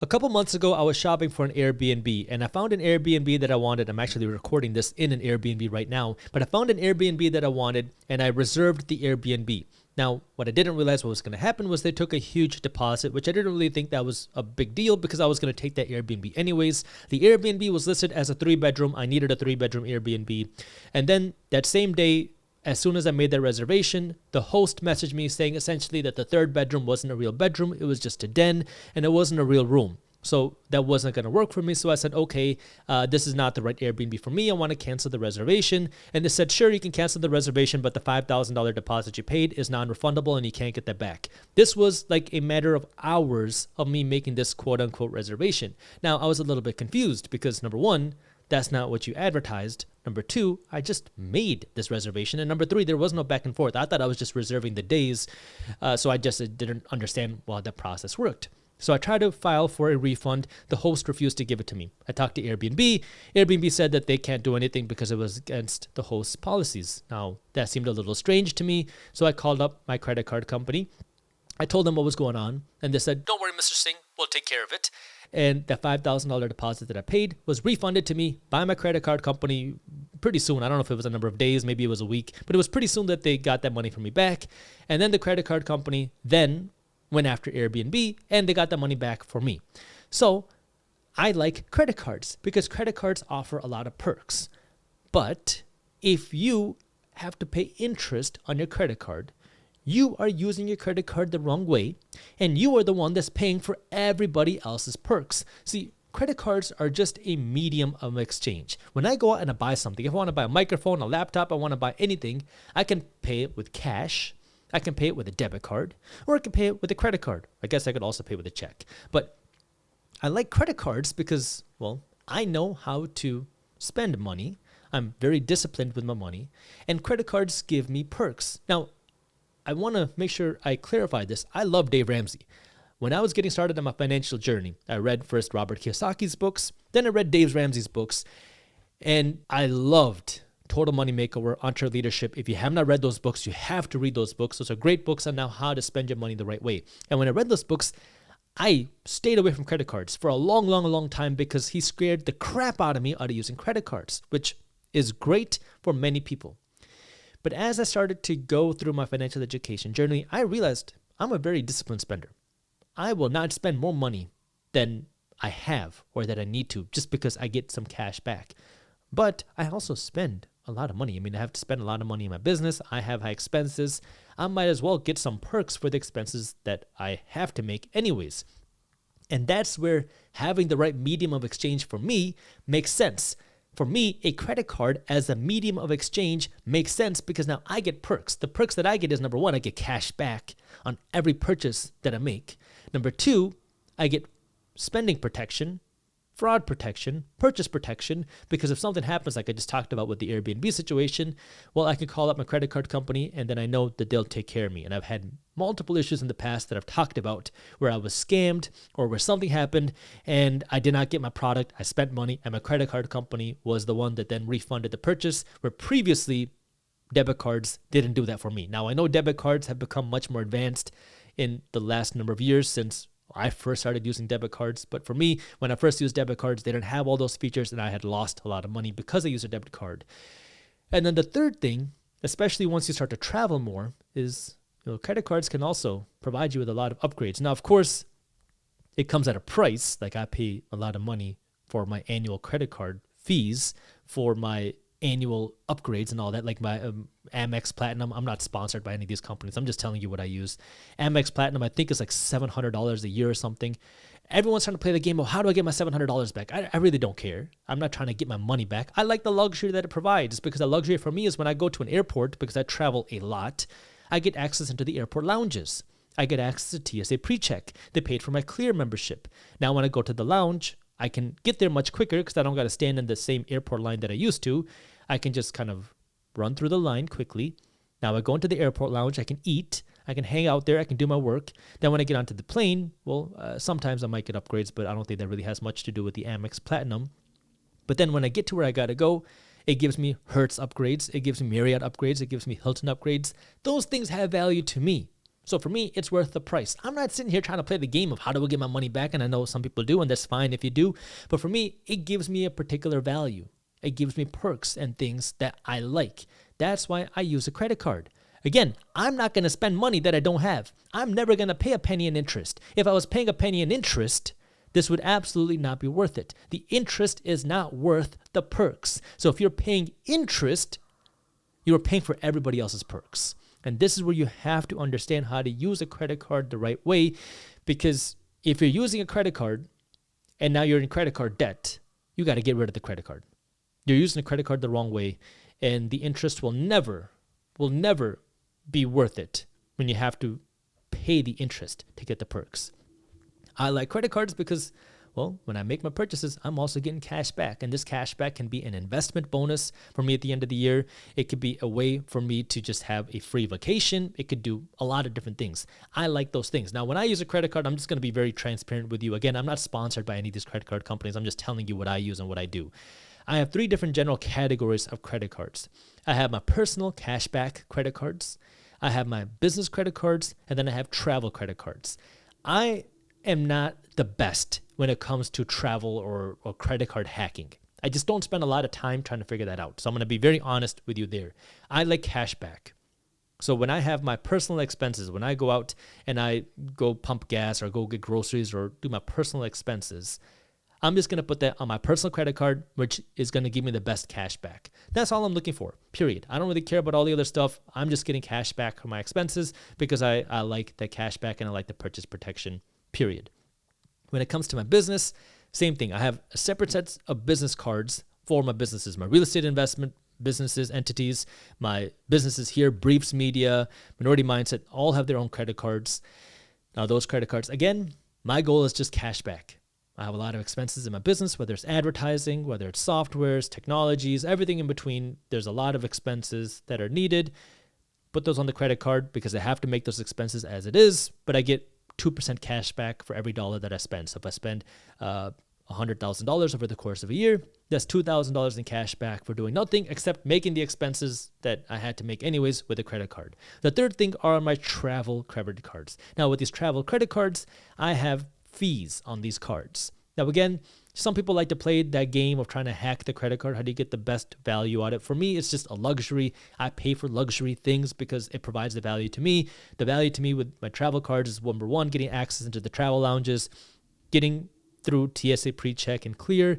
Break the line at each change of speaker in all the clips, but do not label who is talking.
A couple months ago, I was shopping for an Airbnb and I found an Airbnb that I wanted. I'm actually recording this in an Airbnb right now, but I found an Airbnb that I wanted and I reserved the Airbnb. Now, what I didn't realize what was going to happen was they took a huge deposit, which I didn't really think that was a big deal because I was going to take that Airbnb anyways. The Airbnb was listed as a 3-bedroom. I needed a 3-bedroom Airbnb. And then that same day, as soon as I made that reservation, the host messaged me saying essentially that the 3rd bedroom wasn't a real bedroom. It was just a den and it wasn't a real room. So that wasn't going to work for me. So I said, okay, this is not the right Airbnb for me. I want to cancel the reservation. And they said, sure, you can cancel the reservation, but the $5,000 deposit you paid is non-refundable and you can't get that back. This was like a matter of hours of me making this quote unquote reservation. Now, I was a little bit confused because number one, that's not what you advertised. Number two, I just made this reservation. And number three, there was no back and forth. I thought I was just reserving the days. So I just didn't understand how that process worked. So I tried to file for a refund. The host refused to give it to me. I talked to Airbnb. Airbnb said that they can't do anything because it was against the host's policies. Now, that seemed a little strange to me. So I called up my credit card company. I told them what was going on. And they said, don't worry, Mr. Singh, we'll take care of it. And that $5,000 deposit that I paid was refunded to me by my credit card company pretty soon. I don't know if it was a number of days, maybe it was a week, but it was pretty soon that they got that money from me back. And then the credit card company then went after Airbnb and they got the money back for me. So I like credit cards because credit cards offer a lot of perks. But if you have to pay interest on your credit card, you are using your credit card the wrong way, and you are the one that's paying for everybody else's perks. See, credit cards are just a medium of exchange. When I go out and I buy something, if I want to buy a microphone, a laptop, I want to buy anything, I can pay it with cash, I can pay it with a debit card, or I can pay it with a credit card. I guess I could also pay with a check. But I like credit cards because, well, I know how to spend money. I'm very disciplined with my money, and credit cards give me perks. Now, I want to make sure I clarify this. I love Dave Ramsey. When I was getting started on my financial journey, I read first Robert Kiyosaki's books, then I read Dave Ramsey's books, and I loved Total Money Makeover, EntreLeadership. If you have not read those books, you have to read those books. Those are great books on now how to spend your money the right way. And when I read those books, I stayed away from credit cards for a long time because he scared the crap out of me out of using credit cards, which is great for many people. But as I started to go through my financial education journey, I realized I'm a very disciplined spender. I will not spend more money than I have or that I need to just because I get some cash back. But I also spend a lot of money. I mean, I have to spend a lot of money in my business. I have high expenses. I might as well get some perks for the expenses that I have to make anyways. And that's where having the right medium of exchange for me makes sense. For me, a credit card as a medium of exchange makes sense because now I get perks. The perks that I get is number one, I get cash back on every purchase that I make. Number two, I get spending protection, fraud protection, purchase protection, because if something happens like I just talked about with the Airbnb situation, well, I can call up my credit card company and then I know that they'll take care of me. And I've had multiple issues in the past that I've talked about where I was scammed or where something happened and I did not get my product, I spent money, and my credit card company was the one that then refunded the purchase, where previously debit cards didn't do that for me. Now, I know debit cards have become much more advanced in the last number of years since I first started using debit cards. But for me, when I first used debit cards, they didn't have all those features and I had lost a lot of money because I used a debit card. And then the third thing, especially once you start to travel more, is credit cards can also provide you with a lot of upgrades. Now, of course, it comes at a price. Like I pay a lot of money for my annual credit card fees for my annual upgrades and all that, like my Amex Platinum. I'm not sponsored by any of these companies. I'm just telling you what I use. Amex Platinum, I think, is like $700 a year or something. Everyone's trying to play the game of how do I get my $700 back? I really don't care. I'm not trying to get my money back. I like the luxury that it provides because the luxury for me is when I go to an airport, because I travel a lot, I get access into the airport lounges. I get access to TSA PreCheck. They paid for my Clear membership. Now when I go to the lounge, I can get there much quicker because I don't got to stand in the same airport line that I used to. I can just kind of run through the line quickly. Now I go into the airport lounge, I can eat, I can hang out there, I can do my work. Then when I get onto the plane, well, sometimes I might get upgrades, but I don't think that really has much to do with the Amex Platinum. But then when I get to where I got to go, it gives me Hertz upgrades, it gives me Marriott upgrades, it gives me Hilton upgrades. Those things have value to me. So for me, it's worth the price. I'm not sitting here trying to play the game of how do I get my money back, and I know some people do, and that's fine if you do. But for me, it gives me a particular value. It gives me perks and things that I like. That's why I use a credit card. Again, I'm not going to spend money that I don't have. I'm never going to pay a penny in interest. If I was paying a penny in interest, this would absolutely not be worth it. The interest is not worth the perks. So if you're paying interest, you're paying for everybody else's perks. And this is where you have to understand how to use a credit card the right way, because if you're using a credit card and now you're in credit card debt, you got to get rid of the credit card. You're using a credit card the wrong way, and the interest will never be worth it when you have to pay the interest to get the perks. I like credit cards because, well, when I make my purchases, I'm also getting cash back. And this cash back can be an investment bonus for me at the end of the year. It could be a way for me to just have a free vacation. It could do a lot of different things. I like those things. Now, when I use a credit card, I'm just going to be very transparent with you. Again, I'm not sponsored by any of these credit card companies. I'm just telling you what I use and what I do. I have 3 different general categories of credit cards. I have my personal cashback credit cards. I have my business credit cards, and then I have travel credit cards. I am not the best when it comes to travel or credit card hacking. I just don't spend a lot of time trying to figure that out. So I'm going to be very honest with you there. I like cashback. So when I have my personal expenses, when I go out and I go pump gas or go get groceries or do my personal expenses, I'm just going to put that on my personal credit card, which is going to give me the best cash back. That's all I'm looking for, period. I don't really care about all the other stuff. I'm just getting cash back for my expenses because I like the cash back and I like the purchase protection, period. When it comes to my business, same thing. I have separate sets of business cards for my businesses, my real estate investment businesses, entities, my businesses here, Briefs Media, Minority Mindset, all have their own credit cards. Now those credit cards, again, my goal is just cash back. I have a lot of expenses in my business, whether it's advertising, whether it's softwares, technologies, everything in between. There's a lot of expenses that are needed. Put those on the credit card because I have to make those expenses as it is, but I get 2% cash back for every dollar that I spend. So if I spend $100,000 over the course of a year, that's $2,000 in cash back for doing nothing except making the expenses that I had to make anyways with a credit card. The third thing are my travel credit cards. Now with these travel credit cards, I have fees on these cards. Now again, some people like to play that game of trying to hack the credit card. How do you get the best value out of it? For me, it's just a luxury. I pay for luxury things because it provides the value to me. The value to me with my travel cards is number one, getting access into the travel lounges, getting through TSA pre-check and clear,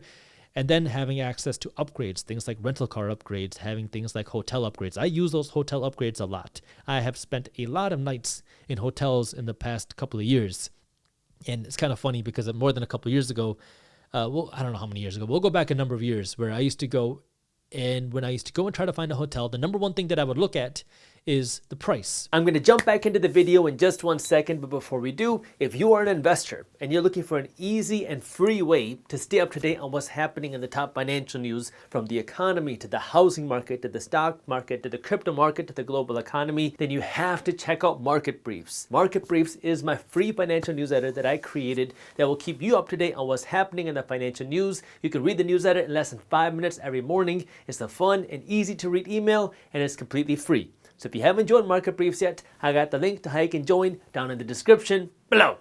and then having access to upgrades, things like rental car upgrades, having things like hotel upgrades. I use those hotel upgrades a lot. I have spent a lot of nights in hotels in the past couple of years. And it's kind of funny because more than a couple of years ago, I don't know how many years ago, we'll go back a number of years where I used to go, and when I used to go and try to find a hotel, the number one thing that I would look at is the price. I'm going to jump back into the video in just 1 second, but before we do, if you are an investor and you're looking for an easy and free way to stay up to date on what's happening in the top financial news, from the economy to the housing market to the stock market to the crypto market to the global economy, then you have to check out Market Briefs. Market Briefs is my free financial newsletter that I created that will keep you up to date on what's happening in the financial news. You can read the newsletter in less than 5 minutes every morning. It's a fun and easy to read email, and it's completely free. So if you haven't joined Market Briefs yet, I got the link to how you can join down in the description below.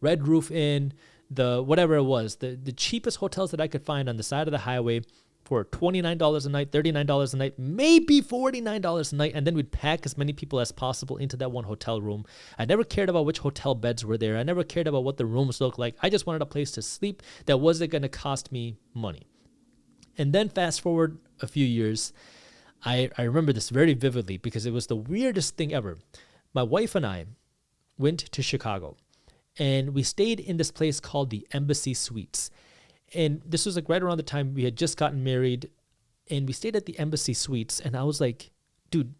Red Roof Inn, whatever it was, the cheapest hotels that I could find on the side of the highway for $29 a night, $39 a night, maybe $49 a night, and then we'd pack as many people as possible into that one hotel room. I never cared about which hotel beds were there. I never cared about what the rooms looked like. I just wanted a place to sleep that wasn't going to cost me money. And then fast forward a few years, I remember this very vividly because it was the weirdest thing ever. My wife and I went to Chicago, and we stayed in this place called the Embassy Suites. And this was like right around the time we had just gotten married, and we stayed at the Embassy Suites. And I was like, dude,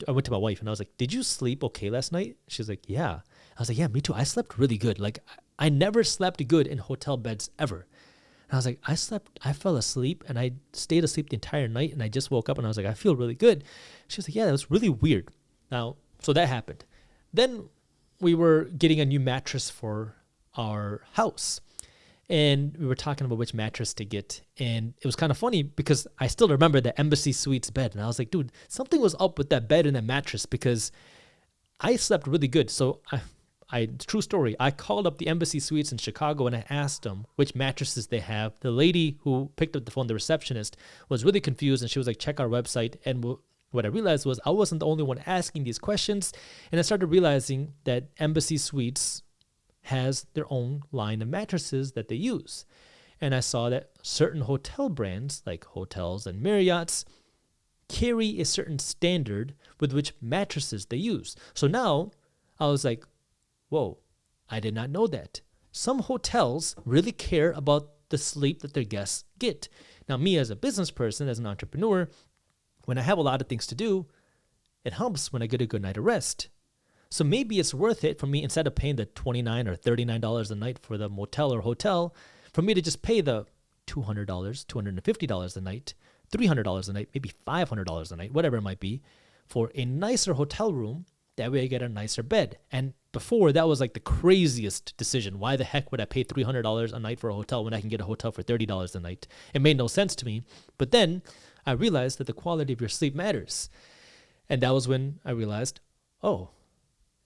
I went to my wife and I was like, did you sleep okay last night? She's like, yeah. I was like, yeah, me too. I slept really good. Like I never slept good in hotel beds ever. And I was like, I fell asleep and I stayed asleep the entire night, and I just woke up and I was like, I feel really good. She was like, yeah, that was really weird. Now, so that happened. Then we were getting a new mattress for our house, and we were talking about which mattress to get. And it was kind of funny because I still remember the Embassy Suites bed. And I was like, dude, something was up with that bed and that mattress because I slept really good. So true story, I called up the Embassy Suites in Chicago and I asked them which mattresses they have. The lady who picked up the phone, the receptionist, was really confused and she was like, check our website. And what I realized was I wasn't the only one asking these questions. And I started realizing that Embassy Suites has their own line of mattresses that they use. And I saw that certain hotel brands like Hotels and Marriott's carry a certain standard with which mattresses they use. So now I was like, whoa, I did not know that. Some hotels really care about the sleep that their guests get. Now, me as a business person, as an entrepreneur, when I have a lot of things to do, it helps when I get a good night of rest. So maybe it's worth it for me, instead of paying the $29 or $39 a night for the motel or hotel, for me to just pay the $200, $250 a night, $300 a night, maybe $500 a night, whatever it might be, for a nicer hotel room. That way I get a nicer bed. And before, that was like the craziest decision. Why the heck would I pay $300 a night for a hotel when I can get a hotel for $30 a night? It made no sense to me. But then I realized that the quality of your sleep matters. And that was when I realized, oh,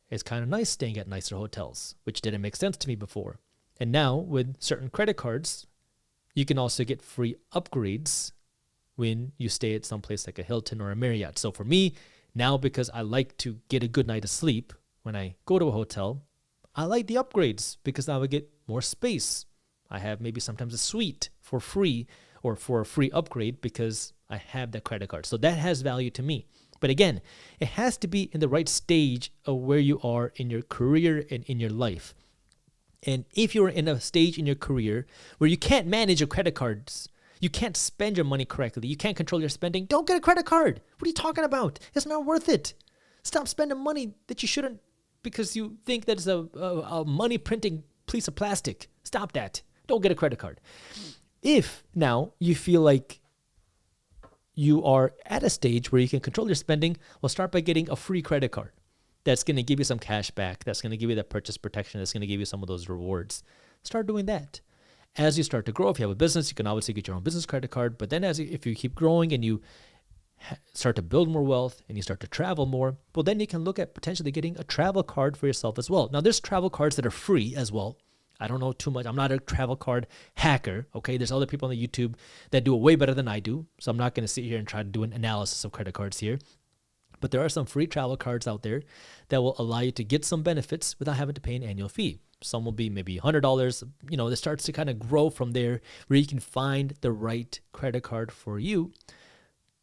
it's kind of nice staying at nicer hotels, which didn't make sense to me before. And now with certain credit cards, you can also get free upgrades when you stay at some place like a Hilton or a Marriott. So for me, now, because I like to get a good night of sleep when I go to a hotel, I like the upgrades because I would get more space. I have maybe sometimes a suite for free or for a free upgrade because I have that credit card. So that has value to me. But again, it has to be in the right stage of where you are in your career and in your life. And if you're in a stage in your career where you can't manage your credit cards, you can't spend your money correctly, you can't control your spending, don't get a credit card. What are you talking about? It's not worth it. Stop spending money that you shouldn't because you think that it's a money printing piece of plastic. Stop that. Don't get a credit card. If now you feel like you are at a stage where you can control your spending, well, start by getting a free credit card. That's going to give you some cash back. That's going to give you that purchase protection. That's going to give you some of those rewards. Start doing that. As you start to grow, if you have a business, you can obviously get your own business credit card. But then if you keep growing and you start to build more wealth and you start to travel more, well, then you can look at potentially getting a travel card for yourself as well. Now, there's travel cards that are free as well. I don't know too much. I'm not a travel card hacker, okay? There's other people on the YouTube that do it way better than I do. So I'm not going to sit here and try to do an analysis of credit cards here. But there are some free travel cards out there that will allow you to get some benefits without having to pay an annual fee. Some will be maybe $100. It starts to kind of grow from there where you can find the right credit card for you.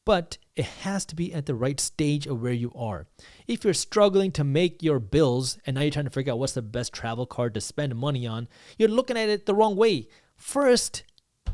But it has to be at the right stage of where you are. If you're struggling to make your bills and now you're trying to figure out what's the best travel card to spend money on, you're looking at it the wrong way. First,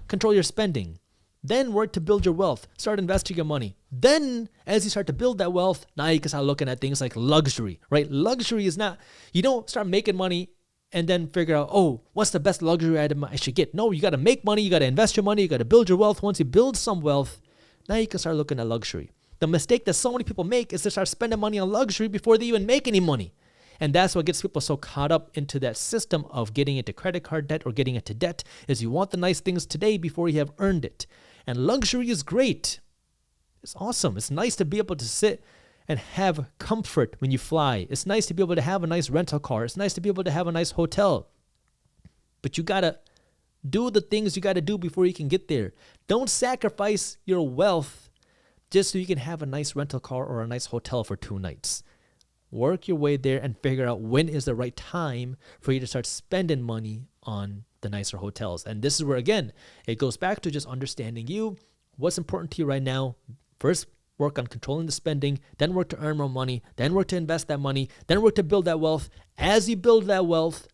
control your spending. Then work to build your wealth. Start investing your money. Then, as you start to build that wealth, now you can start looking at things like luxury, right? Luxury is not, you don't start making money and then figure out, oh, what's the best luxury item I should get? No, you got to make money. You got to invest your money. You got to build your wealth. Once you build some wealth, now you can start looking at luxury. The mistake that so many people make is to start spending money on luxury before they even make any money. And that's what gets people so caught up into that system of getting into credit card debt or getting into debt, is you want the nice things today before you have earned it. And luxury is great. It's awesome. It's nice to be able to sit and have comfort when you fly. It's nice to be able to have a nice rental car. It's nice to be able to have a nice hotel. But you got to do the things you got to do before you can get there. Don't sacrifice your wealth just so you can have a nice rental car or a nice hotel for 2 nights. Work your way there and figure out when is the right time for you to start spending money on the nicer hotels. And this is where, again, it goes back to just understanding you, what's important to you right now. First, work on controlling the spending, then work to earn more money, then work to invest that money, then work to build that wealth. As you build that wealth,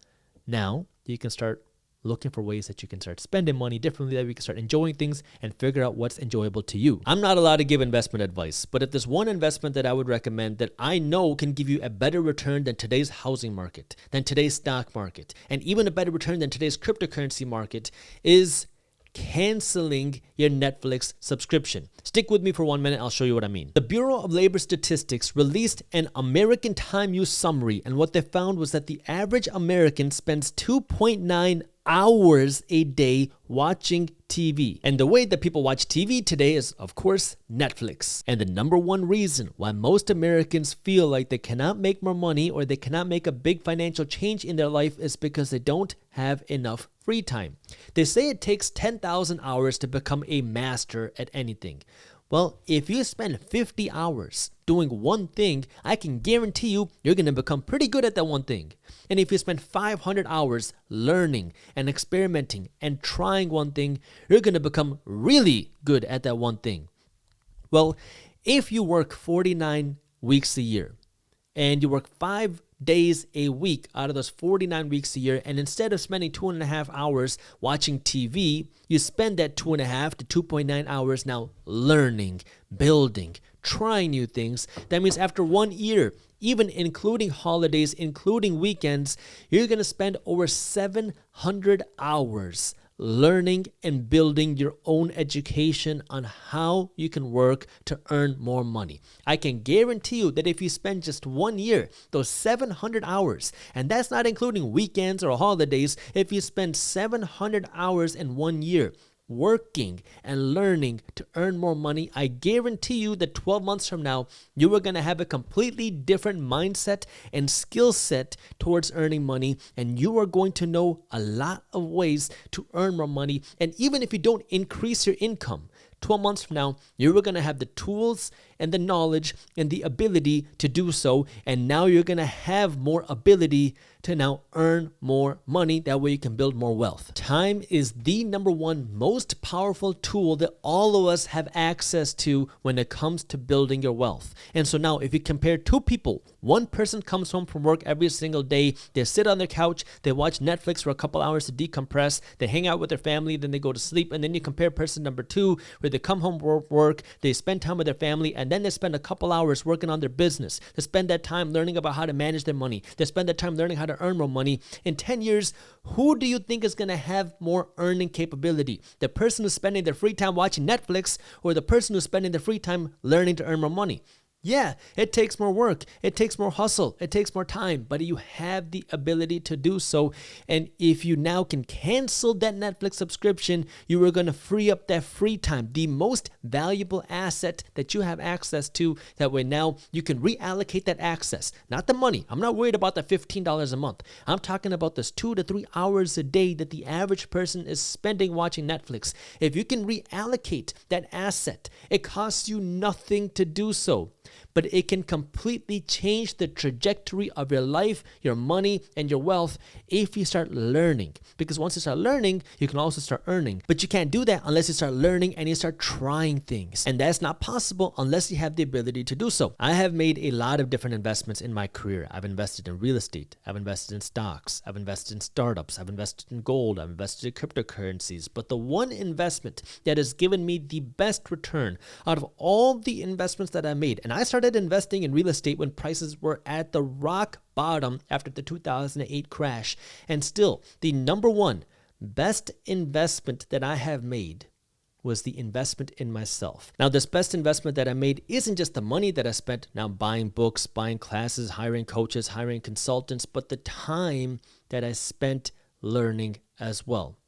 now you can start looking for ways that you can start spending money differently, that we can start enjoying things and figure out what's enjoyable to you. I'm not allowed to give investment advice, but if there's one investment that I would recommend that I know can give you a better return than today's housing market, than today's stock market, and even a better return than today's cryptocurrency market, is canceling your Netflix subscription. Stick with me for 1 minute. I'll show you what I mean. The Bureau of Labor Statistics released an American time use summary, and what they found was that the average American spends 2.9 hours a day watching TV. And the way that people watch TV today is, of course, Netflix. And the number one reason why most Americans feel like they cannot make more money or they cannot make a big financial change in their life is because they don't have enough free time. They say it takes 10,000 hours to become a master at anything. Well, if you spend 50 hours doing one thing, I can guarantee you're going to become pretty good at that one thing. And if you spend 500 hours learning and experimenting and trying one thing, you're going to become really good at that one thing. Well, if you work 49 weeks a year and you work 5 days a week out of those 49 weeks a year, and instead of spending 2.5 hours watching TV, you spend that 2.5 to 2.9 hours now learning, building, trying new things. That means after 1 year, even including holidays, including weekends, you're going to spend over 700 hours learning and building your own education on how you can work to earn more money. I can guarantee you that if you spend just 1 year, those 700 hours, and that's not including weekends or holidays, if you spend 700 hours in 1 year working and learning to earn more money, I guarantee you that 12 months from now, you are going to have a completely different mindset and skill set towards earning money, and you are going to know a lot of ways to earn more money. And even if you don't increase your income, 12 months from now, you're going to have the tools and the knowledge and the ability to do so. And now you're going to have more ability to now earn more money. That way you can build more wealth. Time is the number one most powerful tool that all of us have access to when it comes to building your wealth. And so now if you compare two people, one person comes home from work every single day, they sit on their couch, they watch Netflix for a couple hours to decompress, they hang out with their family, then they go to sleep. And then you compare person number two, where they come home from work, they spend time with their family, and then they spend a couple hours working on their business. They spend that time learning about how to manage their money. They spend that time learning how to earn more money. In 10 years, who do you think is going to have more earning capability? The person who's spending their free time watching Netflix, or the person who's spending their free time learning to earn more money? Yeah, it takes more work, it takes more hustle, it takes more time, but you have the ability to do so. And if you now can cancel that Netflix subscription, you are going to free up that free time, the most valuable asset that you have access to. That way now you can reallocate that access, not the money. I'm not worried about the $15 a month. I'm talking about this 2 to 3 hours a day that the average person is spending watching Netflix. If you can reallocate that asset, it costs you nothing to do so, but it can completely change the trajectory of your life, your money, and your wealth if you start learning. Because once you start learning, you can also start earning. But you can't do that unless you start learning and you start trying things. And that's not possible unless you have the ability to do so. I have made a lot of different investments in my career. I've invested in real estate. I've invested in stocks. I've invested in startups. I've invested in gold. I've invested in cryptocurrencies. But the one investment that has given me the best return out of all the investments that I made, and I started investing in real estate when prices were at the rock bottom after the 2008 crash. And still, the number one best investment that I have made was the investment in myself. Now, this best investment that I made isn't just the money that I spent now buying books, buying classes, hiring coaches, hiring consultants, but the time that I spent learning as well.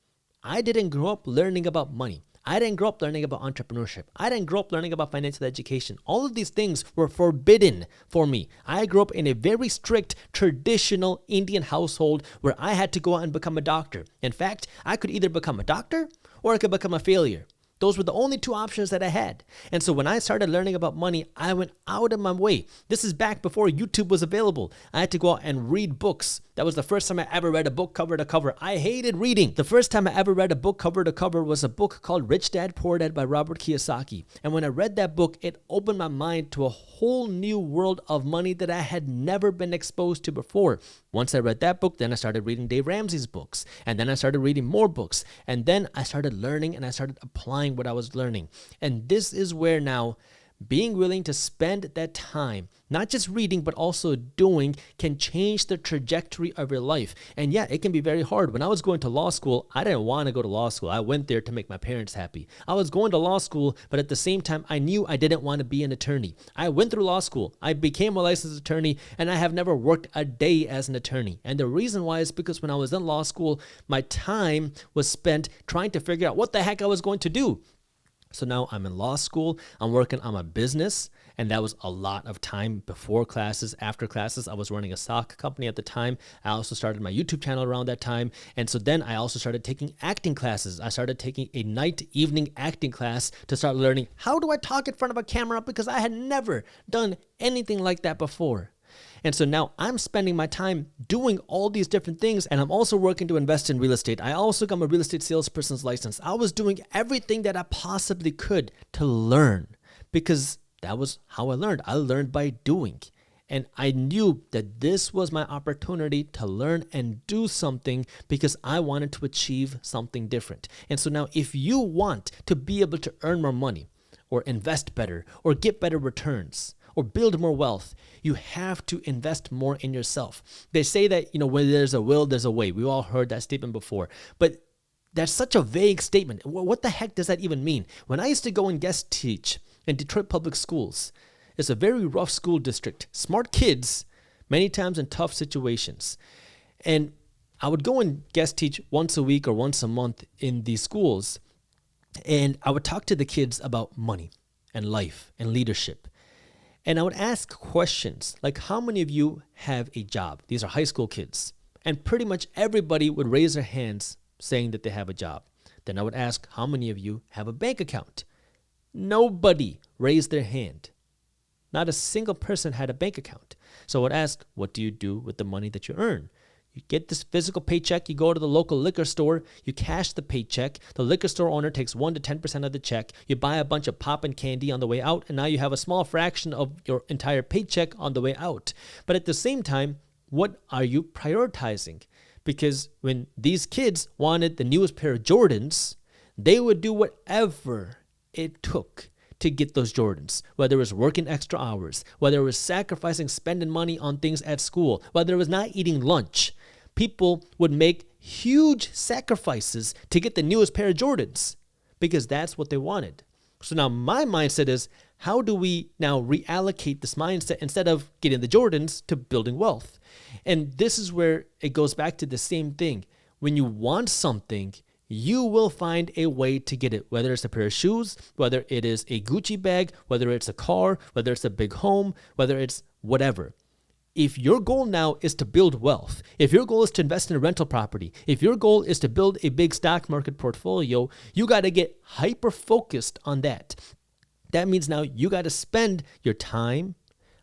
I didn't grow up learning about money. I didn't grow up learning about entrepreneurship. I didn't grow up learning about financial education. All of these things were forbidden for me. I grew up in a very strict, traditional Indian household where I had to go out and become a doctor. In fact, I could either become a doctor or I could become a failure. Those were the only two options that I had. And so when I started learning about money, I went out of my way. This is back before YouTube was available. I had to go out and read books. That was the first time I ever read a book cover to cover. I hated reading. The first time I ever read a book cover to cover was a book called Rich Dad, Poor Dad by Robert Kiyosaki. And when I read that book, it opened my mind to a whole new world of money that I had never been exposed to before. Once I read that book, then I started reading Dave Ramsey's books. And then I started reading more books. And then I started learning and I started applying what I was learning. And this is where now Being willing to spend that time, not just reading, but also doing, can change the trajectory of your life. And yeah, it can be very hard. When I was going to law school, I didn't want to go to law school. I went there to make my parents happy. I was going to law school, but at the same time, I knew I didn't want to be an attorney. I went through law school. I became a licensed attorney, and I have never worked a day as an attorney. And the reason why is because when I was in law school, my time was spent trying to figure out what the heck I was going to do. So now I'm in law school, I'm working on my business, and that was a lot of time before classes, after classes. I was running a stock company at the time. I also started my YouTube channel around that time. And so then I also started taking acting classes. I started taking a evening acting class to start learning how do I talk in front of a camera, because I had never done anything like that before. And so now I'm spending my time doing all these different things, and I'm also working to invest in real estate. I also got my real estate salesperson's license. I was doing everything that I possibly could to learn, because that was how I learned. I learned by doing. And I knew that this was my opportunity to learn and do something, because I wanted to achieve something different. And so now if you want to be able to earn more money, or invest better, or get better returns, or build more wealth, you have to invest more in yourself. They say that, when there's a will, there's a way. We all heard that statement before, but that's such a vague statement. What the heck does that even mean? When I used to go and guest teach in Detroit Public Schools, it's a very rough school district, smart kids, many times in tough situations. And I would go and guest teach once a week or once a month in these schools, and I would talk to the kids about money and life and leadership. And I would ask questions like, how many of you have a job? These are high school kids. And pretty much everybody would raise their hands saying that they have a job. Then I would ask, how many of you have a bank account? Nobody raised their hand. Not a single person had a bank account. So I would ask, what do you do with the money that you earn? You get this physical paycheck, you go to the local liquor store, you cash the paycheck, the liquor store owner takes 1 to 10% of the check, you buy a bunch of pop and candy on the way out, and now you have a small fraction of your entire paycheck on the way out. But at the same time, what are you prioritizing? Because when these kids wanted the newest pair of Jordans, they would do whatever it took to get those Jordans, whether it was working extra hours, whether it was sacrificing spending money on things at school, whether it was not eating lunch. People would make huge sacrifices to get the newest pair of Jordans because that's what they wanted. So now my mindset is, how do we now reallocate this mindset instead of getting the Jordans to building wealth? And this is where it goes back to the same thing. When you want something, you will find a way to get it, whether it's a pair of shoes, whether it is a Gucci bag, whether it's a car, whether it's a big home, whether it's whatever. If your goal now is to build wealth, if your goal is to invest in a rental property, if your goal is to build a big stock market portfolio, you got to get hyper focused on that. That means now you got to spend your time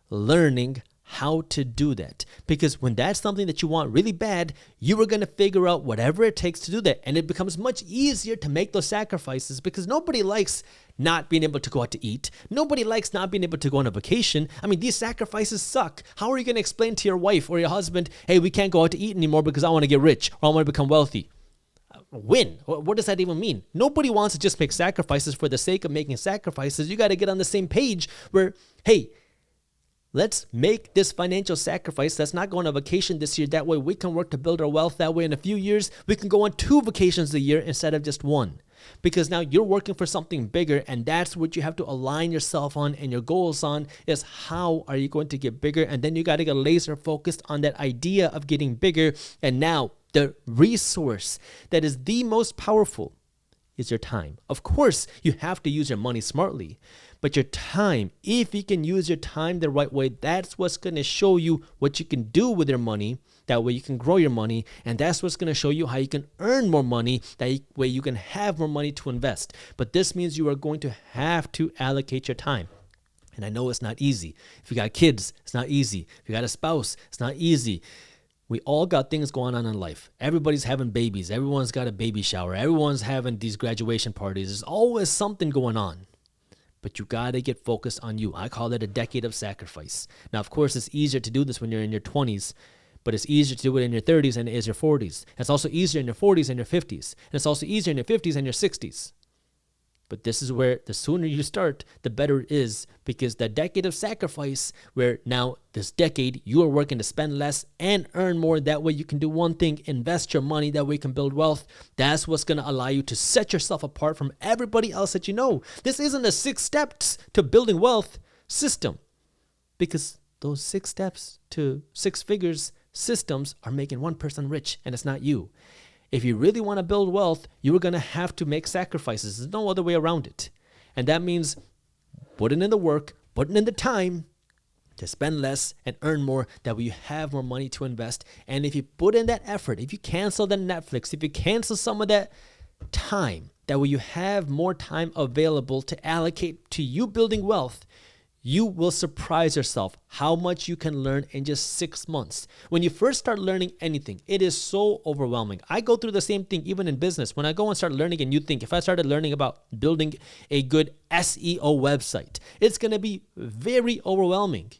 learning how to do that. Because when that's something that you want really bad, you are going to figure out whatever it takes to do that. And it becomes much easier to make those sacrifices, because nobody likes not being able to go out to eat. Nobody likes not being able to go on a vacation. I mean, these sacrifices suck. How are you going to explain to your wife or your husband, hey, we can't go out to eat anymore because I want to get rich or I want to become wealthy? Win. What does that even mean? Nobody wants to just make sacrifices for the sake of making sacrifices. You got to get on the same page where, hey, let's make this financial sacrifice. Let's not go on a vacation this year. That way we can work to build our wealth. That way in a few years, we can go on 2 vacations a year instead of just 1. Because now you're working for something bigger, and that's what you have to align yourself on and your goals on, is how are you going to get bigger? And then you got to get laser focused on that idea of getting bigger. And now the resource that is the most powerful is your time. Of course, you have to use your money smartly, but your time, if you can use your time the right way, that's what's going to show you what you can do with your money. That way you can grow your money, and that's what's going to show you how you can earn more money. That way you can have more money to invest. But this means you are going to have to allocate your time. And I know it's not easy. If you got kids, it's not easy. If you got a spouse, it's not easy. We all got things going on in life. Everybody's having babies. Everyone's got a baby shower. Everyone's having these graduation parties. There's always something going on. But you got to get focused on you. I call it a decade of sacrifice. Now, of course, it's easier to do this when you're in your 20s, but it's easier to do it in your 30s than it is your 40s. It's also easier in your 40s and your 50s. And it's also easier in your 50s and your 60s. But this is where the sooner you start, the better it is, because the decade of sacrifice, where now this decade you are working to spend less and earn more. That way you can do one thing, invest your money. That way you can build wealth. That's what's going to allow you to set yourself apart from everybody else that you know. This isn't a 6 steps to building wealth system, because those 6 steps to 6 figures systems are making one person rich, and it's not you. If you really want to build wealth, you are going to have to make sacrifices. There's no other way around it. And that means putting in the work, putting in the time to spend less and earn more. That way you have more money to invest. And if you put in that effort, if you cancel the Netflix, if you cancel some of that time, that way you have more time available to allocate to you building wealth, you will surprise yourself how much you can learn in just 6 months. When you first start learning anything, it is so overwhelming. I go through the same thing even in business. When I go and start learning a new thing, if I started learning about building a good SEO website, it's going to be very overwhelming,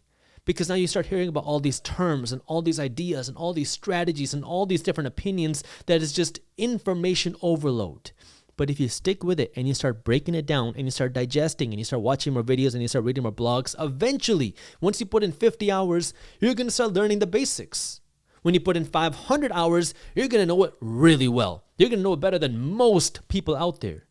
because now you start hearing about all these terms and all these ideas and all these strategies and all these different opinions. That is just information overload. But if you stick with it and you start breaking it down and you start digesting and you start watching more videos and you start reading more blogs, eventually, once you put in 50 hours, you're going to start learning the basics. When you put in 500 hours, you're going to know it really well. You're going to know it better than most people out there.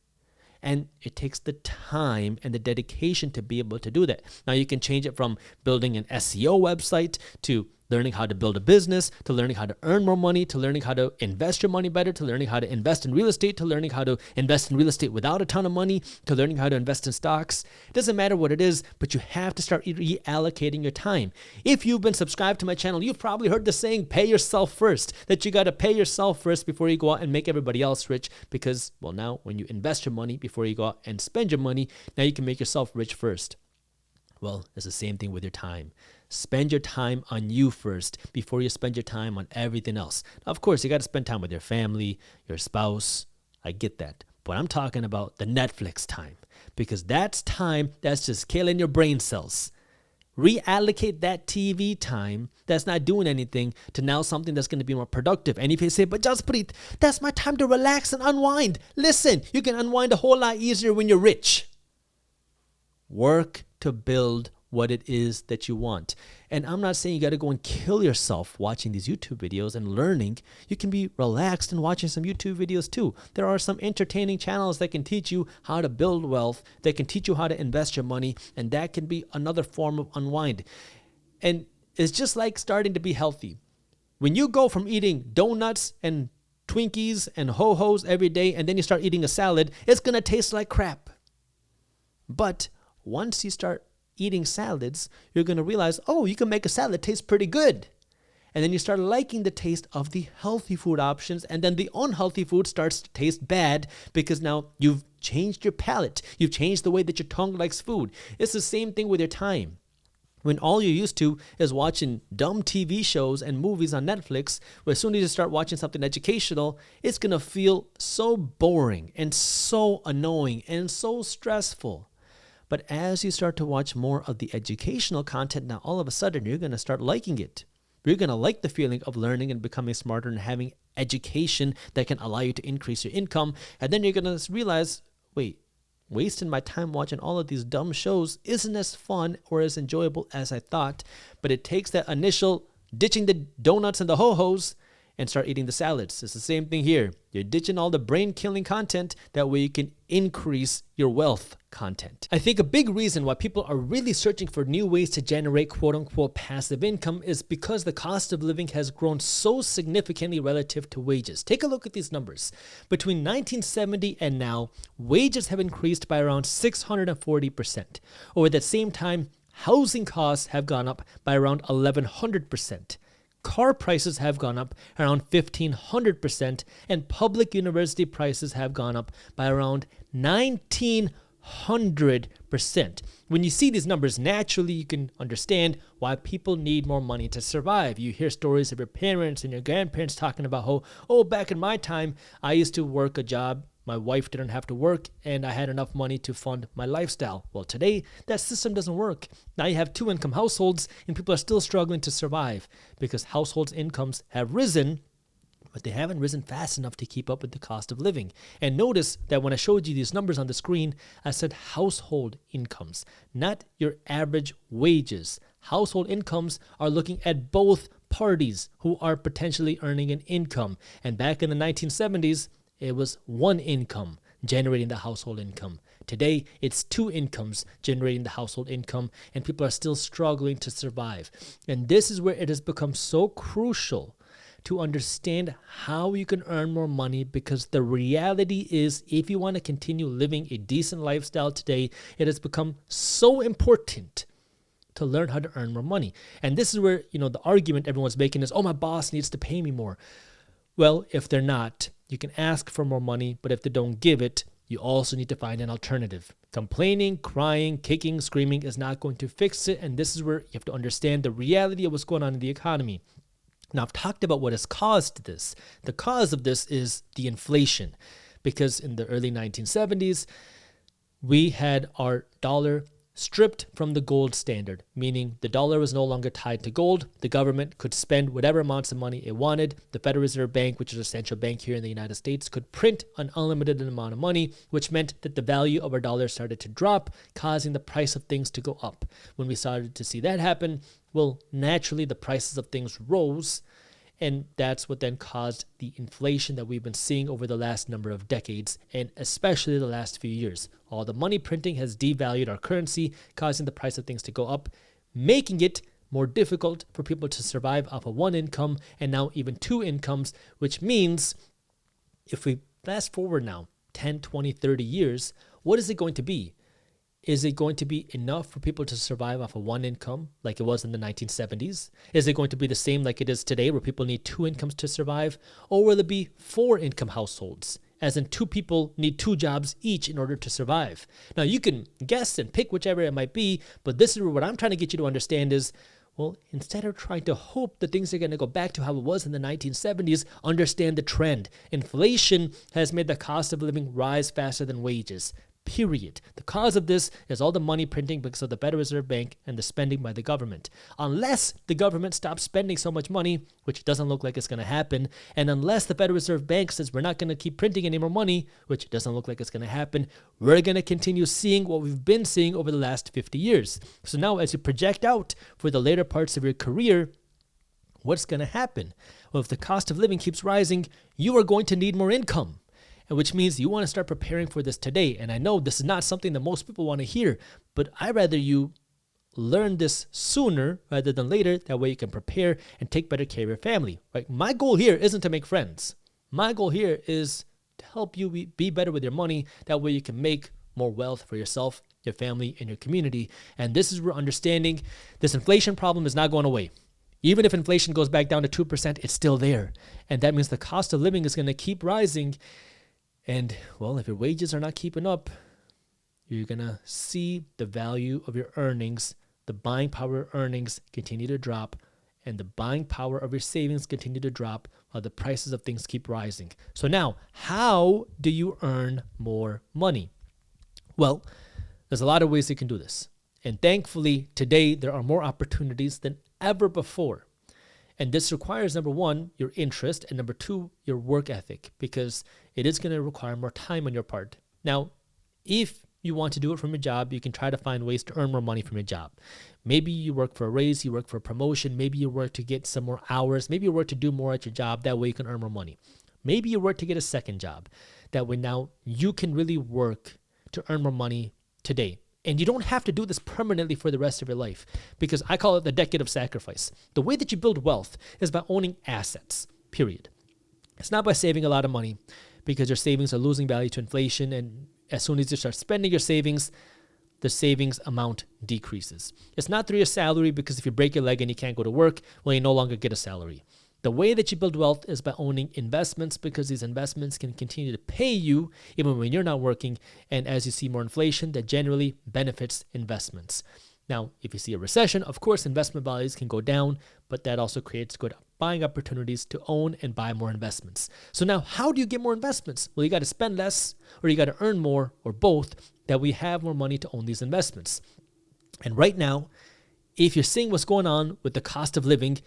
And it takes the time and the dedication to be able to do that. Now you can change it from building an SEO website to learning how to build a business, to learning how to earn more money, to learning how to invest your money better, to learning how to invest in real estate, to learning how to invest in real estate without a ton of money, to learning how to invest in stocks. It doesn't matter what it is, but you have to start reallocating your time. If you've been subscribed to my channel, you've probably heard the saying, pay yourself first, that you got to pay yourself first before you go out and make everybody else rich. Because, well, now when you invest your money before you go out and spend your money, now you can make yourself rich first. Well, it's the same thing with your time. Spend your time on you first before you spend your time on everything else. Now, of course, you got to spend time with your family, your spouse. I get that. But I'm talking about the Netflix time, because that's time that's just killing your brain cells. Reallocate that TV time that's not doing anything to now something that's going to be more productive. And if you say, but Jaspreet, that's my time to relax and unwind. Listen, you can unwind a whole lot easier when you're rich. Work to build what it is that you want. And I'm not saying you got to go and kill yourself watching these YouTube videos and learning. You can be relaxed and watching some YouTube videos too. There are some entertaining channels that can teach you how to build wealth, that can teach you how to invest your money, and that can be another form of unwind. And it's just like starting to be healthy. When you go from eating donuts and Twinkies and Ho-Hos every day, and then you start eating a salad, it's going to taste like crap. But once you start eating salads, you're going to realize, oh, you can make a salad taste pretty good. And then you start liking the taste of the healthy food options, and then the unhealthy food starts to taste bad, because now you've changed your palate. You've changed the way that your tongue likes food. It's the same thing with your time. When all you're used to is watching dumb TV shows and movies on Netflix, where as soon as you start watching something educational, it's going to feel so boring and so annoying and so stressful. But as you start to watch more of the educational content, now all of a sudden you're going to start liking it. You're going to like the feeling of learning and becoming smarter and having education that can allow you to increase your income. And then you're going to realize, wait, wasting my time watching all of these dumb shows isn't as fun or as enjoyable as I thought. But it takes that initial ditching the donuts and the Ho-Hos and start eating the salads. It's the same thing here. You're ditching all the brain-killing content. That way you can increase your wealth content. I think a big reason why people are really searching for new ways to generate quote-unquote passive income is because the cost of living has grown so significantly relative to wages. Take a look at these numbers. Between 1970 and now, wages have increased by around 640%. Over that same time, housing costs have gone up by around 1,100%. Car prices have gone up around 1,500%, and public university prices have gone up by around 1,900%. When you see these numbers, naturally you can understand why people need more money to survive. You hear stories of your parents and your grandparents talking about how, oh, back in my time, I used to work a job. My wife didn't have to work, and I had enough money to fund my lifestyle. Well, today, that system doesn't work. Now you have 2-income households, and people are still struggling to survive because households' incomes have risen, but they haven't risen fast enough to keep up with the cost of living. And notice that when I showed you these numbers on the screen, I said household incomes, not your average wages. Household incomes are looking at both parties who are potentially earning an income. And back in the 1970s, it was one income generating the household income. Today, it's two incomes generating the household income, and people are still struggling to survive. And this is where it has become so crucial to understand how you can earn more money, because the reality is, if you want to continue living a decent lifestyle today, it has become so important to learn how to earn more money. And this is where, the argument everyone's making is, oh, my boss needs to pay me more. Well, if they're not, you can ask for more money, but if they don't give it, you also need to find an alternative. Complaining, crying, kicking, screaming is not going to fix it. And this is where you have to understand the reality of what's going on in the economy. Now, I've talked about what has caused this. The cause of this is the inflation, because in the early 1970s, we had our dollar stripped from the gold standard, meaning the dollar was no longer tied to gold. The government could spend whatever amounts of money it wanted. The Federal Reserve Bank, which is a central bank here in the United States, could print an unlimited amount of money, which meant that the value of our dollar started to drop, causing the price of things to go up. When we started to see that happen, well, naturally the prices of things rose, and that's what then caused the inflation that we've been seeing over the last number of decades, and especially the last few years. All the money printing has devalued our currency, causing the price of things to go up, making it more difficult for people to survive off of one income, and now even two incomes, which means if we fast forward now 10, 20, 30 years, what is it going to be? Is it going to be enough for people to survive off of one income like it was in the 1970s? Is it going to be the same like it is today, where people need two incomes to survive? Or will it be four income households, as in two people need two jobs each in order to survive? Now, you can guess and pick whichever it might be, but this is what I'm trying to get you to understand is, well, instead of trying to hope that things are going to go back to how it was in the 1970s, understand the trend. Inflation has made the cost of living rise faster than wages. Period. The cause of this is all the money printing because of the Federal Reserve Bank and the spending by the government. Unless the government stops spending so much money, which doesn't look like it's going to happen, and unless the Federal Reserve Bank says we're not going to keep printing any more money, which doesn't look like it's going to happen, we're going to continue seeing what we've been seeing over the last 50 years. So now, as you project out for the later parts of your career, what's going to happen? Well, if the cost of living keeps rising, you are going to need more income. And which means you want to start preparing for this today. And I know this is not something that most people want to hear, but I'd rather you learn this sooner rather than later. That way you can prepare and take better care of your family. Right? My goal here isn't to make friends. My goal here is to help you be better with your money. That way you can make more wealth for yourself, your family, and your community. And this is where understanding this inflation problem is not going away. Even if inflation goes back down to 2%, it's still there. And that means the cost of living is going to keep rising. And, well, if your wages are not keeping up, you're going to see the value of your earnings, the buying power of earnings continue to drop, and the buying power of your savings continue to drop while the prices of things keep rising. So now, how do you earn more money? Well, there's a lot of ways you can do this. And thankfully, today, there are more opportunities than ever before. And this requires, number one, your interest, and number two, your work ethic, because it is going to require more time on your part. Now, if you want to do it from your job, you can try to find ways to earn more money from your job. Maybe you work for a raise, you work for a promotion, maybe you work to get some more hours, maybe you work to do more at your job, that way you can earn more money. Maybe you work to get a second job, that way now you can really work to earn more money today. And you don't have to do this permanently for the rest of your life, because I call it the decade of sacrifice. The way that you build wealth is by owning assets, period. It's not by saving a lot of money, because your savings are losing value to inflation. And as soon as you start spending your savings, the savings amount decreases. It's not through your salary, because if you break your leg and you can't go to work, well, you no longer get a salary. The way that you build wealth is by owning investments, because these investments can continue to pay you even when you're not working. And as you see more inflation, that generally benefits investments. Now, if you see a recession, of course, investment values can go down, but that also creates good buying opportunities to own and buy more investments. So now, how do you get more investments? Well, you got to spend less, or you got to earn more, or both, that we have more money to own these investments. And right now, if you're seeing what's going on with the cost of living,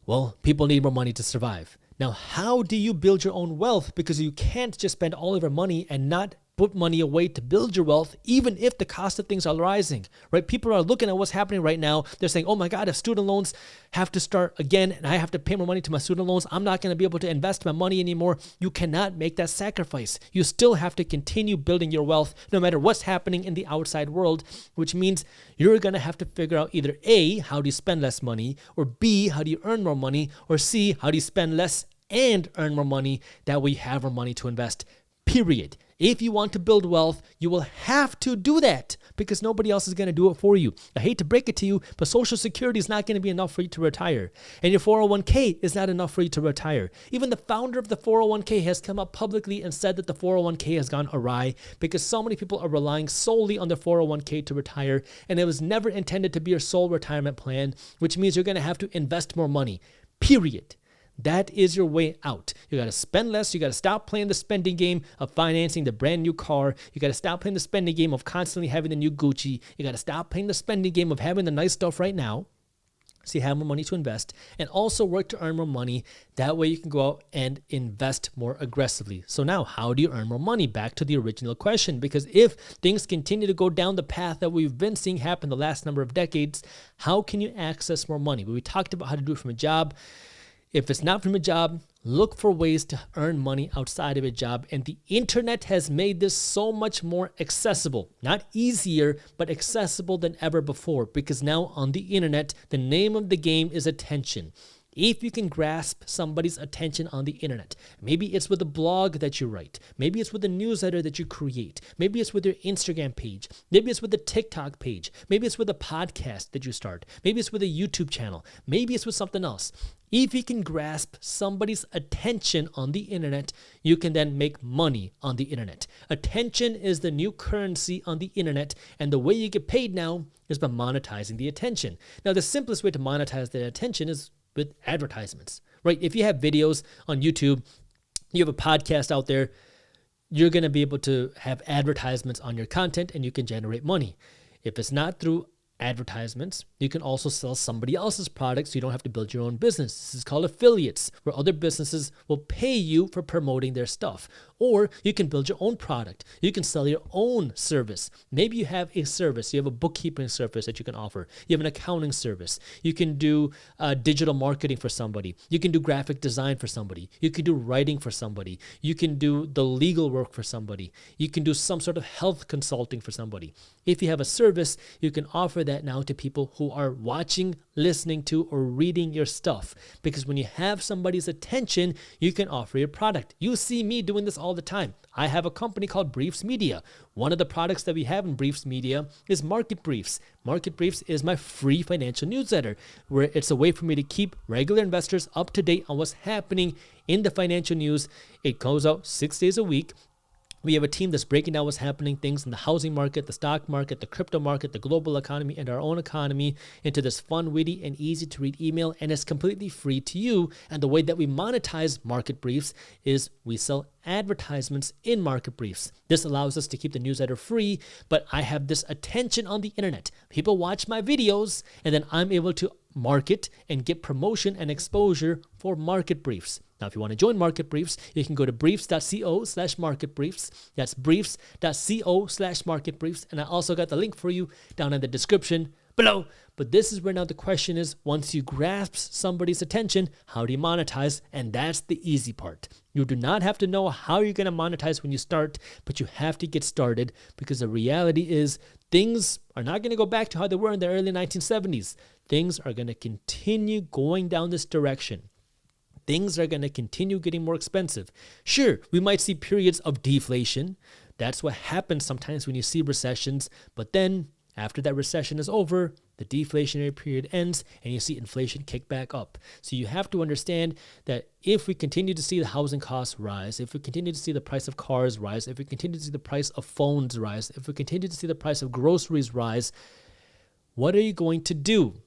well, people need more money to survive. Now, how do you build your own wealth? Because you can't just spend all of your money and not put money away to build your wealth, even if the cost of things are rising, right? People are looking at what's happening right now. They're saying, oh my God, if student loans have to start again and I have to pay more money to my student loans, I'm not going to be able to invest my money anymore. You cannot make that sacrifice. You still have to continue building your wealth no matter what's happening in the outside world, which means you're going to have to figure out either A, how do you spend less money, or B, how do you earn more money, or C, how do you spend less and earn more money? That way you have more money to invest. Period. If you want to build wealth, you will have to do that because nobody else is going to do it for you. I hate to break it to you, but Social Security is not going to be enough for you to retire. And your 401k is not enough for you to retire. Even the founder of the 401k has come up publicly and said that the 401k has gone awry because so many people are relying solely on the 401k to retire. And it was never intended to be your sole retirement plan, which means you're going to have to invest more money. Period. That is your way out. You got to spend less. You got to stop playing the spending game of financing the brand new car. You got to stop playing the spending game of constantly having the new Gucci. You got to stop playing the spending game of having the nice stuff right now, so you have more money to invest, and also work to earn more money. That way you can go out and invest more aggressively. So now, how do you earn more money? Back to the original question, because if things continue to go down the path that we've been seeing happen the last number of decades, how can you access more money? Well, we talked about how to do it from a job. If it's not from a job, look for ways to earn money outside of a job. And the internet has made this so much more accessible. Not easier, but accessible than ever before. Because now on the internet, the name of the game is attention. If you can grasp somebody's attention on the internet, maybe it's with a blog that you write, maybe it's with a newsletter that you create, maybe it's with your Instagram page, maybe it's with a TikTok page, maybe it's with a podcast that you start, maybe it's with a YouTube channel, maybe it's with something else. If you can grasp somebody's attention on the internet, you can then make money on the internet. Attention is the new currency on the internet, and the way you get paid now is by monetizing the attention. Now, the simplest way to monetize the attention is with advertisements, right? If you have videos on YouTube, you have a podcast out there, you're going to be able to have advertisements on your content and you can generate money. If it's not through advertisements, you can also sell somebody else's products so you don't have to build your own business. This is called affiliates, where other businesses will pay you for promoting their stuff. Or you can build your own product. You can sell your own service. Maybe you have a service. You have a bookkeeping service that you can offer. You have an accounting service. You can do digital marketing for somebody. You can do graphic design for somebody. You can do writing for somebody. You can do the legal work for somebody. You can do some sort of health consulting for somebody. If you have a service, you can offer that now to people who are watching, listening to, or reading your stuff. Because when you have somebody's attention, you can offer your product. You see me doing this all the time. I have a company called Briefs Media. One of the products that we have in Briefs Media is Market Briefs. Market Briefs is my free financial newsletter, where it's a way for me to keep regular investors up to date on what's happening in the financial news. It goes out 6 days a week. We have a team that's breaking down what's happening, things in the housing market, the stock market, the crypto market, the global economy, and our own economy into this fun, witty, and easy to read email. And it's completely free to you. And the way that we monetize Market Briefs is we sell advertisements in Market Briefs. This allows us to keep the newsletter free, but I have this attention on the internet. People watch my videos, and then I'm able to market and get promotion and exposure for Market Briefs. Now, if you want to join Market Briefs, you can go to briefs.co/marketbriefs. That's briefs.co/marketbriefs. And I also got the link for you down in the description below. But this is where now the question is, once you grasp somebody's attention, how do you monetize? And that's the easy part. You do not have to know how you're going to monetize when you start, but you have to get started, because the reality is things are not going to go back to how they were in the early 1970s. Things are going to continue going down this direction. Things are going to continue getting more expensive. Sure, we might see periods of deflation. That's what happens sometimes when you see recessions. But then after that recession is over, the deflationary period ends and you see inflation kick back up. So you have to understand that if we continue to see the housing costs rise, if we continue to see the price of cars rise, if we continue to see the price of phones rise, if we continue to see the price of groceries rise, what are you going to do?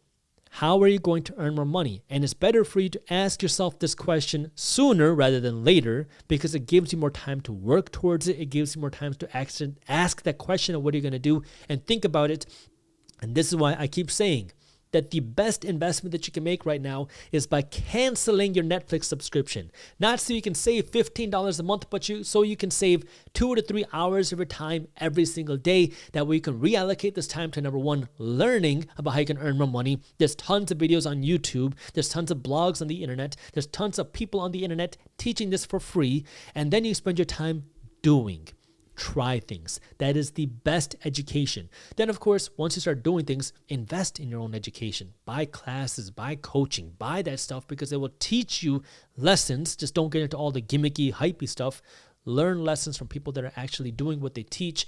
How are you going to earn more money? And it's better for you to ask yourself this question sooner rather than later, because it gives you more time to work towards it. It gives you more time to ask that question of what are you going to do and think about it. And this is why I keep saying that the best investment that you can make right now is by canceling your Netflix subscription. Not so you can save $15 a month, but so you can save 2 to 3 hours of your time every single day. That way you can reallocate this time to, number one, learning about how you can earn more money. There's tons of videos on YouTube. There's tons of blogs on the internet. There's tons of people on the internet teaching this for free. And then you spend your time doing. Try things. That is the best education. Then, of course, once you start doing things, invest in your own education. Buy classes, buy coaching, buy that stuff because it will teach you lessons. Just don't get into all the gimmicky, hypey stuff. Learn lessons from people that are actually doing what they teach,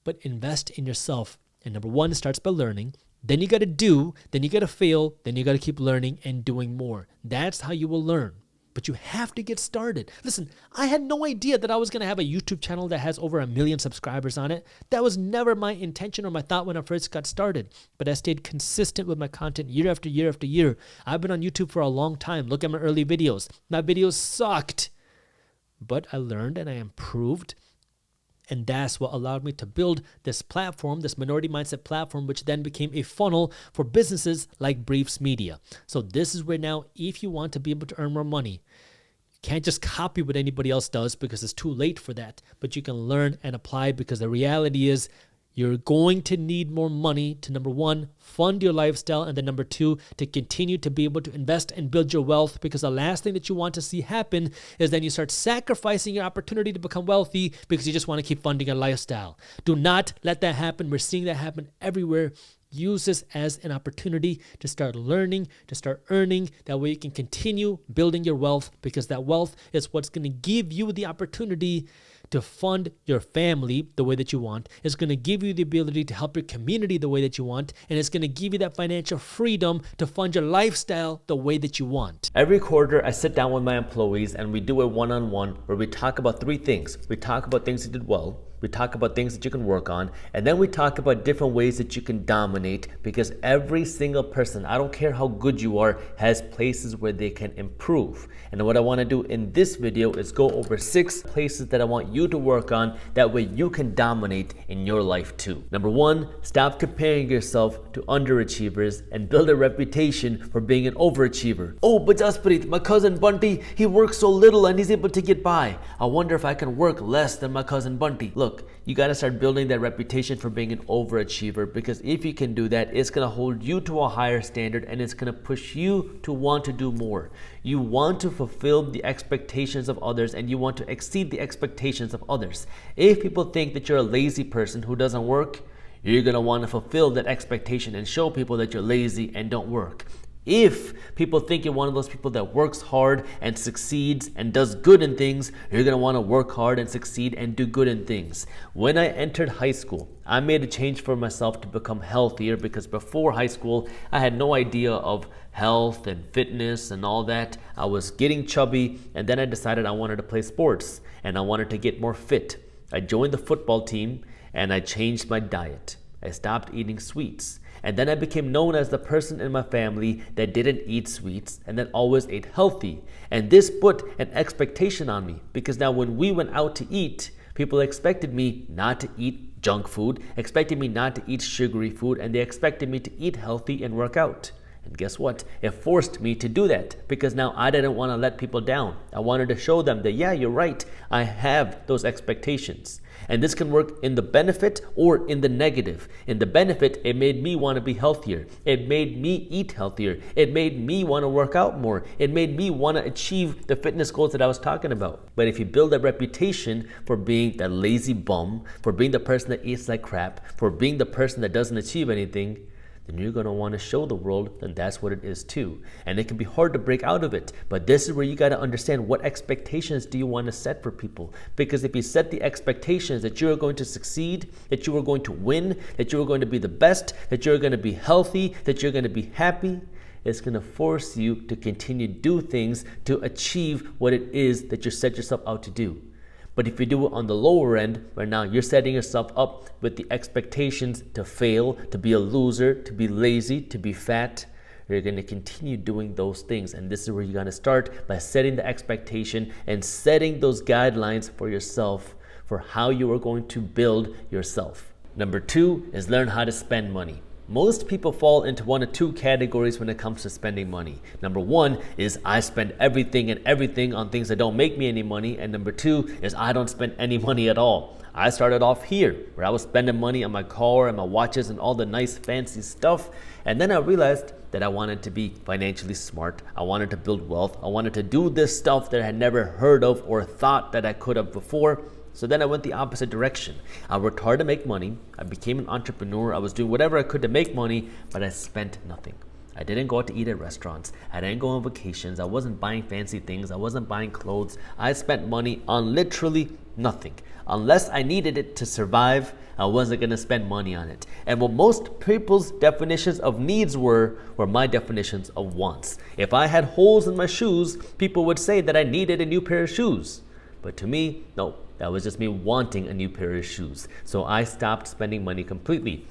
but invest in yourself. And number one, it starts by learning. Then you got to do, then you got to fail, then you got to keep learning and doing more. That's how you will learn. But you have to get started. Listen, I had no idea that I was going to have a YouTube channel that has over 1 million subscribers on it. That was never my intention or my thought when I first got started. But I stayed consistent with my content year after year after year. I've been on YouTube for a long time. Look at my early videos. My videos sucked. But I learned and I improved. And that's what allowed me to build this platform, this minority mindset platform, which then became a funnel for businesses like Briefs Media. So this is where now, if you want to be able to earn more money, you can't just copy what anybody else does because it's too late for that. But you can learn and apply because the reality is you're going to need more money to, number one, fund your lifestyle, and then number two, to continue to be able to invest and build your wealth, because the last thing that you want to see happen is then you start sacrificing your opportunity to become wealthy because you just want to keep funding your lifestyle. Do not let that happen. We're seeing that happen everywhere. Use this as an opportunity to start learning, to start earning. That way you can continue building your wealth, because that wealth is what's going to give you the opportunity to fund your family the way that you want. It's going to give you the ability to help your community the way that you want. And it's going to give you that financial freedom to fund your lifestyle the way that you want.
Every quarter, I sit down with my employees and we do a one-on-one where we talk about 3 things. We talk about things you did well. We talk about things that you can work on, and then we talk about different ways that you can dominate, because every single person, I don't care how good you are, has places where they can improve. And what I want to do in this video is go over 6 places that I want you to work on. That way you can dominate in your life too. Number 1, stop comparing yourself to underachievers and build a reputation for being an overachiever. Oh, but Jaspreet, my cousin Bunty, he works so little and he's able to get by. I wonder if I can work less than my cousin Bunty. Look, you got to start building that reputation for being an overachiever, because if you can do that, it's going to hold you to a higher standard and it's going to push you to want to do more. You want to fulfill the expectations of others and you want to exceed the expectations of others. If people think that you're a lazy person who doesn't work, you're going to want to fulfill that expectation and show people that you're lazy and don't work. If people think you're one of those people that works hard and succeeds and does good in things, you're going to want to work hard and succeed and do good in things. When I entered high school, I made a change for myself to become healthier, because before high school, I had no idea of health and fitness and all that. I was getting chubby, and then I decided I wanted to play sports and I wanted to get more fit. I joined the football team and I changed my diet. I stopped eating sweets. And then I became known as the person in my family that didn't eat sweets and that always ate healthy. And this put an expectation on me, because now when we went out to eat, people expected me not to eat junk food, expected me not to eat sugary food, and they expected me to eat healthy and work out. And guess what? It forced me to do that, because now I didn't want to let people down. I wanted to show them that, yeah, you're right, I have those expectations. And this can work in the benefit or in the negative. In the benefit, it made me want to be healthier. It made me eat healthier. It made me want to work out more. It made me want to achieve the fitness goals that I was talking about. But if you build a reputation for being that lazy bum, for being the person that eats like crap, for being the person that doesn't achieve anything, then you're going to want to show the world that that's what it is too. And it can be hard to break out of it. But this is where you got to understand, what expectations do you want to set for people? Because if you set the expectations that you're going to succeed, that you are going to win, that you are going to be the best, that you're going to be healthy, that you're going to be happy, it's going to force you to continue to do things to achieve what it is that you set yourself out to do. But if you do it on the lower end, where now you're setting yourself up with the expectations to fail, to be a loser, to be lazy, to be fat, you're going to continue doing those things. And this is where you're going to start, by setting the expectation and setting those guidelines for yourself for how you are going to build yourself. Number 2 is learn how to spend money. Most people fall into one of two categories when it comes to spending money. Number one is I spend everything on things that don't make me any money. And number two is I don't spend any money at all. I started off here where I was spending money on my car and my watches and all the nice fancy stuff. And then I realized that I wanted to be financially smart. I wanted to build wealth. I wanted to do this stuff that I had never heard of or thought that I could have before. So then I went the opposite direction. I worked hard to make money. I became an entrepreneur. I was doing whatever I could to make money, but I spent nothing. I didn't go out to eat at restaurants. I didn't go on vacations. I wasn't buying fancy things. I wasn't buying clothes. I spent money on literally nothing. Unless I needed it to survive, I wasn't going to spend money on it. And what most people's definitions of needs were my definitions of wants. If I had holes in my shoes, people would say that I needed a new pair of shoes. But to me, no, that was just me wanting a new pair of shoes. So I stopped spending money completely.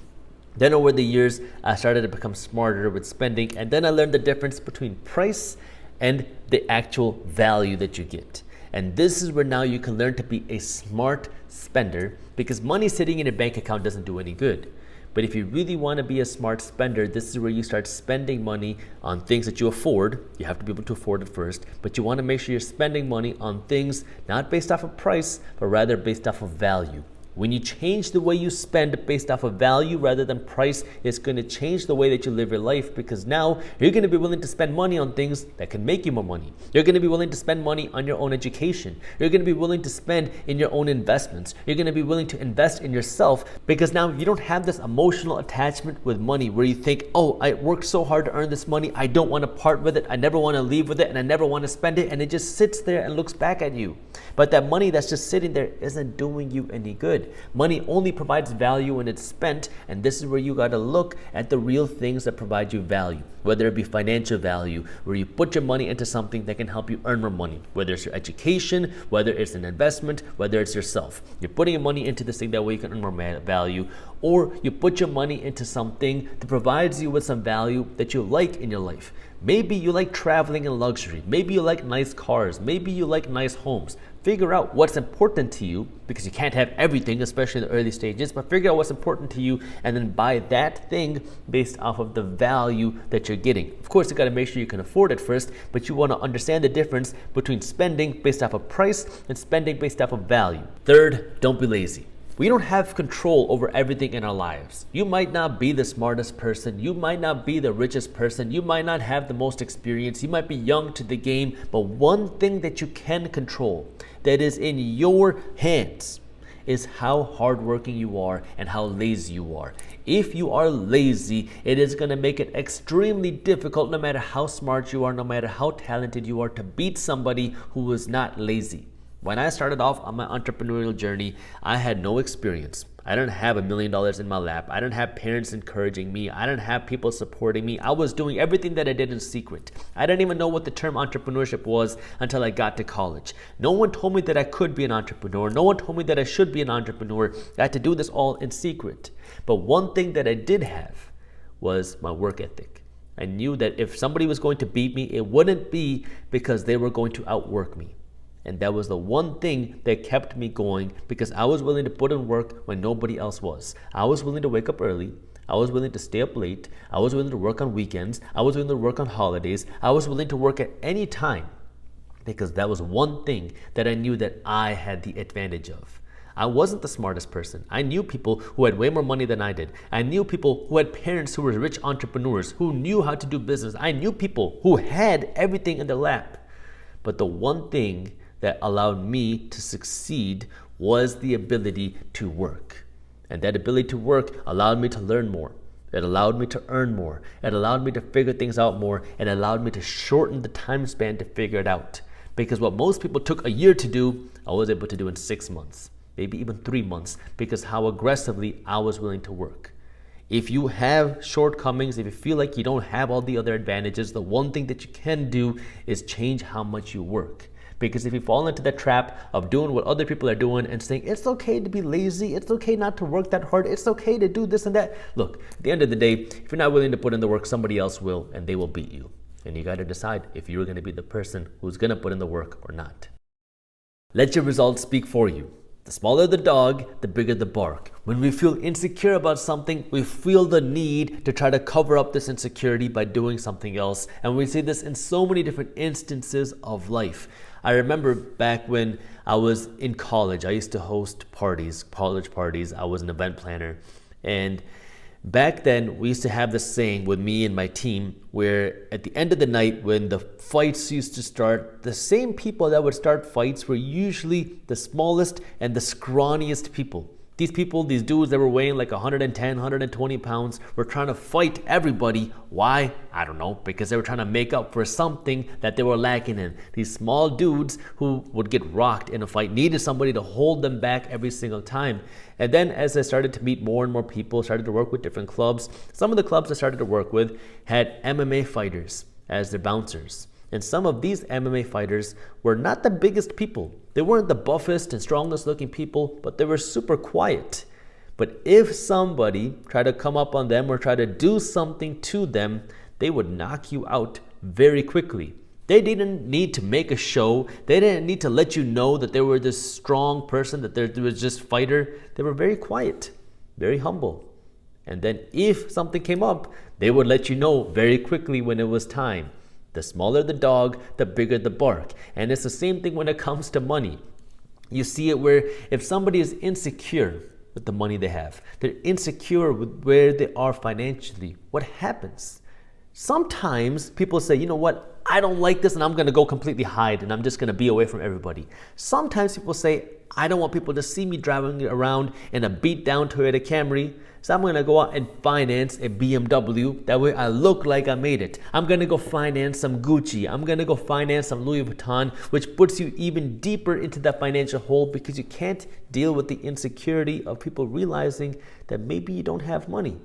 Then over the years, I started to become smarter with spending, and then I learned the difference between price and the actual value that you get. And this is where now you can learn to be a smart spender, because money sitting in a bank account doesn't do any good. But if you really want to be a smart spender, this is where you start spending money on things that you afford. You have to be able to afford it first, but you want to make sure you're spending money on things not based off of price, but rather based off of value. When you change the way you spend based off of value rather than price, it's going to change the way that you live your life, because now you're going to be willing to spend money on things that can make you more money. You're going to be willing to spend money on your own education. You're going to be willing to spend in your own investments. You're going to be willing to invest in yourself, because now you don't have this emotional attachment with money where you think, oh, I worked so hard to earn this money. I don't want to part with it. I never want to leave with it, and I never want to spend it. And it just sits there and looks back at you. But that money that's just sitting there isn't doing you any good. Money only provides value when it's spent, and this is where you got to look at the real things that provide you value, whether it be financial value, where you put your money into something that can help you earn more money, whether it's your education, whether it's an investment, whether it's yourself. You're putting your money into this thing that way you can earn more value, or you put your money into something that provides you with some value that you like in your life. Maybe you like traveling in luxury. Maybe you like nice cars. Maybe you like nice homes. Figure out what's important to you, because you can't have everything, especially in the early stages, but figure out what's important to you and then buy that thing based off of the value that you're getting. Of course, you got to make sure you can afford it first, but you want to understand the difference between spending based off of price and spending based off of value. Third, don't be lazy. We don't have control over everything in our lives. You might not be the smartest person. You might not be the richest person. You might not have the most experience. You might be young to the game. But one thing that you can control, that is in your hands, is how hardworking you are and how lazy you are. If you are lazy, it is going to make it extremely difficult, no matter how smart you are, no matter how talented you are, to beat somebody who is not lazy. When I started off on my entrepreneurial journey, I had no experience. I didn't have $1 million in my lap. I didn't have parents encouraging me. I didn't have people supporting me. I was doing everything that I did in secret. I didn't even know what the term entrepreneurship was until I got to college. No one told me that I could be an entrepreneur. No one told me that I should be an entrepreneur. I had to do this all in secret. But one thing that I did have was my work ethic. I knew that if somebody was going to beat me, it wouldn't be because they were going to outwork me. And that was the one thing that kept me going, because I was willing to put in work when nobody else was. I was willing to wake up early. I was willing to stay up late. I was willing to work on weekends. I was willing to work on holidays. I was willing to work at any time, because that was one thing that I knew that I had the advantage of. I wasn't the smartest person. I knew people who had way more money than I did. I knew people who had parents who were rich entrepreneurs, who knew how to do business. I knew people who had everything in their lap. But the one thing that allowed me to succeed was the ability to work. And that ability to work allowed me to learn more. It allowed me to earn more. It allowed me to figure things out more. And it allowed me to shorten the time span to figure it out. Because what most people took a year to do, I was able to do in 6 months, maybe even 3 months, because how aggressively I was willing to work. If you have shortcomings, if you feel like you don't have all the other advantages, the one thing that you can do is change how much you work. Because if you fall into that trap of doing what other people are doing and saying, it's okay to be lazy, it's okay not to work that hard, it's okay to do this and that. Look, at the end of the day, if you're not willing to put in the work, somebody else will, and they will beat you. And you got to decide if you're going to be the person who's going to put in the work or not. Let your results speak for you. The smaller the dog, the bigger the bark. When we feel insecure about something, we feel the need to try to cover up this insecurity by doing something else. And we see this in so many different instances of life. I remember back when I was in college, I used to host parties, college parties. I was an event planner. And back then, we used to have this saying with me and my team where at the end of the night, when the fights used to start, the same people that would start fights were usually the smallest and the scrawniest people. These people, these dudes that were weighing like 110, 120 pounds, were trying to fight everybody. Why? I don't know, because they were trying to make up for something that they were lacking in. These small dudes who would get rocked in a fight needed somebody to hold them back every single time. And then as I started to meet more and more people, started to work with different clubs, some of the clubs I started to work with had MMA fighters as their bouncers. And some of these MMA fighters were not the biggest people. They weren't the buffest and strongest looking people, but they were super quiet. But if somebody tried to come up on them or try to do something to them, they would knock you out very quickly. They didn't need to make a show. They didn't need to let you know that they were this strong person, that there was just fighter. They were very quiet, very humble. And then if something came up, they would let you know very quickly when it was time. The smaller the dog, the bigger the bark. And it's the same thing when it comes to money. You see it where if somebody is insecure with the money they have, they're insecure with where they are financially, what happens? Sometimes people say, you know what, I don't like this and I'm going to go completely hide and I'm just going to be away from everybody. Sometimes people say, I don't want people to see me driving around in a beat down Toyota Camry, so I'm going to go out and finance a BMW. That way I look like I made it. I'm going to go finance some Gucci. I'm going to go finance some Louis Vuitton, which puts you even deeper into that financial hole because you can't deal with the insecurity of people realizing that maybe you don't have money.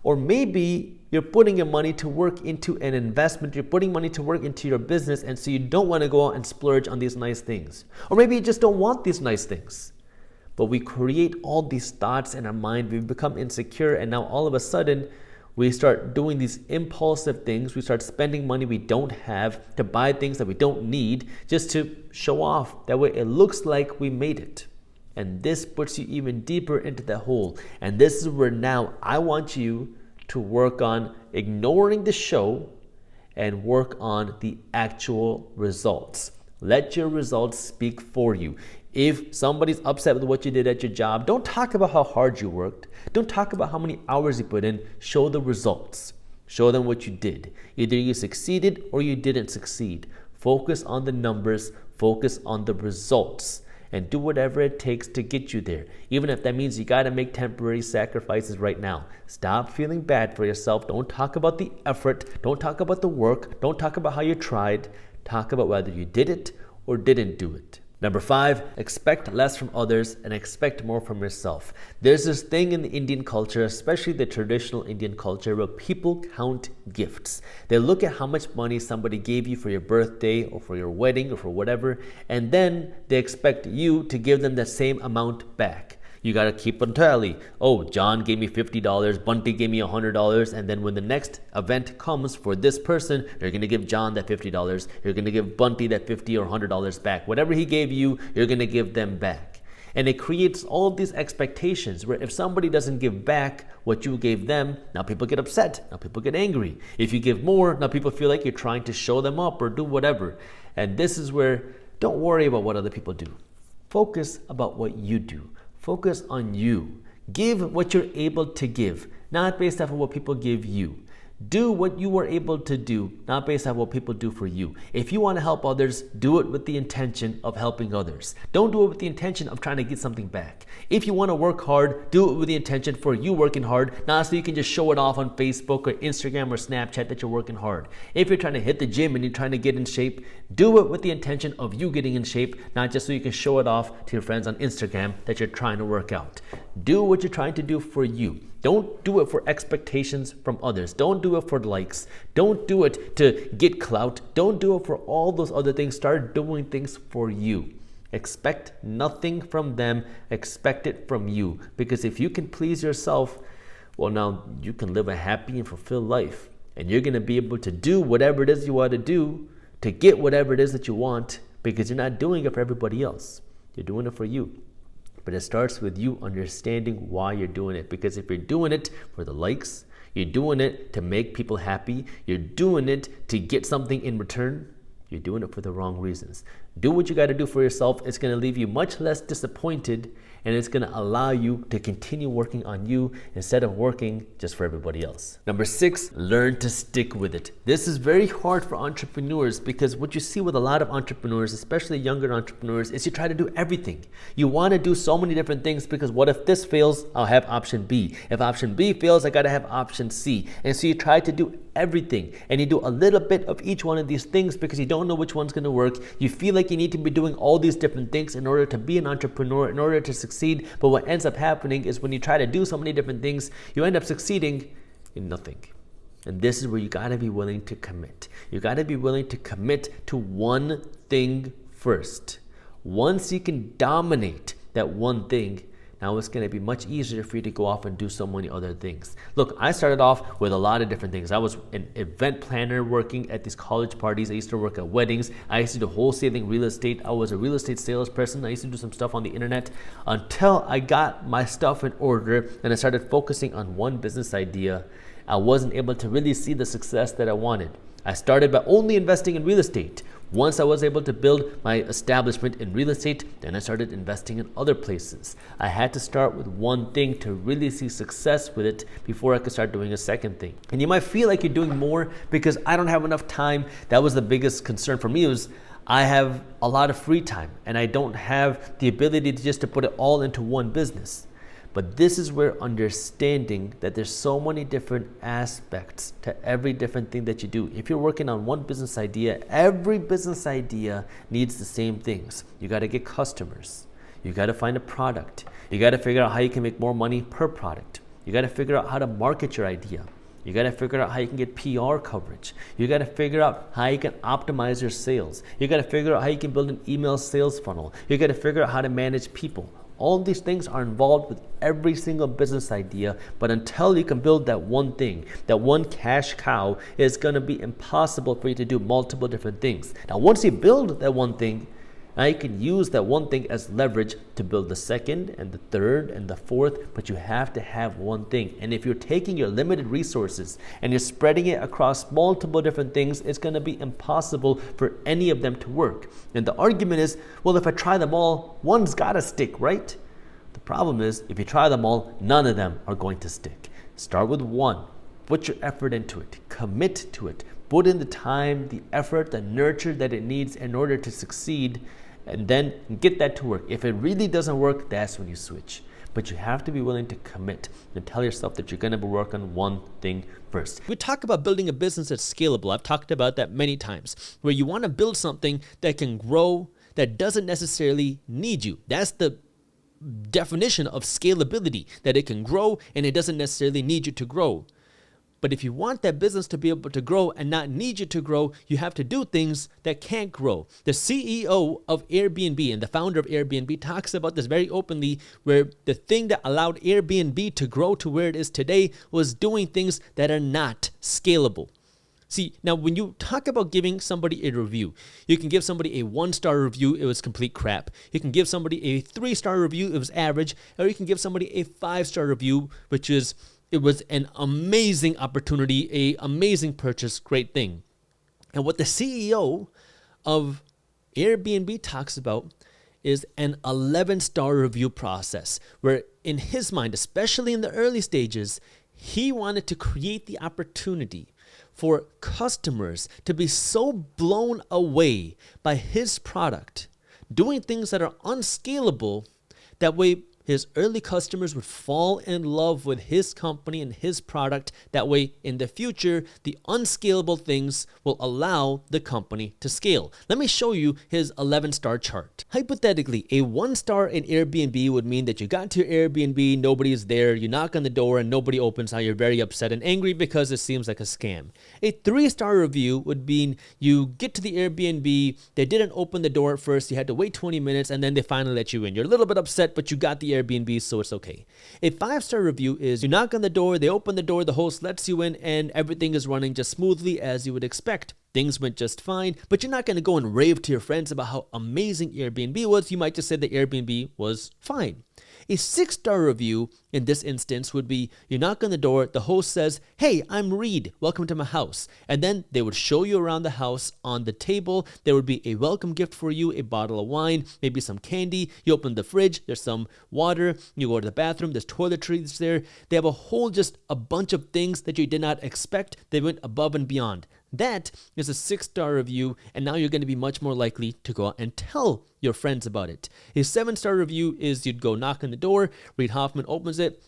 Or maybe you're putting your money to work into an investment, you're putting money to work into your business, and so you don't want to go out and splurge on these nice things. Or maybe you just don't want these nice things. But we create all these thoughts in our mind, we become insecure, and now all of a sudden, we start doing these impulsive things, we start spending money we don't have to buy things that we don't need just to show off. That way it looks like we made it. And this puts you even deeper into that hole. And this is where now I want you to work on ignoring the show and work on the actual results. Let your results speak for you. If somebody's upset with what you did at your job, don't talk about how hard you worked. Don't talk about how many hours you put in. Show the results. Show them what you did. Either you succeeded or you didn't succeed. Focus on the numbers. Focus on the results. And do whatever it takes to get you there. Even if that means you got to make temporary sacrifices right now. Stop feeling bad for yourself. Don't talk about the effort. Don't talk about the work. Don't talk about how you tried. Talk about whether you did it or didn't do it. Number 5, expect less from others and expect more from yourself. There's this thing in the Indian culture, especially the traditional Indian culture, where people count gifts. They look at how much money somebody gave you for your birthday or for your wedding or for whatever, and then they expect you to give them the same amount back. You got to keep on tally. Oh, John gave me $50, Bunty gave me $100, and then when the next event comes for this person, you're going to give John that $50. You're going to give Bunty that $50 or $100 back. Whatever he gave you, you're going to give them back. And it creates all these expectations where if somebody doesn't give back what you gave them, now people get upset. Now people get angry. If you give more, now people feel like you're trying to show them up or do whatever. And this is where don't worry about what other people do. Focus about what you do. Focus on you. Give what you're able to give, not based off of what people give you. Do what you are able to do, not based on what people do for you. If you want to help others, do it with the intention of helping others. Don't do it with the intention of trying to get something back. If you want to work hard, do it with the intention for you working hard, not so you can just show it off on Facebook or Instagram or Snapchat that you're working hard. If you're trying to hit the gym and you're trying to get in shape, do it with the intention of you getting in shape, not just so you can show it off to your friends on Instagram that you're trying to work out. Do what you're trying to do for you. Don't do it for expectations from others. Don't do it for likes. Don't do it to get clout. Don't do it for all those other things. Start doing things for you. Expect nothing from them. Expect it from you. Because if you can please yourself, well, now you can live a happy and fulfilled life. And you're going to be able to do whatever it is you want to do to get whatever it is that you want, because you're not doing it for everybody else. You're doing it for you. but it starts with you understanding why you're doing it. Because if you're doing it for the likes, you're doing it to make people happy, you're doing it to get something in return, you're doing it for the wrong reasons. Do what you got to do for yourself. It's going to leave you much less disappointed, and it's going to allow you to continue working on you instead of working just for everybody else. Number 6, learn to stick with it. This is very hard for entrepreneurs because what you see with a lot of entrepreneurs, especially younger entrepreneurs, is you try to do everything. You want to do so many different things because what if this fails? I'll have option B. If option B fails, I got to have option C. And so you try to do everything, and you do a little bit of each one of these things because you don't know which one's going to work. You feel like you need to be doing all these different things in order to be an entrepreneur, in order to succeed. But what ends up happening is when you try to do so many different things, you end up succeeding in nothing. And this is where you got to be willing to commit. You got to be willing to commit to one thing first. Once you can dominate that one thing, now it's going to be much easier for you to go off and do so many other things. Look, I started off with a lot of different things. I was an event planner working at these college parties. I used to work at weddings. I used to do wholesaling real estate. I was a real estate salesperson. I used to do some stuff on the internet until I got my stuff in order and I started focusing on one business idea. I wasn't able to really see the success that I wanted. I started by only investing in real estate. Once I was able to build my establishment in real estate, then I started investing in other places. I had to start with one thing to really see success with it before I could start doing a second thing. And you might feel like you're doing more because I don't have enough time. That was the biggest concern for me, was I have a lot of free time and I don't have the ability to put it all into one business. But this is where understanding that there's so many different aspects to every different thing that you do. If you're working on one business idea, every business idea needs the same things. You got to get customers. You got to find a product. You got to figure out how you can make more money per product. You got to figure out how to market your idea. You got to figure out how you can get PR coverage. You got to figure out how you can optimize your sales. You got to figure out how you can build an email sales funnel. You got to figure out how to manage people. All these things are involved with every single business idea, but until you can build that one thing, that one cash cow, it's going to be impossible for you to do multiple different things. Now, once you build that one thing, now you can use that one thing as leverage to build the second and the third and the fourth, but you have to have one thing. And if you're taking your limited resources and you're spreading it across multiple different things, it's going to be impossible for any of them to work. And the argument is, well, if I try them all, one's got to stick, right? The problem is, if you try them all, none of them are going to stick. Start with one. Put your effort into it. Commit to it. Put in the time, the effort, the nurture that it needs in order to succeed, and then get that to work. If it really doesn't work, that's when you switch. But you have to be willing to commit and tell yourself that you're going to work on one thing first.
We talk about building a business that's scalable. I've talked about that many times, where you want to build something that can grow, that doesn't necessarily need you. That's the definition of scalability, that it can grow and it doesn't necessarily need you to grow. But if you want that business to be able to grow and not need you to grow, you have to do things that can't grow. The CEO of Airbnb and the founder of Airbnb talks about this very openly, where the thing that allowed Airbnb to grow to where it is today was doing things that are not scalable. See, now when you talk about giving somebody a review, you can give somebody a 1-star review, it was complete crap. You can give somebody a 3-star review, it was average. Or you can give somebody a 5-star review, which is, it was an amazing opportunity, a amazing purchase, great thing. And what the CEO of Airbnb talks about is an 11-star review process, where in his mind, especially in the early stages, he wanted to create the opportunity for customers to be so blown away by his product, doing things that are unscalable, that way his early customers would fall in love with his company and his product. That way, in the future, the unscalable things will allow the company to scale. Let me show you his 11-star chart. Hypothetically, a 1-star in Airbnb would mean that you got to your Airbnb, nobody's there, you knock on the door and nobody opens. Now you're very upset and angry because it seems like a scam. A 3-star review would mean you get to the Airbnb, they didn't open the door at first, you had to wait 20 minutes, and then they finally let you in. You're a little bit upset, but you got the Airbnb, so it's okay. A 5-star review is you knock on the door, they open the door, the host lets you in, and everything is running just smoothly as you would expect. Things went just fine, but you're not going to go and rave to your friends about how amazing Airbnb was. You might just say the Airbnb was fine. A 6-star review in this instance would be you knock on the door, the host says, "Hey, I'm Reed, welcome to my house." And then they would show you around the house. On the table, there would be a welcome gift for you, a bottle of wine, maybe some candy. You open the fridge, there's some water. You go to the bathroom, there's toiletries there. They have just a bunch of things that you did not expect. They went above and beyond. That is a 6-star review, and now you're going to be much more likely to go out and tell your friends about it. A 7-star review is you'd go knock on the door, Reid Hoffman opens it,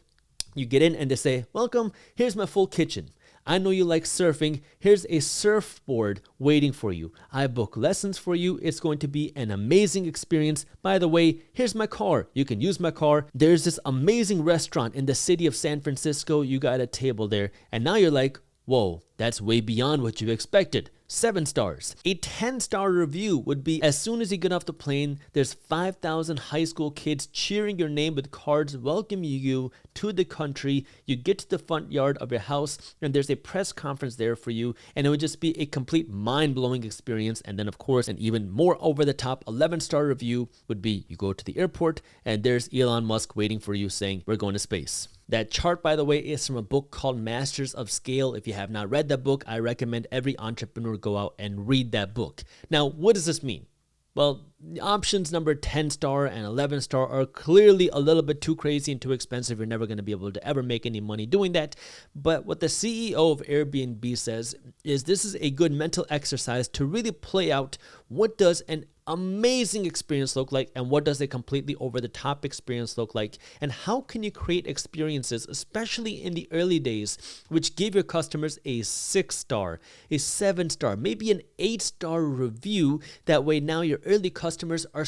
you get in and they say, "Welcome, here's my full kitchen. I know you like surfing. Here's a surfboard waiting for you. I book lessons for you. It's going to be an amazing experience. By the way, here's my car. You can use my car. There's this amazing restaurant in the city of San Francisco. You got a table there." And now you're like, whoa, that's way beyond what you expected. 7 stars. A 10-star review would be as soon as you get off the plane, there's 5,000 high school kids cheering your name with cards welcoming you to the country. You get to the front yard of your house and there's a press conference there for you, and it would just be a complete mind-blowing experience. And then of course, an even more over-the-top 11-star review would be you go to the airport and there's Elon Musk waiting for you saying, "We're going to space." That chart, by the way, is from a book called Masters of Scale. If you have not read that book, I recommend every entrepreneur go out and read that book. Now, what does this mean? Well, options number 10-star and 11-star are clearly a little bit too crazy and too expensive. You're never going to be able to ever make any money doing that. But what the CEO of Airbnb says is this is a good mental exercise to really play out what does an amazing experience look like and what does a completely over-the-top experience look like, and how can you create experiences, especially in the early days, which give your customers a 6-star, a 7-star, maybe an 8-star review. That way now your early customers are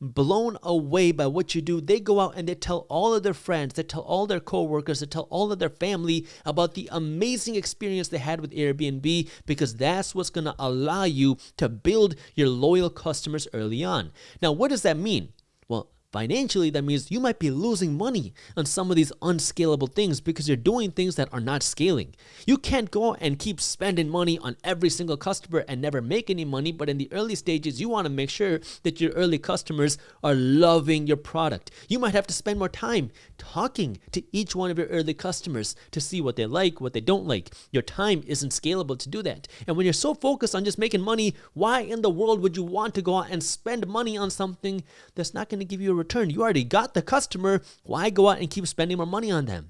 blown away by what you do. They go out and they tell all of their friends, they tell all their coworkers, they tell all of their family about the amazing experience they had with Airbnb, because that's what's going to allow you to build your loyal customers early on. Now, what does that mean? Well, financially, that means you might be losing money on some of these unscalable things because you're doing things that are not scaling. You can't go and keep spending money on every single customer and never make any money, but in the early stages, you want to make sure that your early customers are loving your product. You might have to spend more time talking to each one of your early customers to see what they like, what they don't like. Your time isn't scalable to do that. And when you're so focused on just making money, why in the world would you want to go out and spend money on something that's not going to give you a return? You already got the customer. Why go out and keep spending more money on them?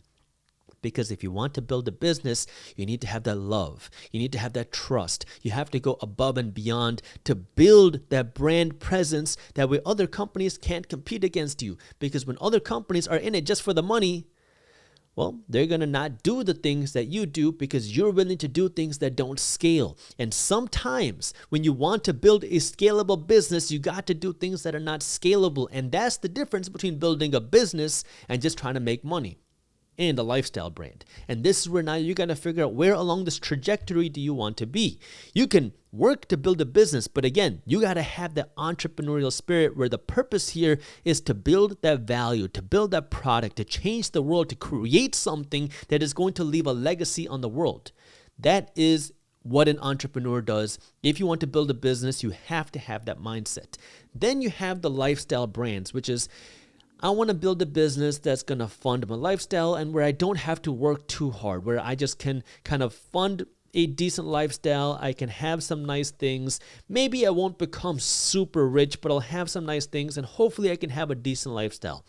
Because if you want to build a business, you need to have that love. You need to have that trust. You have to go above and beyond to build that brand presence. That way other companies can't compete against you. Because when other companies are in it just for the money, well, they're going to not do the things that you do because you're willing to do things that don't scale. And sometimes when you want to build a scalable business, you got to do things that are not scalable. And that's the difference between building a business and just trying to make money and a lifestyle brand. And this is where now you got to figure out where along this trajectory do you want to be. You can work to build a business, but again, you got to have that entrepreneurial spirit where the purpose here is to build that value, to build that product, to change the world, to create something that is going to leave a legacy on the world. That is what an entrepreneur does. If you want to build a business, you have to have that mindset. Then you have the lifestyle brands, which is I want to build a business that's going to fund my lifestyle and where I don't have to work too hard, where I just can kind of fund a decent lifestyle. I can have some nice things. Maybe I won't become super rich, but I'll have some nice things and hopefully I can have a decent lifestyle.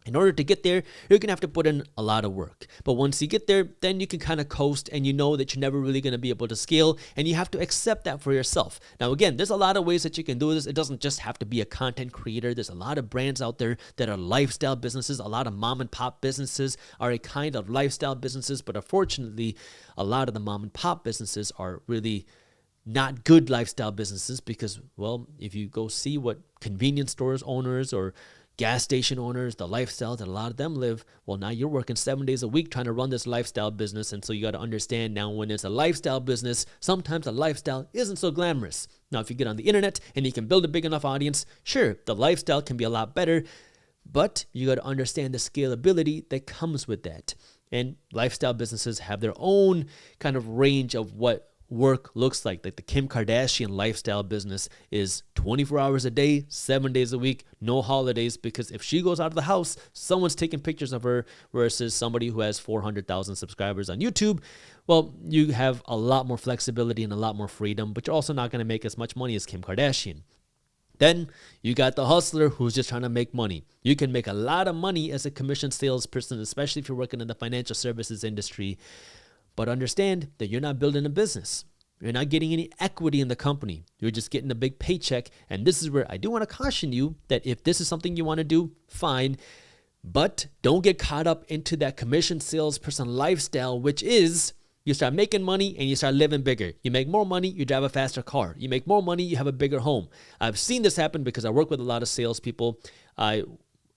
In order to get there, you're going to have to put in a lot of work. But once you get there, then you can kind of coast and you know that you're never really going to be able to scale, and you have to accept that for yourself. Now, again, there's a lot of ways that you can do this. It doesn't just have to be a content creator. There's a lot of brands out there that are lifestyle businesses. A lot of mom and pop businesses are a kind of lifestyle businesses, but unfortunately, a lot of the mom and pop businesses are really not good lifestyle businesses because, well, if you go see what convenience stores owners or gas station owners, the lifestyle that a lot of them live, well, now you're working 7 days a week trying to run this lifestyle business. And so you got to understand now when it's a lifestyle business, sometimes a lifestyle isn't so glamorous. Now, if you get on the internet and you can build a big enough audience, sure, the lifestyle can be a lot better, but you got to understand the scalability that comes with that. And lifestyle businesses have their own kind of range of what work looks like the Kim Kardashian lifestyle business is 24 hours a day, 7 days a week, no holidays, because if she goes out of the house, someone's taking pictures of her, versus somebody who has 400,000 subscribers on YouTube. Well, you have a lot more flexibility and a lot more freedom, but you're also not going to make as much money as Kim Kardashian. Then you got the hustler who's just trying to make money. You can make a lot of money as a commission salesperson, especially if you're working in the financial services industry. But understand that you're not building a business. You're not getting any equity in the company. You're just getting a big paycheck. And this is where I do want to caution you that if this is something you want to do, fine. But don't get caught up into that commission salesperson lifestyle, which is you start making money and you start living bigger. You make more money, you drive a faster car. You make more money, you have a bigger home. I've seen this happen because I work with a lot of salespeople. I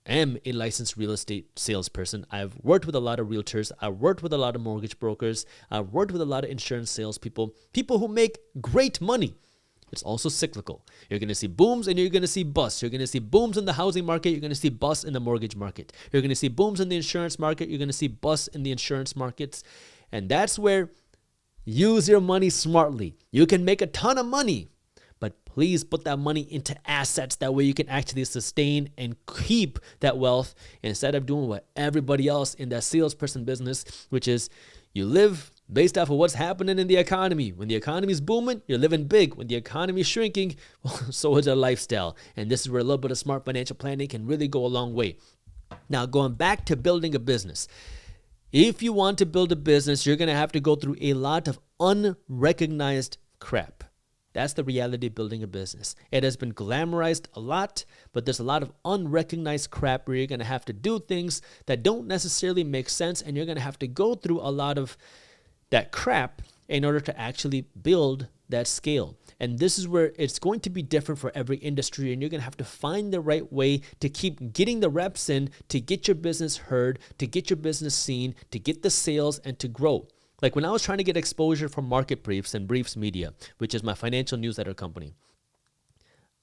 am a licensed real estate salesperson. I've worked with a lot of realtors. I've worked with a lot of mortgage brokers. I've worked with a lot of insurance salespeople, people who make great money. It's also cyclical. You're going to see booms and you're going to see busts. You're going to see booms in the housing market. You're going to see busts in the mortgage market. You're going to see booms in the insurance market. You're going to see busts in the insurance markets. And that's where use your money smartly. You can make a ton of money, but please put that money into assets. That way you can actually sustain and keep that wealth instead of doing what everybody else in that salesperson business, which is you live based off of what's happening in the economy. When the economy is booming, you're living big. When the economy is shrinking, well, so is your lifestyle. And this is where a little bit of smart financial planning can really go a long way. Now, going back to building a business. If you want to build a business, you're going to have to go through a lot of unrecognized crap. That's the reality of building a business. It has been glamorized a lot, but there's a lot of unrecognized crap where you're going to have to do things that don't necessarily make sense, and you're going to have to go through a lot of that crap in order to actually build that scale. And this is where it's going to be different for every industry, and you're going to have to find the right way to keep getting the reps in, to get your business heard, to get your business seen, to get the sales, and to grow. Like when I was trying to get exposure from Market Briefs and Briefs Media, which is my financial newsletter company,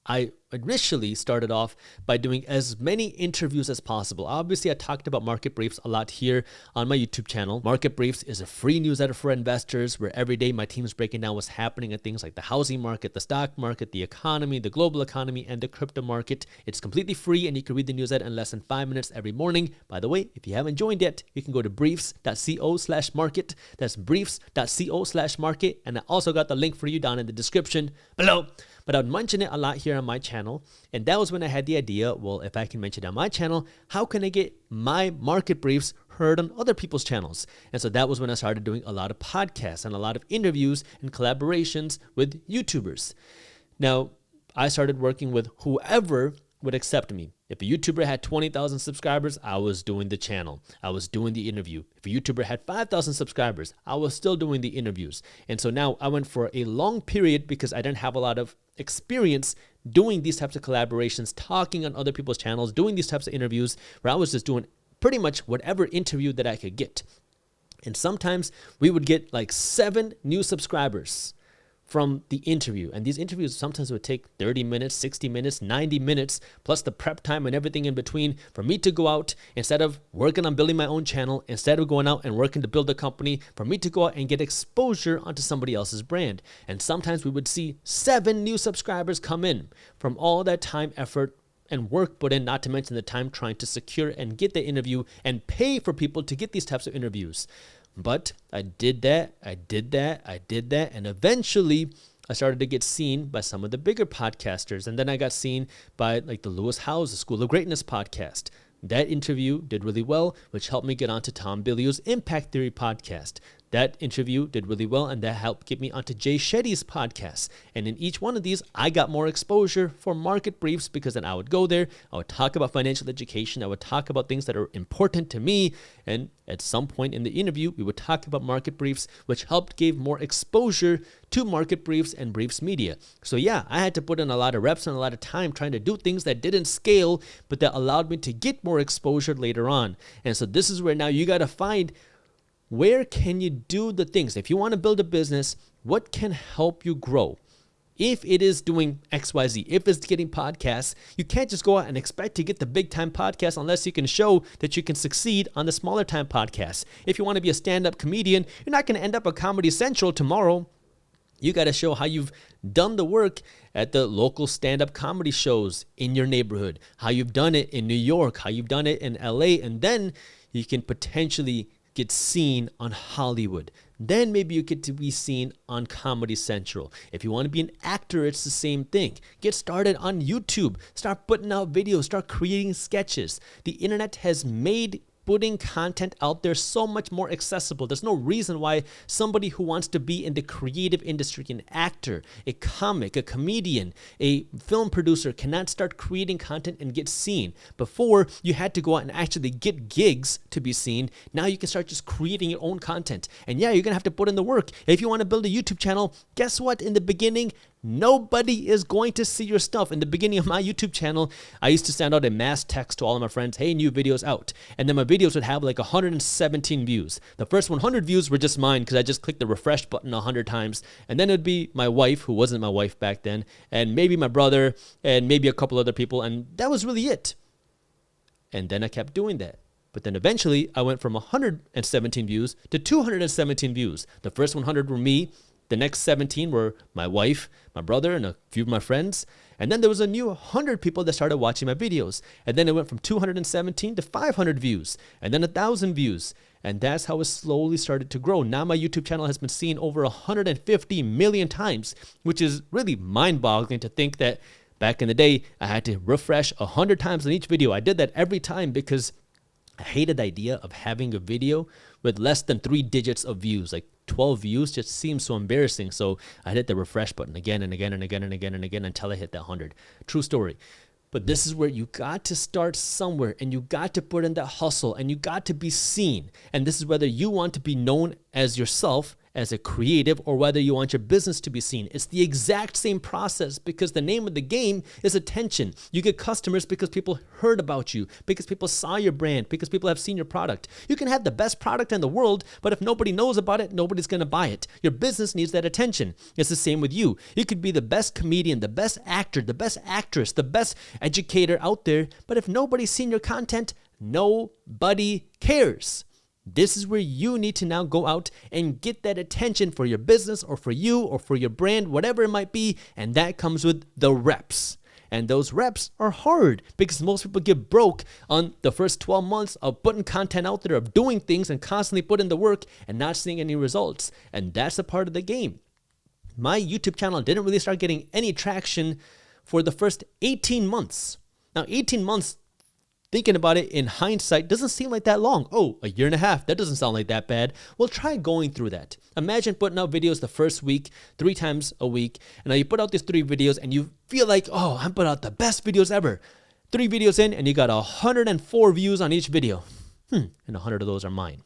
I initially started off by doing as many interviews as possible. Obviously, I talked about Market Briefs a lot here on my YouTube channel. Market Briefs is a free newsletter for investors where every day my team is breaking down what's happening in things like the housing market, the stock market, the economy, the global economy, and the crypto market. It's completely free, and you can read the newsletter in less than 5 minutes every morning. By the way, if you haven't joined yet, you can go to briefs.co/market. That's briefs.co/market. And I also got the link for you down in the description below. But I would mention it a lot here on my channel. And that was when I had the idea, well, if I can mention it on my channel, how can I get my market briefs heard on other people's channels? And so that was when I started doing a lot of podcasts and a lot of interviews and collaborations with YouTubers. Now, I started working with whoever would accept me. If a YouTuber had 20,000 subscribers, I was doing the channel. I was doing the interview. If a YouTuber had 5,000 subscribers, I was still doing the interviews. And so now I went for a long period because I didn't have a lot of experience doing these types of collaborations, talking on other people's channels, doing these types of interviews, where I was just doing pretty much whatever interview that I could get. And sometimes we would get like 7 new subscribers from the interview. And these interviews sometimes would take 30 minutes, 60 minutes, 90 minutes, plus the prep time and everything in between for me to go out, instead of working on building my own channel, instead of going out and working to build a company, for me to go out and get exposure onto somebody else's brand. And sometimes we would see 7 new subscribers come in from all that time, effort, and work put in, not to mention the time trying to secure and get the interview and pay for people to get these types of interviews. But I did that, and eventually I started to get seen by some of the bigger podcasters. And then I got seen by like the Lewis Howes, the School of Greatness podcast. That interview did really well, which helped me get onto Tom Bilyeu's Impact Theory podcast. That interview did really well, and that helped get me onto Jay Shetty's podcast. And in each one of these, I got more exposure for market briefs, because then I would go there, I would talk about financial education, I would talk about things that are important to me, and at some point in the interview, we would talk about market briefs, which helped give more exposure to market briefs and briefs media. So yeah, I had to put in a lot of reps and a lot of time trying to do things that didn't scale, but that allowed me to get more exposure later on. And so this is where now you got to find, where can you do the things? If you want to build a business, what can help you grow? If it is doing XYZ, if it's getting podcasts, you can't just go out and expect to get the big time podcast unless you can show that you can succeed on the smaller time podcasts. If you want to be a stand-up comedian, you're not going to end up at Comedy Central tomorrow. You got to show how you've done the work at the local stand-up comedy shows in your neighborhood, how you've done it in New York, how you've done it in LA, and then you can potentially get seen on Hollywood. Then maybe you get to be seen on Comedy Central. If you want to be an actor, it's the same thing. Get started on YouTube. Start putting out videos. Start creating sketches. The internet has made putting content out there so much more accessible. There's no reason why somebody who wants to be in the creative industry, an actor, a comic, a comedian, a film producer, cannot start creating content and get seen. Before, you had to go out and actually get gigs to be seen. Now you can start just creating your own content. And yeah, you're gonna have to put in the work. If you want to build a YouTube channel, guess what? In the beginning, nobody is going to see your stuff. In the beginning of my YouTube channel, I used to send out a mass text to all of my friends, hey, new videos out. And then my videos would have like 117 views. The first 100 views were just mine because I just clicked the refresh button 100 times. And then it would be my wife, who wasn't my wife back then, and maybe my brother, and maybe a couple other people. And that was really it. And then I kept doing that. But then eventually I went from 117 views to 217 views. The first 100 were me. The next 17 were my wife, my brother, and a few of my friends. And then there was a new 100 people that started watching my videos. And then it went from 217 to 500 views, and then 1,000 views. And that's how it slowly started to grow. Now my YouTube channel has been seen over 150 million times, which is really mind-boggling to think that back in the day, I had to refresh 100 times on each video. I did that every time because I hated the idea of having a video with less than 3 digits of views. Like 12 views just seems so embarrassing. So I hit the refresh button again and again and again and again and again until I hit that 100. True story. But this is where you got to start somewhere, and you got to put in that hustle, and you got to be seen. And this is whether you want to be known as yourself, as a creative, or whether you want your business to be seen. It's the exact same process, because the name of the game is attention. You get customers because people heard about you, because people saw your brand, because people have seen your product. You can have the best product in the world, but if nobody knows about it, nobody's going to buy it. Your business needs that attention. It's the same with you. You could be the best comedian, the best actor, the best actress, the best educator out there, but if nobody's seen your content, nobody cares. This is where you need to now go out and get that attention for your business or for you or for your brand, whatever it might be. And that comes with the reps. And those reps are hard because most people get broke on the first 12 months of putting content out there, of doing things and constantly putting the work and not seeing any results. And that's a part of the game. My YouTube channel didn't really start getting any traction for the first 18 months. Now, 18 months, thinking about it in hindsight, doesn't seem like that long. Oh, a year and a half, that doesn't sound like that bad. Well, try going through that. Imagine putting out videos the first week, 3 times a week. And now you put out these 3 videos and you feel like, oh, I'm putting out the best videos ever. 3 videos in and you got 104 views on each video. And 100 of those are mine.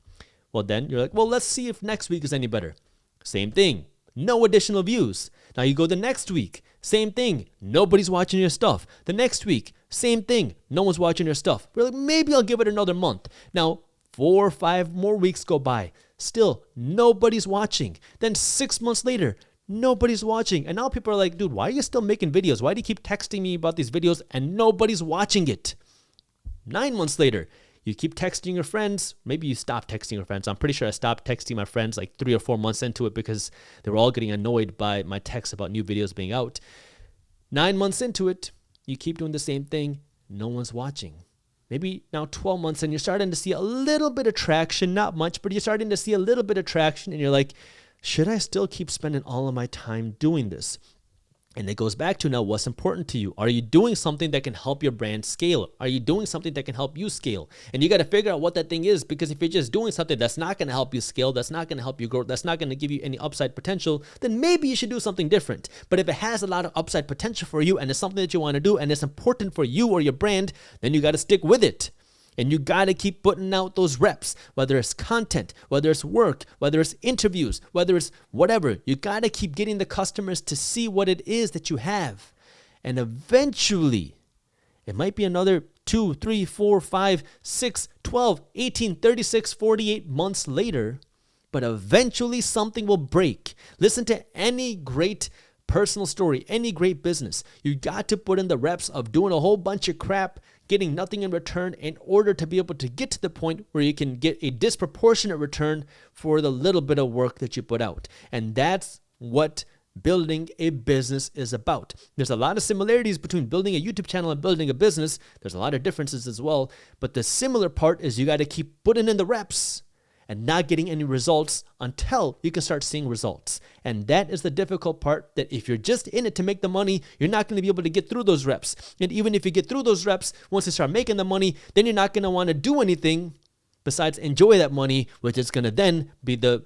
Well, then you're like, well, let's see if next week is any better. Same thing. No additional views. Now you go the next week, same thing. Nobody's watching your stuff. The next week, same thing. No one's watching your stuff. We're like, maybe I'll give it another month. Now, 4 or 5 more weeks go by. Still, nobody's watching. Then 6 months later, nobody's watching. And now people are like, dude, why are you still making videos? Why do you keep texting me about these videos and nobody's watching it? 9 months later, you keep texting your friends. Maybe you stop texting your friends. I'm pretty sure I stopped texting my friends like 3 or 4 months into it because they were all getting annoyed by my texts about new videos being out. 9 months into it, you keep doing the same thing. No one's watching. Maybe now 12 months and you're starting to see a little bit of traction, not much, but you're starting to see a little bit of traction and you're like, should I still keep spending all of my time doing this? And it goes back to now what's important to you. Are you doing something that can help your brand scale? Are you doing something that can help you scale? And you got to figure out what that thing is, because if you're just doing something that's not going to help you scale, that's not going to help you grow, that's not going to give you any upside potential, then maybe you should do something different. But if it has a lot of upside potential for you and it's something that you want to do and it's important for you or your brand, then you got to stick with it. And you got to keep putting out those reps, whether it's content, whether it's work, whether it's interviews, whether it's whatever. You got to keep getting the customers to see what it is that you have. And eventually, it might be another 2, 3, 4, 5, 6, 12, 18, 36, 48 months later, but eventually something will break. Listen to any great personal story, any great business. You got to put in the reps of doing a whole bunch of crap, getting nothing in return in order to be able to get to the point where you can get a disproportionate return for the little bit of work that you put out. And that's what building a business is about. There's a lot of similarities between building a YouTube channel and building a business. There's a lot of differences as well. But the similar part is you got to keep putting in the reps and not getting any results until you can start seeing results. And that is the difficult part, that if you're just in it to make the money, you're not going to be able to get through those reps. And even if you get through those reps, once you start making the money, then you're not going to want to do anything besides enjoy that money, which is going to then be the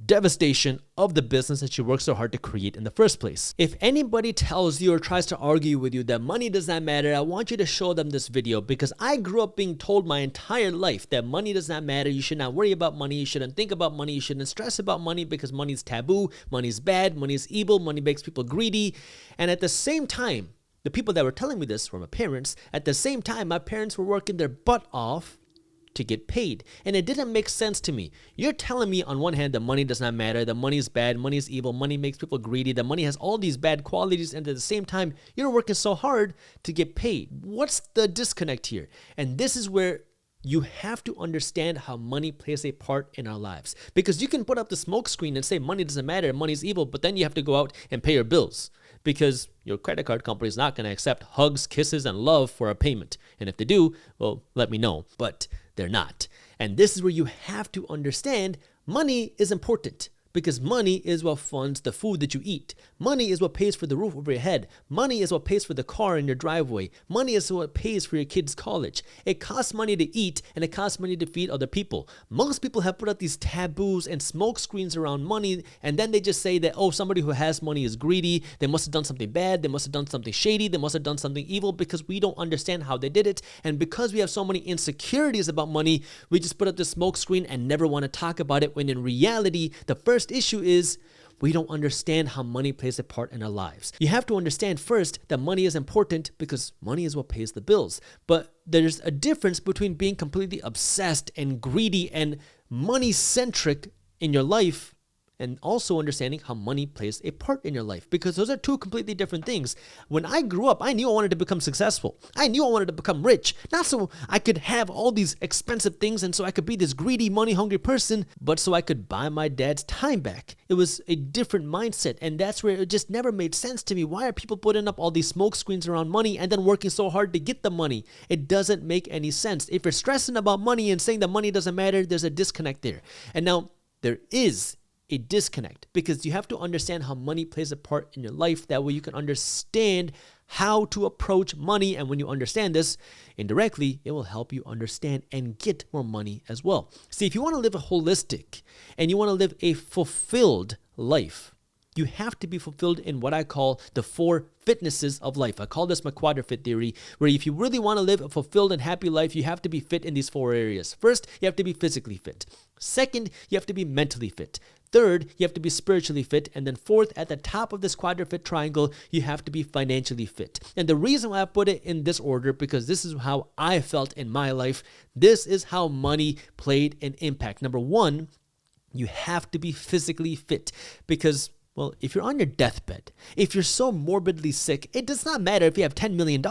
devastation of the business that you worked so hard to create in the first place. If anybody tells you or tries to argue with you that money does not matter, I want you to show them this video, because I grew up being told my entire life that money does not matter. You should not worry about money. You shouldn't think about money. You shouldn't stress about money because money is taboo. Money is bad. Money is evil. Money makes people greedy. And at the same time, the people that were telling me this were my parents. At the same time, my parents were working their butt off to get paid. And it didn't make sense to me. You're telling me on one hand that money does not matter, that money is bad, money is evil, money makes people greedy, that money has all these bad qualities, and at the same time, you're working so hard to get paid. What's the disconnect here? And this is where you have to understand how money plays a part in our lives. Because you can put up the smoke screen and say money doesn't matter, money is evil, but then you have to go out and pay your bills, because your credit card company is not going to accept hugs, kisses, and love for a payment. And if they do, well, let me know. But they're not. And this is where you have to understand money is important, because money is what funds the food that you eat. Money is what pays for the roof over your head. Money is what pays for the car in your driveway. Money is what pays for your kids' college. It costs money to eat, and it costs money to feed other people. Most people have put up these taboos and smoke screens around money, and then they just say that, oh, somebody who has money is greedy. They must have done something bad. They must have done something shady. They must have done something evil, because we don't understand how they did it. And because we have so many insecurities about money, we just put up this smoke screen and never want to talk about it, when in reality, the first issue is we don't understand how money plays a part in our lives. You have to understand first that money is important, because money is what pays the bills. But there's a difference between being completely obsessed and greedy and money-centric in your life, and also understanding how money plays a part in your life, because those are two completely different things. When I grew up, I knew I wanted to become successful. I knew I wanted to become rich, not so I could have all these expensive things and so I could be this greedy, money-hungry person, but so I could buy my dad's time back. It was a different mindset, and that's where it just never made sense to me. Why are people putting up all these smoke screens around money and then working so hard to get the money? It doesn't make any sense. If you're stressing about money and saying that money doesn't matter, there's a disconnect there. And now there is a disconnect, because you have to understand how money plays a part in your life. That way you can understand how to approach money. And when you understand this indirectly, it will help you understand and get more money as well. See, if you want to live a holistic and you want to live a fulfilled life, you have to be fulfilled in what I call the 4 fitnesses of life. I call this my quadrifit theory, where if you really want to live a fulfilled and happy life, you have to be fit in these 4 areas. First, you have to be physically fit. Second, you have to be mentally fit. Third, you have to be spiritually fit. And then fourth, at the top of this quadrifit triangle, you have to be financially fit. And the reason why I put it in this order, because this is how I felt in my life. This is how money played an impact. Number 1, you have to be physically fit, because, well, if you're on your deathbed, if you're so morbidly sick, it does not matter if you have $10 million.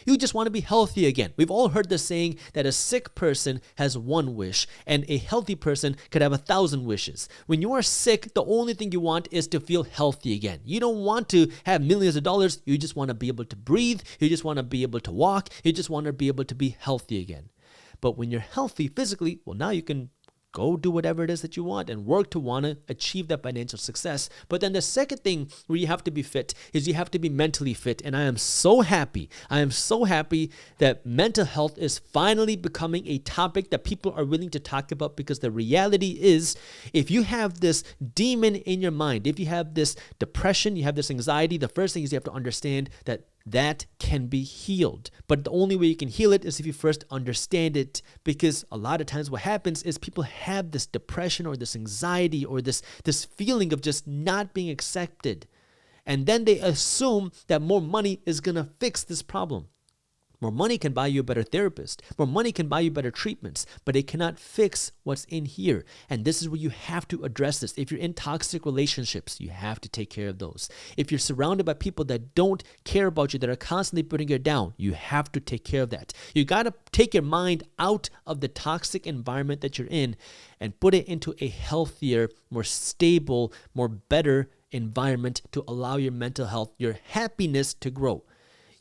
You just want to be healthy again. We've all heard the saying that a sick person has 1 wish and a healthy person could have 1,000 wishes. When you are sick, the only thing you want is to feel healthy again. You don't want to have millions of dollars. You just want to be able to breathe. You just want to be able to walk. You just want to be able to be healthy again. But when you're healthy physically, well, now you can go do whatever it is that you want and work to want to achieve that financial success. But then the second thing where you have to be fit is you have to be mentally fit. And I am so happy that mental health is finally becoming a topic that people are willing to talk about, because the reality is, if you have this demon in your mind, if you have this depression, you have this anxiety, the first thing is you have to understand that can be healed. But the only way you can heal it is if you first understand it, because a lot of times what happens is people have this depression or this anxiety or this feeling of just not being accepted. And then they assume that more money is going to fix this problem. More money can buy you a better therapist. More money can buy you better treatments, but it cannot fix what's in here. And this is where you have to address this. If you're in toxic relationships, you have to take care of those. If you're surrounded by people that don't care about you, that are constantly putting you down, you have to take care of that. You got to take your mind out of the toxic environment that you're in and put it into a healthier, more stable, more better environment to allow your mental health, your happiness to grow.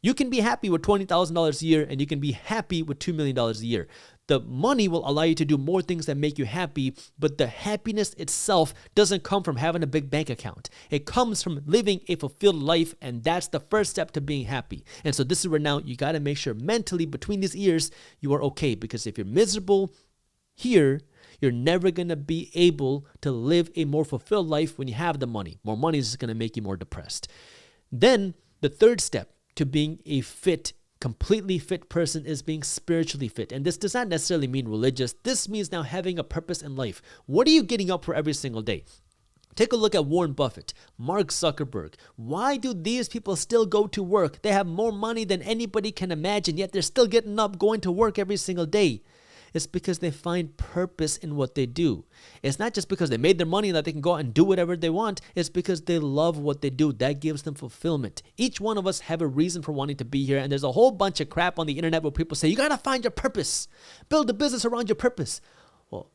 You can be happy with $20,000 a year and you can be happy with $2 million a year. The money will allow you to do more things that make you happy, but the happiness itself doesn't come from having a big bank account. It comes from living a fulfilled life, and that's the first step to being happy. And so this is where now you got to make sure mentally between these ears you are okay, because if you're miserable here, you're never going to be able to live a more fulfilled life when you have the money. More money is just going to make you more depressed. Then the third step to being a completely fit person is being spiritually fit. And this does not necessarily mean religious. This means now having a purpose in life. What are you getting up for every single day? Take a look at Warren Buffett, Mark Zuckerberg. Why do these people still go to work? They have more money than anybody can imagine, yet they're still getting up, going to work every single day. It's because they find purpose in what they do. It's not just because they made their money that they can go out and do whatever they want. It's because they love what they do. That gives them fulfillment. Each one of us have a reason for wanting to be here. And there's a whole bunch of crap on the internet where people say, you got to find your purpose. Build a business around your purpose. Well,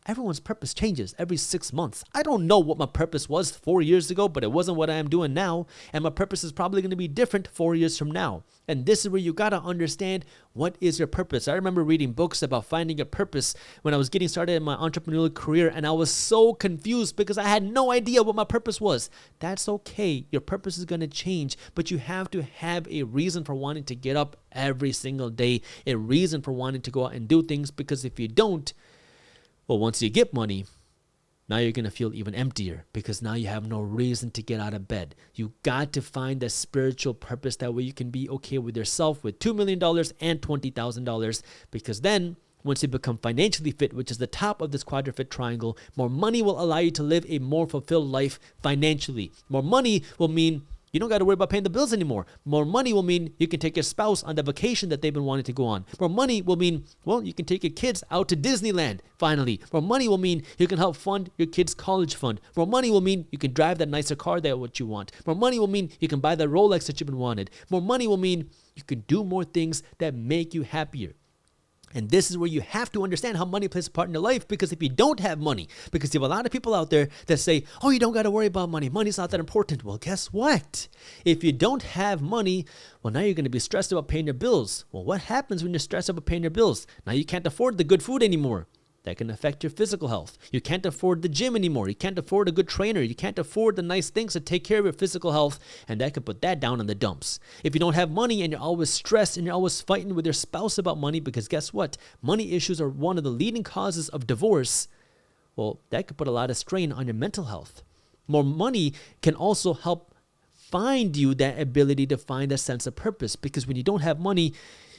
everyone's purpose changes every 6 months. I don't know what my purpose was 4 years ago, but it wasn't what I am doing now. And my purpose is probably going to be different 4 years from now. And this is where you got to understand what is your purpose. I remember reading books about finding a purpose when I was getting started in my entrepreneurial career, and I was so confused because I had no idea what my purpose was. That's okay. Your purpose is going to change, but you have to have a reason for wanting to get up every single day, a reason for wanting to go out and do things, because if you don't, well, once you get money, now you're going to feel even emptier because now you have no reason to get out of bed. You got to find that spiritual purpose. That way you can be okay with yourself with $2 million and $20,000, because then once you become financially fit, which is the top of this quadrifit triangle, more money will allow you to live a more fulfilled life financially. More money will mean you don't got to worry about paying the bills anymore. More money will mean you can take your spouse on the vacation that they've been wanting to go on. More money will mean, well, you can take your kids out to Disneyland, finally. More money will mean you can help fund your kids' college fund. More money will mean you can drive that nicer car that what you want. More money will mean you can buy that Rolex that you've been wanted. More money will mean you can do more things that make you happier. And this is where you have to understand how money plays a part in your life, because if you don't have money, because you have a lot of people out there that say, oh, you don't got to worry about money. Money's not that important. Well, guess what? If you don't have money, well, now you're going to be stressed about paying your bills. Well, what happens when you're stressed about paying your bills? Now you can't afford the good food anymore. That can affect your physical health. You can't afford the gym anymore. You can't afford a good trainer. You can't afford the nice things to take care of your physical health, and that could put that down in the dumps. If you don't have money and you're always stressed and you're always fighting with your spouse about money, because guess what? Money issues are one of the leading causes of divorce. Well, that could put a lot of strain on your mental health. More money can also help find you that ability to find a sense of purpose, because when you don't have money,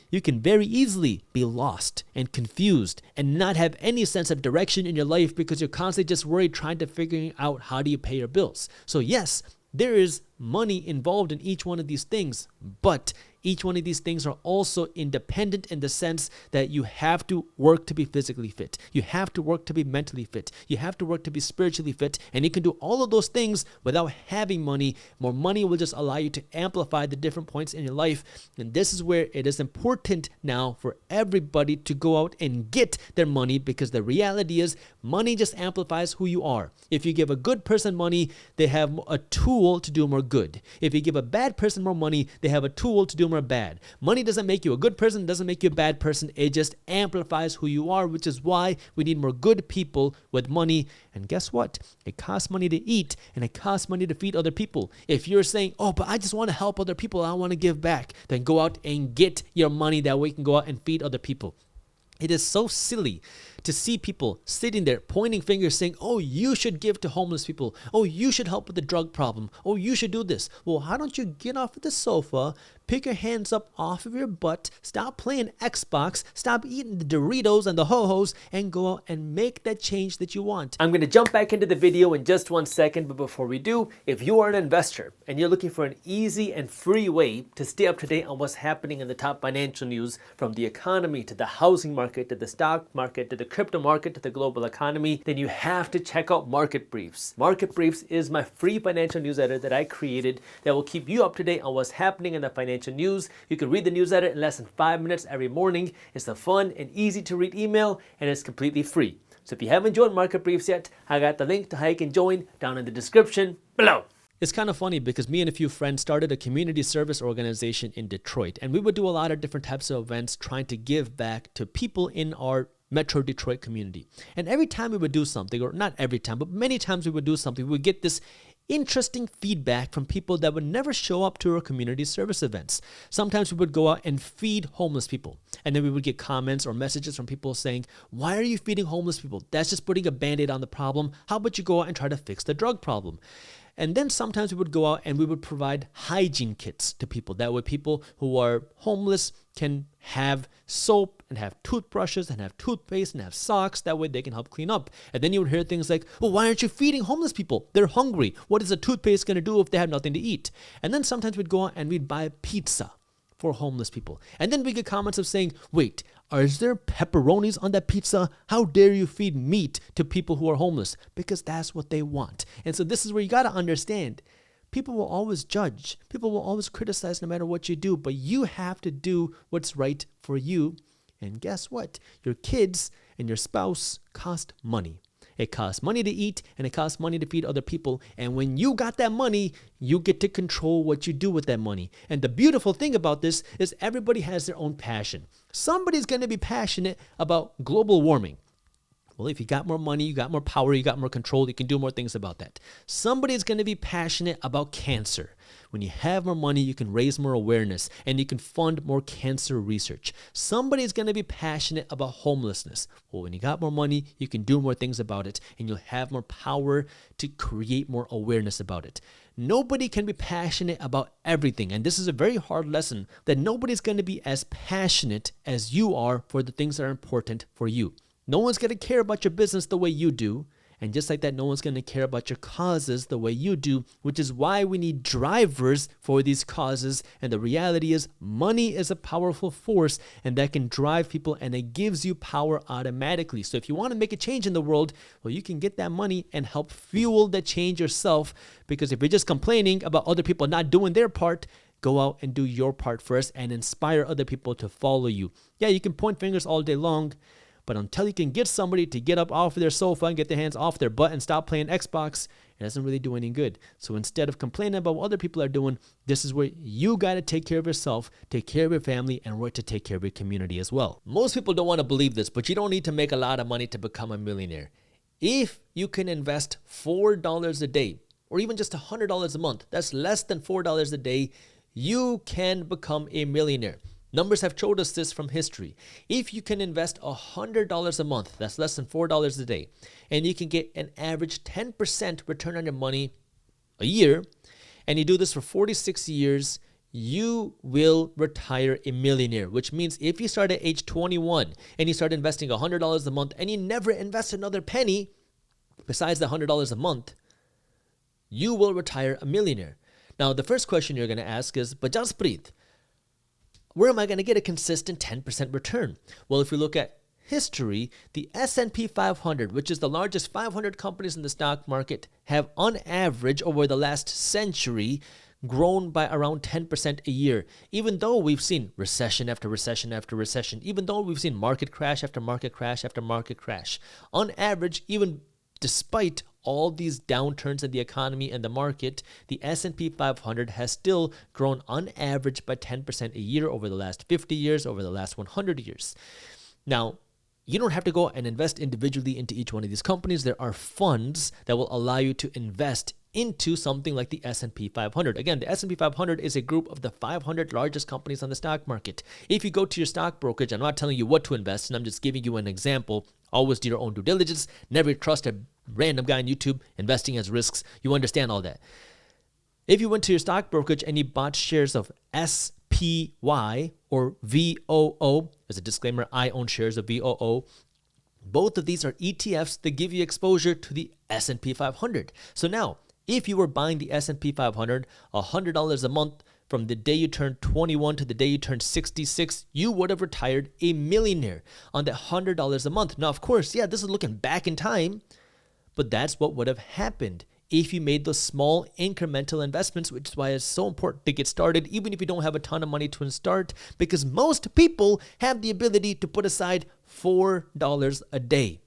you can very easily be lost and confused and not have any sense of direction in your life, because you're constantly just worried trying to figure out how do you pay your bills. So yes, there is money involved in each one of these things, but each one of these things are also independent in the sense that you have to work to be physically fit. You have to work to be mentally fit. You have to work to be spiritually fit. And you can do all of those things without having money. More money will just allow you to amplify the different points in your life. And this is where it is important now for everybody to go out and get their money, because the reality is money just amplifies who you are. If you give a good person money, they have a tool to do more good. If you give a bad person more money, they have a tool to do more bad. Money doesn't make you a good person, doesn't make you a bad person. It just amplifies who you are, which is why we need more good people with money. And guess what? It costs money to eat, and it costs money to feed other people. If you're saying, oh, but I just want to help other people, I want to give back, then go out and get your money. That way you can go out and feed other people. It is so silly to see people sitting there pointing fingers saying, oh, you should give to homeless people. Oh, you should help with the drug problem. Oh, you should do this. Well, how don't you get off of the sofa, pick your hands up off of your butt, stop playing Xbox, stop eating the Doritos and the Ho-Hos, and go out and make that change that you want. I'm going to jump back into the video in just 1 second, but before we do, if you are an investor and you're looking for an easy and free way to stay up to date on what's happening in the top financial news, from the economy to the housing market to the stock market to the crypto market to the global economy, then you have to check out Market Briefs. Market Briefs is my free financial newsletter that I created that will keep you up to date on what's happening in the financial news. You can read the newsletter in less than 5 minutes every morning. It's a fun and easy to read email, and it's completely free. So if you haven't joined Market Briefs yet, I got the link to how you can join down in the description below. It's kind of funny because me and a few friends started a community service organization in Detroit, and we would do a lot of different types of events trying to give back to people in our Metro Detroit community. And every time we would do something, or not every time, but many times we would do something, we would get this interesting feedback from people that would never show up to our community service events. Sometimes we would go out and feed homeless people, and then we would get comments or messages from people saying, "Why are you feeding homeless people? That's just putting a band-aid on the problem. How about you go out and try to fix the drug problem?" And then sometimes we would go out and we would provide hygiene kits to people. That way people who are homeless can have soap and have toothbrushes and have toothpaste and have socks. That way they can help clean up. And then you would hear things like, "Well, why aren't you feeding homeless people? They're hungry. What is a toothpaste going to do if they have nothing to eat?" And then sometimes we'd go out and we'd buy pizza for homeless people. And then we get comments of saying, "Wait, is there pepperonis on that pizza? How dare you feed meat to people who are homeless?" Because that's what they want. And so this is where you got to understand, people will always judge. People will always criticize no matter what you do, but you have to do what's right for you. And guess what? Your kids and your spouse cost money. It costs money to eat, and it costs money to feed other people. And when you got that money, you get to control what you do with that money. And the beautiful thing about this is everybody has their own passion. Somebody's going to be passionate about global warming. Well, if you got more money, you got more power, you got more control, you can do more things about that. Somebody's going to be passionate about cancer. When you have more money, you can raise more awareness and you can fund more cancer research. Somebody's going to be passionate about homelessness. Well, when you got more money, you can do more things about it and you'll have more power to create more awareness about it. Nobody can be passionate about everything. And this is a very hard lesson, that nobody's going to be as passionate as you are for the things that are important for you. No one's going to care about your business the way you do. And just like that, no one's going to care about your causes the way you do, which is why we need drivers for these causes. And the reality is, money is a powerful force, and that can drive people, and it gives you power automatically. So if you want to make a change in the world, well, you can get that money and help fuel the change yourself. Because if you're just complaining about other people not doing their part, go out and do your part first and inspire other people to follow you. Yeah, you can point fingers all day long, but until you can get somebody to get up off of their sofa and get their hands off their butt and stop playing Xbox, it doesn't really do any good. So instead of complaining about what other people are doing, this is where you got to take care of yourself, take care of your family, and work to take care of your community as well. Most people don't want to believe this, but you don't need to make a lot of money to become a millionaire. If you can invest $4 a day, or even just $100 a month, that's less than $4 a day, you can become a millionaire. Numbers have showed us this from history. If you can invest $100 a month, that's less than $4 a day, and you can get an average 10% return on your money a year, and you do this for 46 years, you will retire a millionaire, which means if you start at age 21 and you start investing $100 a month and you never invest another penny besides the $100 a month, you will retire a millionaire. Now, the first question you're going to ask is, but Jaspreet, where am I going to get a consistent 10% return? Well, if we look at history, the S&P 500, which is the largest 500 companies in the stock market, have on average over the last century grown by around 10% a year. Even though we've seen recession after recession after recession, even though we've seen market crash after market crash after market crash, on average, even despite all these downturns in the economy and the market, the S&P 500 has still grown on average by 10% a year over the last 50 years, over the last 100 years. Now, you don't have to go and invest individually into each one of these companies. There are funds that will allow you to invest into something like the S&P 500. Again, the S&P 500 is a group of the 500 largest companies on the stock market. If you go to your stock brokerage, I'm not telling you what to invest in, I'm just giving you an example. Always do your own due diligence. Never trust a random guy on YouTube. Investing has risks. You understand all that. If you went to your stock brokerage and you bought shares of SPY or VOO, as a disclaimer, I own shares of VOO. Both of these are ETFs that give you exposure to the S&P 500. So now, if you were buying the S&P 500, $100 a month from the day you turned 21 to the day you turned 66, you would have retired a millionaire on that $100 a month. Now, of course, yeah, this is looking back in time, but that's what would have happened if you made those small incremental investments, which is why it's so important to get started, even if you don't have a ton of money to start, because most people have the ability to put aside $4 a day.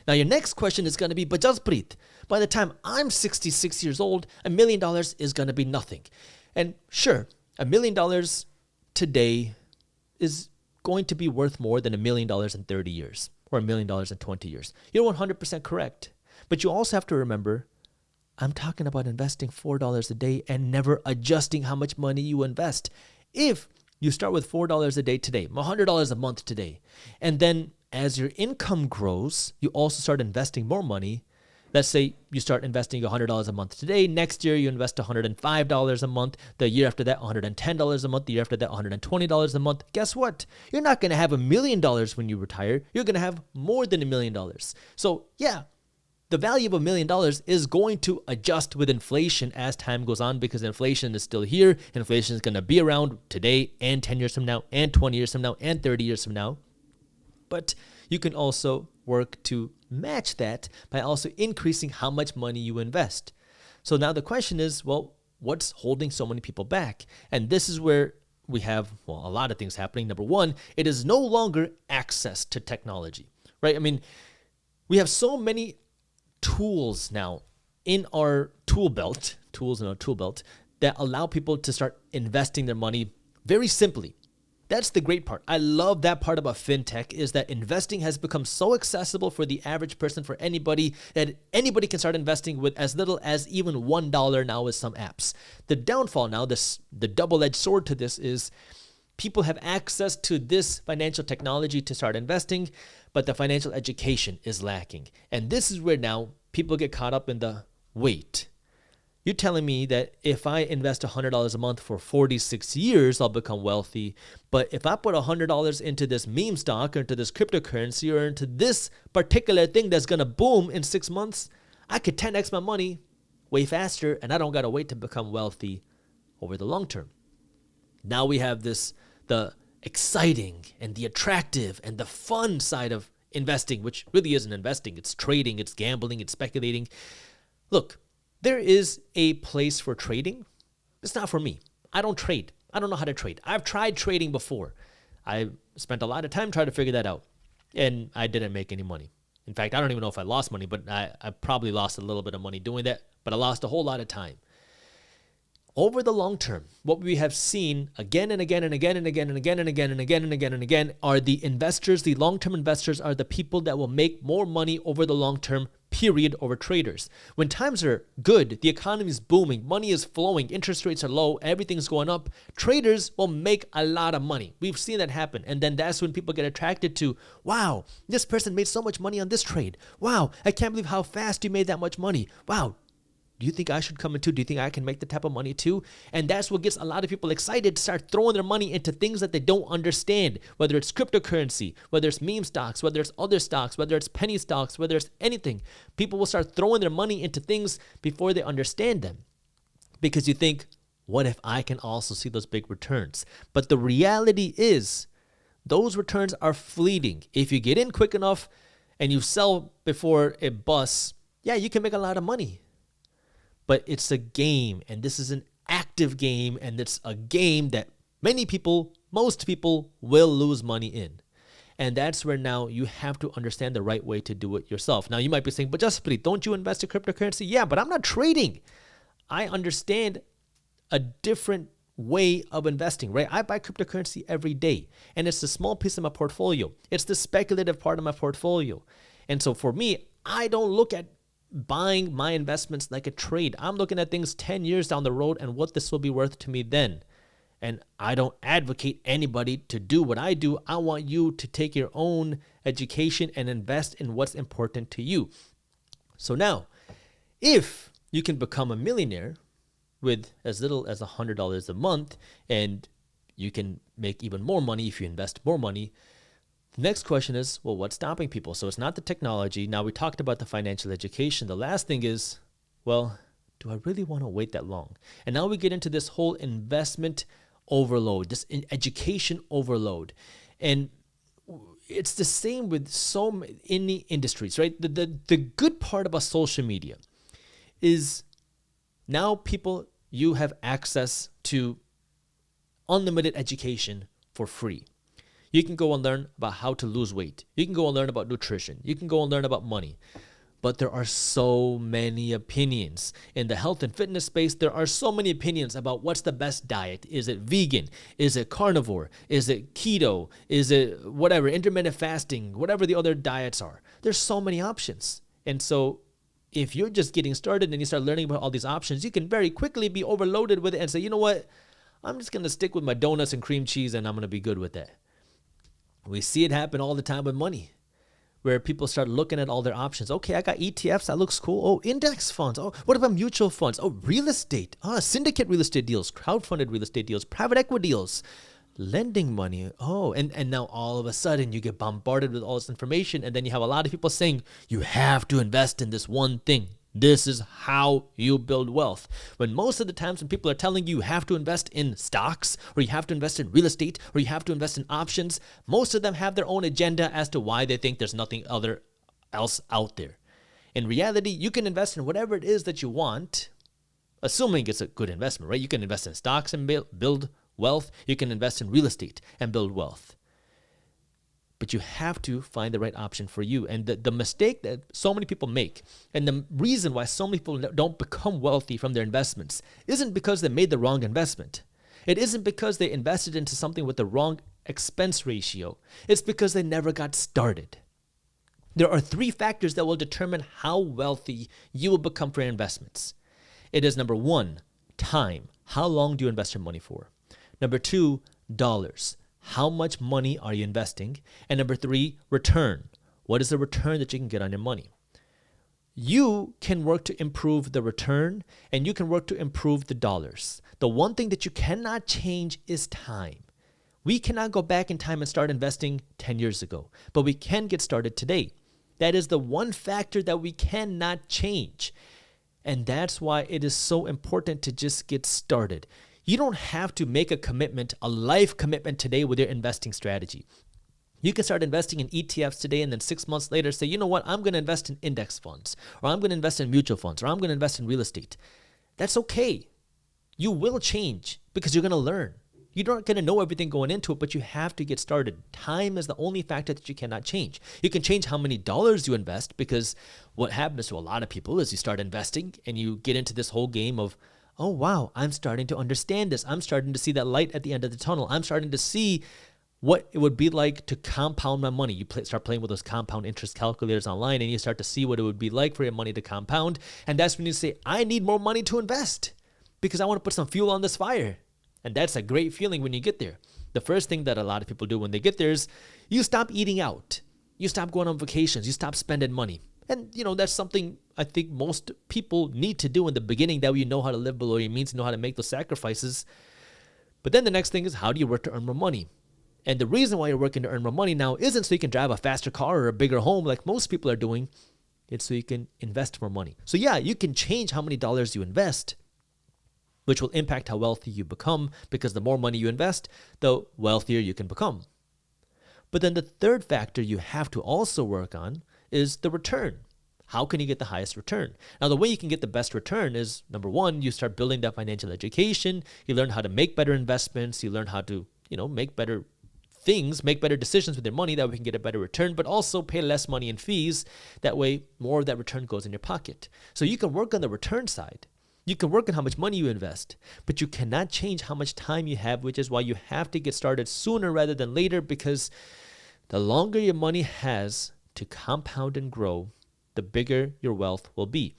Now, your next question is going to be, but Jaspreet, by the time I'm 66 years old, $1 million is going to be nothing. And sure, $1 million today is going to be worth more than $1 million in 30 years or $1 million in 20 years. You're 100% correct. But you also have to remember, I'm talking about investing $4 a day and never adjusting how much money you invest. If you start with $4 a day today, $100 a month today, and then as your income grows, you also start investing more money. Let's say you start investing $100 a month today. Next year, you invest $105 a month. The year after that, $110 a month. The year after that, $120 a month. Guess what? You're not going to have $1 million when you retire. You're going to have more than $1 million. So yeah, the value of $1 million is going to adjust with inflation as time goes on, because inflation is still here. Inflation is going to be around today and 10 years from now and 20 years from now and 30 years from now. But you can also work to match that by also increasing how much money you invest. So now the question is, well, what's holding so many people back? And this is where we have, well, a lot of things happening. Number one, it is no longer access to technology, right? I mean, we have so many tools now in our tool belt, that allow people to start investing their money very simply. That's the great part. I love that part about fintech, is that investing has become so accessible for the average person, for anybody, that anybody can start investing with as little as even $1 now with some apps. The downfall now, the double-edged sword to this is people have access to this financial technology to start investing, but the financial education is lacking. And this is where now people get caught up in the wait. You're telling me that if I invest $100 a month for 46 years, I'll become wealthy. But if I put $100 into this meme stock or into this cryptocurrency or into this particular thing that's going to boom in 6 months, I could 10x my money way faster, and I don't got to wait to become wealthy over the long term. Now we have the exciting and the attractive and the fun side of investing, which really isn't investing. It's trading, it's gambling, it's speculating. Look, there is a place for trading. It's not for me. I don't trade. I don't know how to trade. I've tried trading before. I spent a lot of time trying to figure that out, and I didn't make any money. In fact, I don't even know if I lost money, but I probably lost a little bit of money doing that, but I lost a whole lot of time. Over the long term, what we have seen again and again and again and again and again and again and again and again and again are the investors, the long-term investors are the people that will make more money over the long term, period, over traders. When times are good, the economy is booming, money is flowing, interest rates are low, everything's going up, traders will make a lot of money. We've seen that happen. And then that's when people get attracted to, wow, this person made so much money on this trade. Wow, I can't believe how fast you made that much money. Wow. Do you think I should come in too? Do you think I can make the type of money too? And that's what gets a lot of people excited to start throwing their money into things that they don't understand, whether it's cryptocurrency, whether it's meme stocks, whether it's other stocks, whether it's penny stocks, whether it's anything. People will start throwing their money into things before they understand them, because you think, what if I can also see those big returns? But the reality is those returns are fleeting. If you get in quick enough and you sell before it busts, yeah, you can make a lot of money. But it's a game, and this is an active game, and it's a game that most people will lose money in. And that's where now you have to understand the right way to do it yourself. Now you might be saying, but Jaspreet, don't you invest in cryptocurrency? Yeah, but I'm not trading. I understand a different way of investing, right? I buy cryptocurrency every day, and it's a small piece of my portfolio. It's the speculative part of my portfolio. And so for me, I don't look at buying my investments like a trade. I'm looking at things 10 years down the road and what this will be worth to me then. And I don't advocate anybody to do what I do. I want you to take your own education and invest in what's important to you. So now, if you can become a millionaire with as little as $100 a month, and you can make even more money if you invest more money, the next question is, well, what's stopping people? So it's not the technology. Now we talked about the financial education. The last thing is, well, do I really want to wait that long? And now we get into this whole investment overload, this education overload. And it's the same with so many industries, right? The good part about social media is now you have access to unlimited education for free. You can go and learn about how to lose weight. You can go and learn about nutrition. You can go and learn about money. But there are so many opinions. In the health and fitness space, there are so many opinions about what's the best diet. Is it vegan? Is it carnivore? Is it keto? Is it whatever, intermittent fasting, whatever the other diets are? There's so many options. And so if you're just getting started and you start learning about all these options, you can very quickly be overloaded with it and say, you know what? I'm just going to stick with my donuts and cream cheese and I'm going to be good with that. We see it happen all the time with money, where people start looking at all their options. Okay, I got ETFs. That looks cool. Oh, index funds. Oh, what about mutual funds? Oh, real estate. Syndicate real estate deals, crowdfunded real estate deals, private equity deals, lending money. Oh, and now all of a sudden you get bombarded with all this information. And then you have a lot of people saying, you have to invest in this one thing. This is how you build wealth. When most of the times when people are telling you have to invest in stocks, or you have to invest in real estate, or you have to invest in options, most of them have their own agenda as to why they think there's nothing else out there. In reality, you can invest in whatever it is that you want, assuming it's a good investment, right? You can invest in stocks and build wealth. You can invest in real estate and build wealth. But you have to find the right option for you. And the mistake that so many people make, and the reason why so many people don't become wealthy from their investments, isn't because they made the wrong investment. It isn't because they invested into something with the wrong expense ratio. It's because they never got started. There are 3 factors that will determine how wealthy you will become for your investments. It is number 1, time. How long do you invest your money for? Number 2, dollars. How much money are you investing? And number 3, return. What is the return that you can get on your money? You can work to improve the return, and you can work to improve the dollars. The one thing that you cannot change is time. We cannot go back in time and start investing 10 years ago, but we can get started today. That is the one factor that we cannot change. And that's why it is so important to just get started. You don't have to make a commitment, a life commitment today with your investing strategy. You can start investing in ETFs today and then 6 months later say, you know what, I'm going to invest in index funds, or I'm going to invest in mutual funds, or I'm going to invest in real estate. That's okay. You will change because you're going to learn. You're not going to know everything going into it, but you have to get started. Time is the only factor that you cannot change. You can change how many dollars you invest, because what happens to a lot of people is you start investing and you get into this whole game of, oh, wow, I'm starting to understand this. I'm starting to see that light at the end of the tunnel. I'm starting to see what it would be like to compound my money. You start playing with those compound interest calculators online, and you start to see what it would be like for your money to compound. And that's when you say, I need more money to invest because I want to put some fuel on this fire. And that's a great feeling when you get there. The first thing that a lot of people do when they get there is you stop eating out. You stop going on vacations. You stop spending money. And, that's something I think most people need to do in the beginning, that way you know how to live below your means, know how to make those sacrifices. But then the next thing is, how do you work to earn more money? And the reason why you're working to earn more money now isn't so you can drive a faster car or a bigger home like most people are doing. It's so you can invest more money. So yeah, you can change how many dollars you invest, which will impact how wealthy you become, because the more money you invest, the wealthier you can become. But then the third factor you have to also work on is the return. How can you get the highest return? Now, the way you can get the best return is, number 1, you start building that financial education. You learn how to make better investments. You learn how to, make better things, make better decisions with your money, that we can get a better return, but also pay less money in fees. That way, more of that return goes in your pocket. So you can work on the return side. You can work on how much money you invest, but you cannot change how much time you have, which is why you have to get started sooner rather than later, because the longer your money has to compound and grow, the bigger your wealth will be.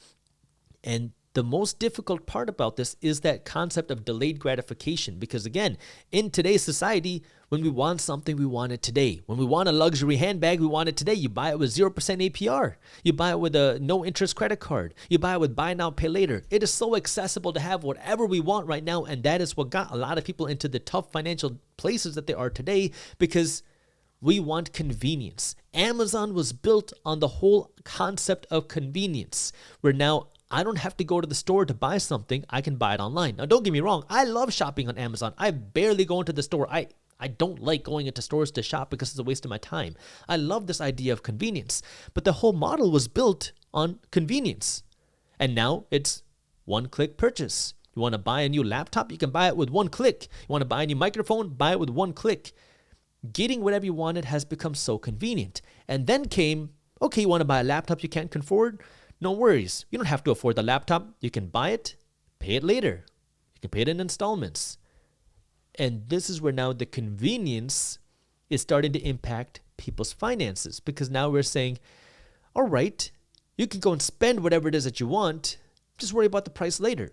And the most difficult part about this is that concept of delayed gratification, because again, in today's society, when we want something, we want it today. When we want a luxury handbag, we want it today. You buy it with 0% APR. You buy it with a no interest credit card. You buy it with buy now, pay later. It is so accessible to have whatever we want right now, and that is what got a lot of people into the tough financial places that they are today, because we want convenience. Amazon was built on the whole concept of convenience, where now I don't have to go to the store to buy something. I can buy it online. Now, don't get me wrong. I love shopping on Amazon. I barely go into the store. I don't like going into stores to shop because it's a waste of my time. I love this idea of convenience. But the whole model was built on convenience. And now it's one-click purchase. You want to buy a new laptop? You can buy it with one click. You want to buy a new microphone? Buy it with one click. getting whatever you wanted has become so convenient. And then came, okay, you want to buy a laptop you can't afford? No worries. You don't have to afford the laptop. You can buy it, pay it later. You can pay it in installments. And this is where now the convenience is starting to impact people's finances, because now we're saying, all right, you can go and spend whatever it is that you want. Just worry about the price later.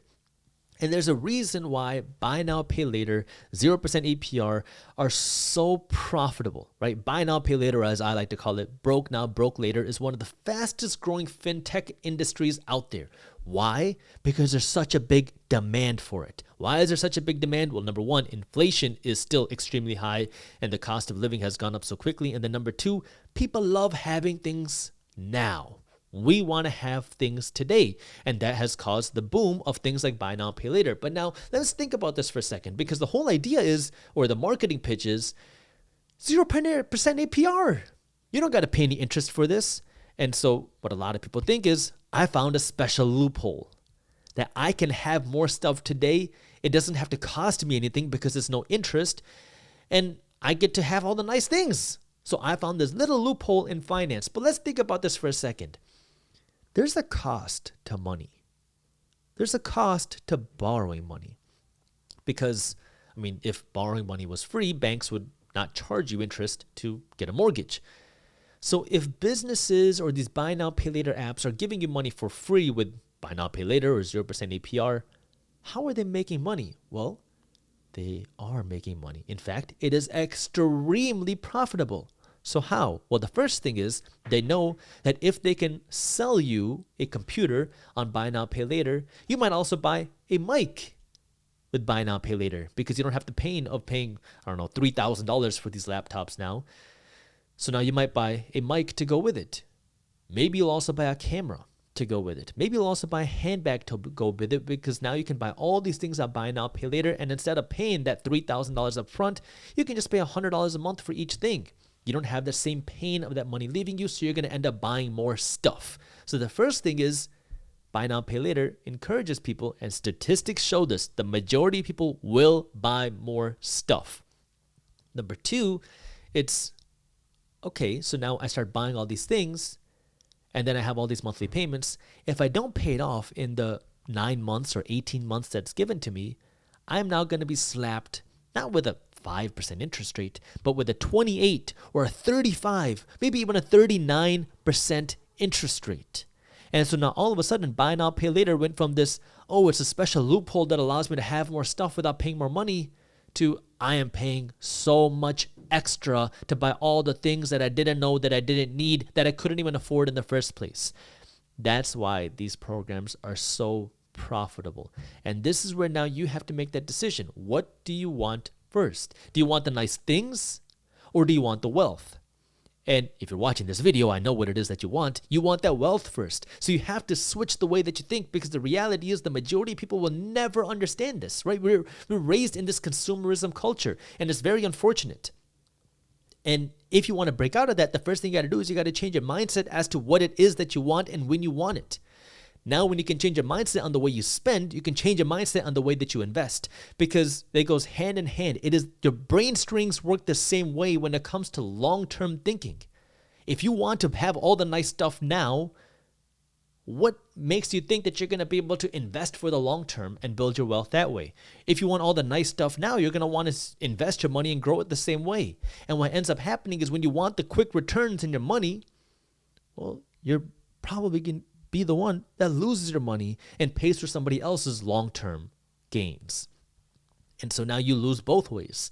And there's a reason why buy now, pay later, 0% APR are so profitable, right? Buy now, pay later, as I like to call it, broke now, broke later, is one of the fastest growing fintech industries out there. Why? Because there's such a big demand for it. Why is there such a big demand? Well, number one, inflation is still extremely high and the cost of living has gone up so quickly. And then number two, people love having things now. We want to have things today, and that has caused the boom of things like buy now, pay later. But now let's think about this for a second, because the whole idea is, or the marketing pitch is, 0% APR. You don't got to pay any interest for this. And so what a lot of people think is, I found a special loophole that I can have more stuff today. It doesn't have to cost me anything because there's no interest, and I get to have all the nice things. So I found this little loophole in finance. But let's think about this for a second. There's a cost to money. There's a cost to borrowing money. Because, I mean, if borrowing money was free, banks would not charge you interest to get a mortgage. So if businesses or these buy now, pay later apps are giving you money for free with buy now, pay later or 0% APR, how are they making money? Well, they are making money. In fact, it is extremely profitable. So how? Well, the first thing is they know that if they can sell you a computer on buy now, pay later, you might also buy a mic with buy now, pay later, because you don't have the pain of paying, $3,000 for these laptops now. So now you might buy a mic to go with it. Maybe you'll also buy a camera to go with it. Maybe you'll also buy a handbag to go with it, because now you can buy all these things on buy now, pay later, and instead of paying that $3,000 up front, you can just pay $100 a month for each thing. You don't have the same pain of that money leaving you, so you're going to end up buying more stuff. So the first thing is buy now, pay later encourages people, and statistics show this. The majority of people will buy more stuff. Number two, it's, okay, so now I start buying all these things, and then I have all these monthly payments. If I don't pay it off in the 9 months or 18 months that's given to me, I'm now going to be slapped, not with a 5% interest rate, but with a 28 or a 35, maybe even a 39% interest rate. And so now all of a sudden, buy now, pay later went from this, oh, it's a special loophole that allows me to have more stuff without paying more money, to I am paying so much extra to buy all the things that I didn't know that I didn't need, that I couldn't even afford in the first place. That's why these programs are so profitable. And this is where now you have to make that decision. What do you want first? Do you want the nice things, or do you want the wealth? And if you're watching this video, I know what it is that you want. You want that wealth first. So you have to switch the way that you think, because the reality is the majority of people will never understand this, right? We're raised in this consumerism culture, and it's very unfortunate. And if you want to break out of that, the first thing you got to do is you got to change your mindset as to what it is that you want and when you want it. Now, when you can change your mindset on the way you spend, you can change your mindset on the way that you invest, because it goes hand in hand. It is, your brain strings work the same way when it comes to long-term thinking. If you want to have all the nice stuff now, what makes you think that you're going to be able to invest for the long term and build your wealth that way? If you want all the nice stuff now, you're going to want to invest your money and grow it the same way. And what ends up happening is when you want the quick returns in your money, well, you're probably going to be the one that loses your money and pays for somebody else's long-term gains. And so now you lose both ways.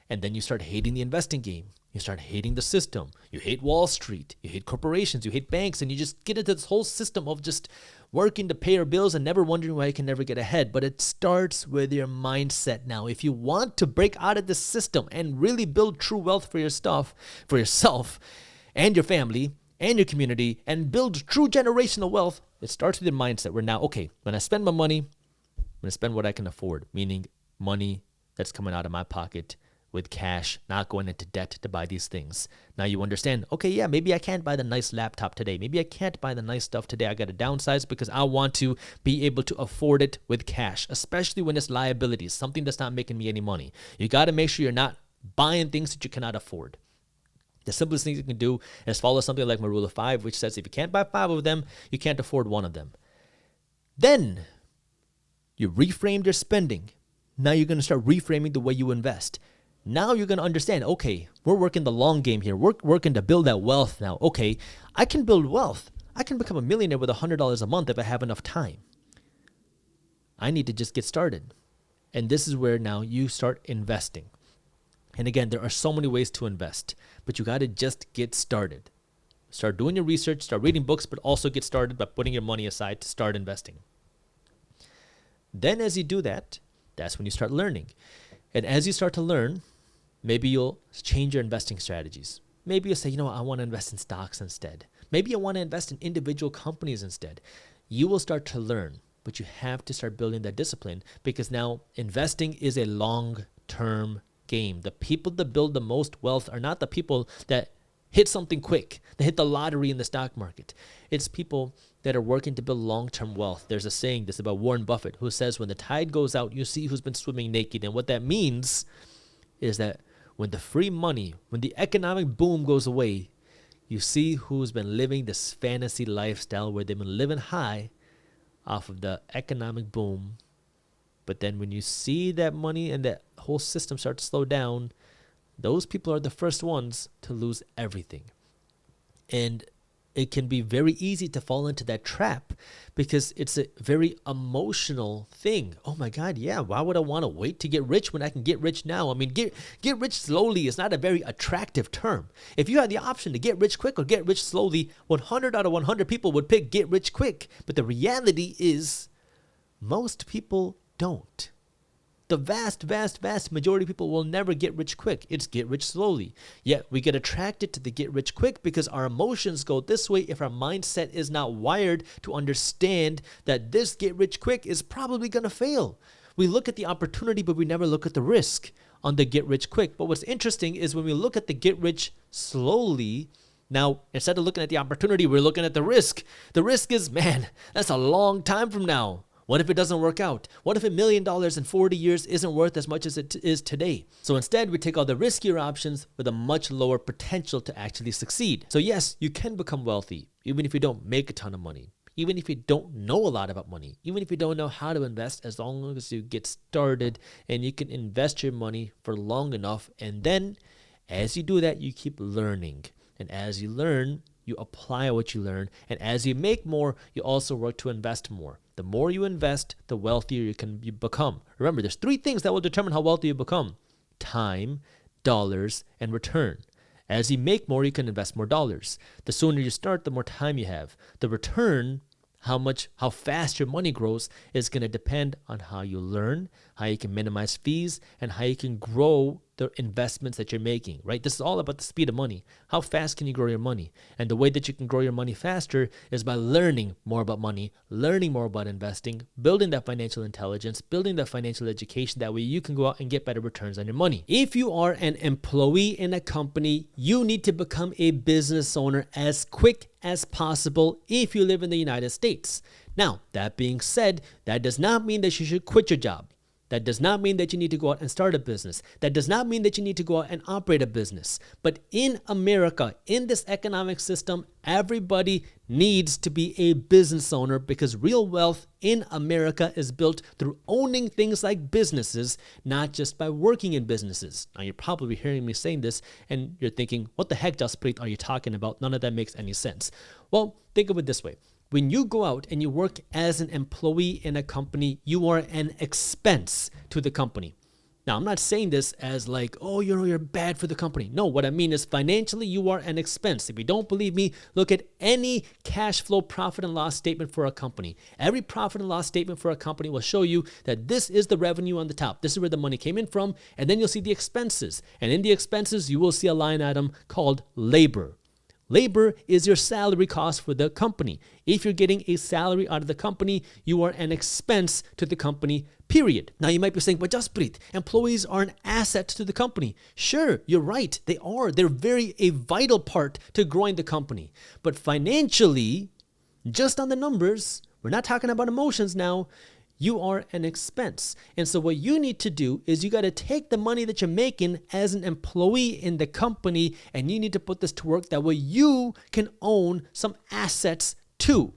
And then you start hating the investing game. You start hating the system. You hate Wall Street. You hate corporations. You hate banks. And you just get into this whole system of just working to pay your bills and never wondering why you can never get ahead. But it starts with your mindset now. If you want to break out of this system and really build true wealth for your stuff, for yourself and your family and your community, and build true generational wealth, it starts with your mindset where now, okay, when I spend my money, I'm going to spend what I can afford, meaning money that's coming out of my pocket with cash, not going into debt to buy these things. Now you understand, okay, yeah, maybe I can't buy the nice laptop today. Maybe I can't buy the nice stuff today. I got to downsize because I want to be able to afford it with cash, especially when it's liabilities, something that's not making me any money. You got to make sure you're not buying things that you cannot afford. The simplest thing you can do is follow something like my rule of 5, which says if you can't buy 5 of them, you can't afford one of them. Then you reframed your spending. Now you're going to start reframing the way you invest. Now you're going to understand, okay, we're working the long game here. We're working to build that wealth now. Okay, I can build wealth. I can become a millionaire with $100 a month if I have enough time. I need to just get started. And this is where now you start investing. And again, there are so many ways to invest, but you got to just get started. Start doing your research, start reading books, but also get started by putting your money aside to start investing. Then as you do that, that's when you start learning. And as you start to learn, maybe you'll change your investing strategies. Maybe you'll say, I want to invest in stocks instead. Maybe I want to invest in individual companies instead. You will start to learn, but you have to start building that discipline because now investing is a long-term game. The people that build the most wealth are not the people that hit something quick, that hit the lottery in the stock market. It's people that are working to build long-term wealth. There's a saying, this about Warren Buffett, who says when the tide goes out, you see who's been swimming naked. And what that means is that when the free money, when the economic boom goes away, you see who's been living this fantasy lifestyle where they've been living high off of the economic boom. But then when you see that money and that whole system start to slow down, those people are the first ones to lose everything. And it can be very easy to fall into that trap because it's a very emotional thing. Oh my God, yeah, why would I want to wait to get rich when I can get rich now? I mean, get rich slowly is not a very attractive term. If you had the option to get rich quick or get rich slowly, 100 out of 100 people would pick get rich quick. But the reality is most people don't. The vast majority of people will never get rich quick. It's get rich slowly. Yet we get attracted to the get rich quick because our emotions go this way if our mindset is not wired to understand that this get rich quick is probably going to fail. We look at the opportunity, but we never look at the risk on the get rich quick. But what's interesting is when we look at the get rich slowly, now, instead of looking at the opportunity, we're looking at the risk. The risk is, man, that's a long time from now. What if it doesn't work out? What if $1 million in 40 years isn't worth as much as it is today? So instead, we take all the riskier options with a much lower potential to actually succeed. So yes, you can become wealthy, even if you don't make a ton of money, even if you don't know a lot about money, even if you don't know how to invest, as long as you get started and you can invest your money for long enough. And then as you do that, you keep learning. And as you learn, you apply what you learn. And as you make more, you also work to invest more. The more you invest, the wealthier you become. Remember, there's 3 things that will determine how wealthy you become: time, dollars, and return. As you make more, you can invest more dollars. The sooner you start, the more time you have. The return, how fast your money grows, is going to depend on how you learn, how you can minimize fees, and how you can grow the investments that you're making, right? This is all about the speed of money. How fast can you grow your money? And the way that you can grow your money faster is by learning more about money, learning more about investing, building that financial intelligence, building that financial education. That way you can go out and get better returns on your money. If you are an employee in a company, you need to become a business owner as quick as possible if you live in the United States. Now, that being said, that does not mean that you should quit your job. That does not mean that you need to go out and start a business. That does not mean that you need to go out and operate a business. But in America, in this economic system, everybody needs to be a business owner because real wealth in America is built through owning things like businesses, not just by working in businesses. Now, you're probably hearing me saying this and you're thinking, what the heck, Jaspreet, are you talking about? None of that makes any sense. Well, think of it this way. When you go out and you work as an employee in a company, you are an expense to the company. Now, I'm not saying this as like, oh, you're bad for the company. No, what I mean is financially, you are an expense. If you don't believe me, look at any cash flow profit and loss statement for a company. Every profit and loss statement for a company will show you that this is the revenue on the top. This is where the money came in from. And then you'll see the expenses. And in the expenses, you will see a line item called labor. Labor is your salary cost for the company. If you're getting a salary out of the company, you are an expense to the company, period. Now you might be saying, but Jaspreet, employees are an asset to the company. Sure, you're right. They are. They're a vital part to growing the company. But financially, just on the numbers, we're not talking about emotions now, You are an expense. And so what you need to do is you got to take the money that you're making as an employee in the company, and you need to put this to work. That way you can own some assets too.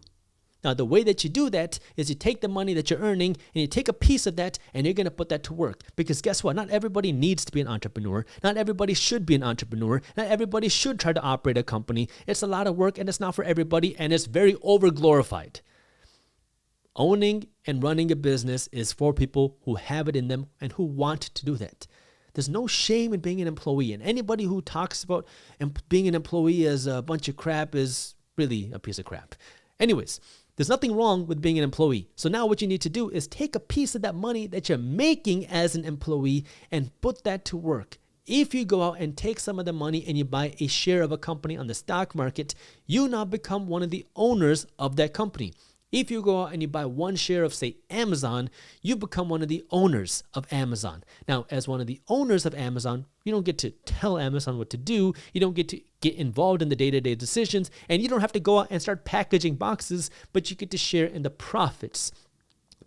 Now, the way that you do that is you take the money that you're earning and you take a piece of that and you're going to put that to work. Because guess what? Not everybody needs to be an entrepreneur. Not everybody should be an entrepreneur. Not everybody should try to operate a company. It's a lot of work and it's not for everybody, and it's very overglorified. Owning and running a business is for people who have it in them and who want to do that. There's no shame in being an employee. And anybody who talks about being an employee as a bunch of crap is really a piece of crap. Anyways, there's nothing wrong with being an employee. So now what you need to do is take a piece of that money that you're making as an employee and put that to work. If you go out and take some of the money and you buy a share of a company on the stock market, you now become one of the owners of that company. If you go out and you buy one share of, say, Amazon, you become one of the owners of Amazon. Now, as one of the owners of Amazon, you don't get to tell Amazon what to do. You don't get to get involved in the day-to-day decisions, and you don't have to go out and start packaging boxes, but you get to share in the profits.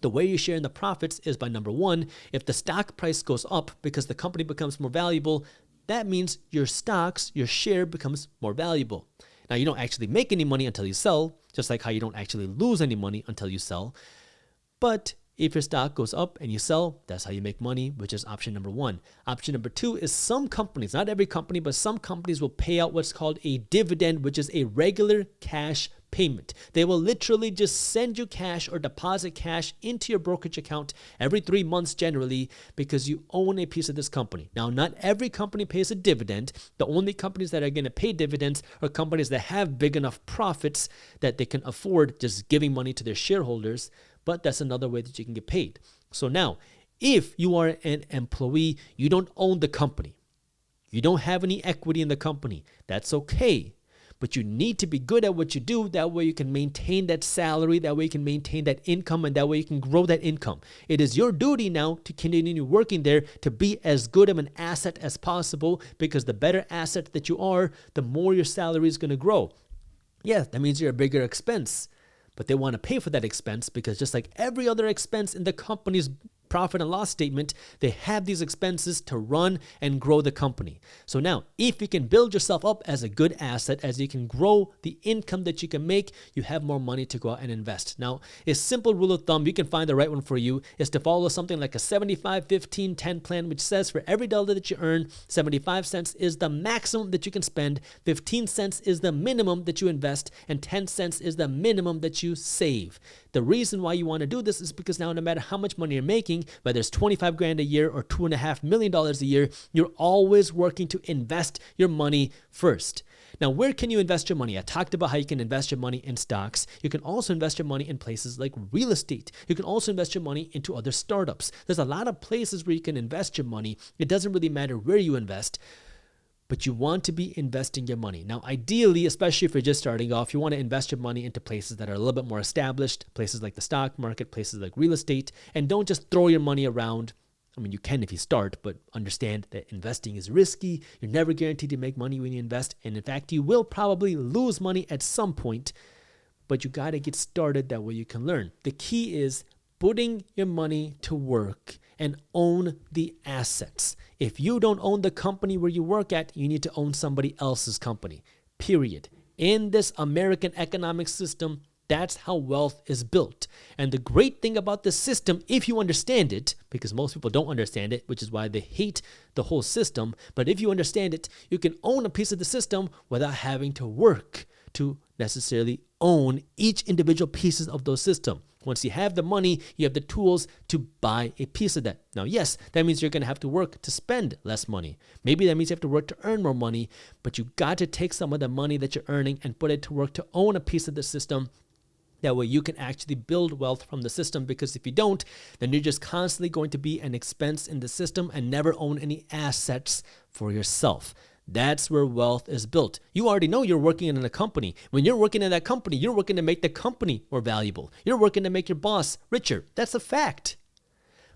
The way you share in the profits is by, number one, if the stock price goes up because the company becomes more valuable, that means your stocks, your share becomes more valuable. Now, you don't actually make any money until you sell, just like how you don't actually lose any money until you sell. But if your stock goes up and you sell, that's how you make money, which is option number one. Option number two is some companies, not every company, but some companies will pay out what's called a dividend, which is a regular cash payment. They will literally just send you cash or deposit cash into your brokerage account every 3 months generally, because you own a piece of this company. Now, not every company pays a dividend. The only companies that are going to pay dividends are companies that have big enough profits that they can afford just giving money to their shareholders. But that's another way that you can get paid. So now, if you are an employee, you don't own the company. You don't have any equity in the company. That's okay. But you need to be good at what you do. That way you can maintain that salary. That way you can maintain that income. And that way you can grow that income. It is your duty now to continue working there to be as good of an asset as possible, because the better asset that you are, the more your salary is going to grow. Yeah, that means you're a bigger expense. But they want to pay for that expense, because just like every other expense in the company's profit and loss statement, they have these expenses to run and grow the company. So now, if you can build yourself up as a good asset, as you can grow the income that you can make, you have more money to go out and invest. Now, a simple rule of thumb, you can find the right one for you, is to follow something like a 75-15-10 plan, which says for every dollar that you earn, 75 cents is the maximum that you can spend, 15 cents is the minimum that you invest, and 10 cents is the minimum that you save. The reason why you want to do this is because now no matter how much money you're making, whether it's 25 grand a year or $2.5 million a year, you're always working to invest your money first. Now, where can you invest your money? I talked about how you can invest your money in stocks. You can also invest your money in places like real estate. You can also invest your money into other startups. There's a lot of places where you can invest your money. It doesn't really matter where you invest, but you want to be investing your money. Now, ideally, especially if you're just starting off, you want to invest your money into places that are a little bit more established, places like the stock market, places like real estate, and don't just throw your money around. I mean, you can if you start, but understand that investing is risky. You're never guaranteed to make money when you invest. And in fact, you will probably lose money at some point, but you got to get started. That way you can learn. The key is putting your money to work and own the assets. If you don't own the company where you work at, you need to own somebody else's company, period. In this American economic system, that's how wealth is built. And the great thing about this system, if you understand it, because most people don't understand it, which is why they hate the whole system, but if you understand it, you can own a piece of the system without having to work to necessarily own each individual pieces of those systems. Once you have the money, you have the tools to buy a piece of that. Now, yes, that means you're going to have to work to spend less money. Maybe that means you have to work to earn more money, but you got to take some of the money that you're earning and put it to work to own a piece of the system. That way you can actually build wealth from the system, because if you don't, then you're just constantly going to be an expense in the system and never own any assets for yourself. That's where wealth is built. You already know you're working in a company. When you're working in that company, you're working to make the company more valuable. You're working to make your boss richer. That's a fact.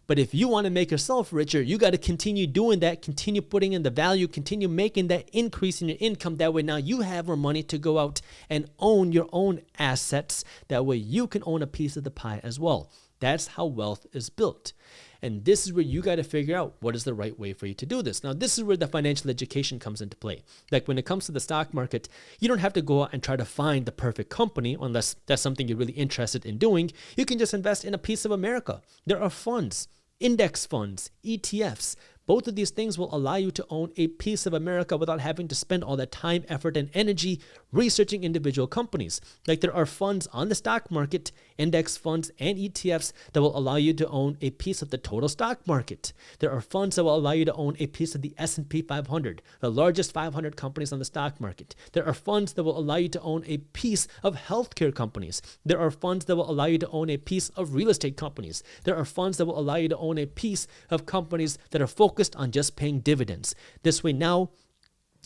But if you want to make yourself richer, you got to continue doing that, continue putting in the value, continue making that increase in your income. That way now you have more money to go out and own your own assets. That way you can own a piece of the pie as well. That's how wealth is built. And this is where you got to figure out what is the right way for you to do this. Now, this is where the financial education comes into play. Like when it comes to the stock market, you don't have to go out and try to find the perfect company unless that's something you're really interested in doing. You can just invest in a piece of America. There are funds, index funds, ETFs. Both of these things will allow you to own a piece of America without having to spend all that time, effort, and energy researching individual companies. Like there are funds on the stock market, index funds and ETFs that will allow you to own a piece of the total stock market. There are funds that will allow you to own a piece of the S&P 500, the largest 500 companies on the stock market. There are funds that will allow you to own a piece of healthcare companies. There are funds that will allow you to own a piece of real estate companies. There are funds that will allow you to own a piece of companies that are focused on just paying dividends. This way now,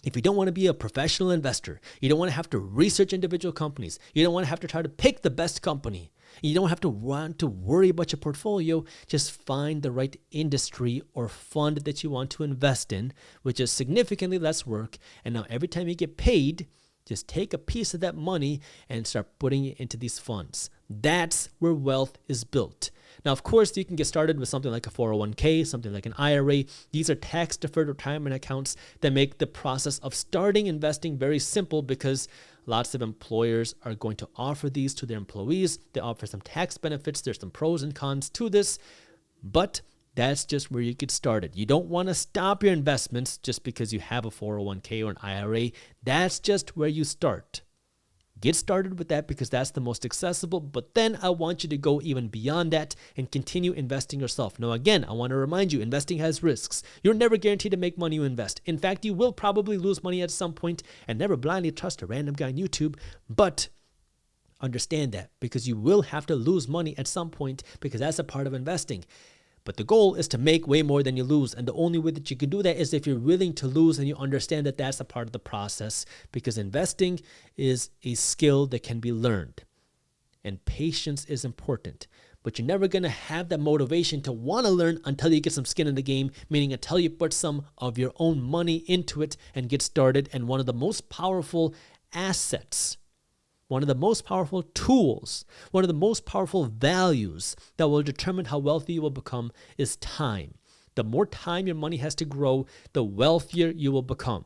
if you don't want to be a professional investor, you don't want to have to research individual companies, you don't want to have to try to pick the best company, you don't have to worry about your portfolio, just find the right industry or fund that you want to invest in, which is significantly less work. And now every time you get paid, just take a piece of that money and start putting it into these funds. That's where wealth is built. Now, of course, you can get started with something like a 401k, something like an IRA. These are tax-deferred retirement accounts that make the process of starting investing very simple because lots of employers are going to offer these to their employees. They offer some tax benefits. There's some pros and cons to this, but that's just where you get started. You don't want to stop your investments just because you have a 401k or an IRA. That's just where you start. Get started with that because that's the most accessible, but then I want you to go even beyond that and continue investing yourself. Now, again, I want to remind you, investing has risks. You're never guaranteed to make money you invest. In fact, you will probably lose money at some point, and never blindly trust a random guy on YouTube, but understand that because you will have to lose money at some point because that's a part of investing. But the goal is to make way more than you lose. And the only way that you can do that is if you're willing to lose and you understand that that's a part of the process, because investing is a skill that can be learned. And patience is important. But you're never going to have that motivation to want to learn until you get some skin in the game, meaning until you put some of your own money into it and get started. And one of the most powerful assets, one of the most powerful tools, one of the most powerful values that will determine how wealthy you will become is time. The more time your money has to grow, the wealthier you will become,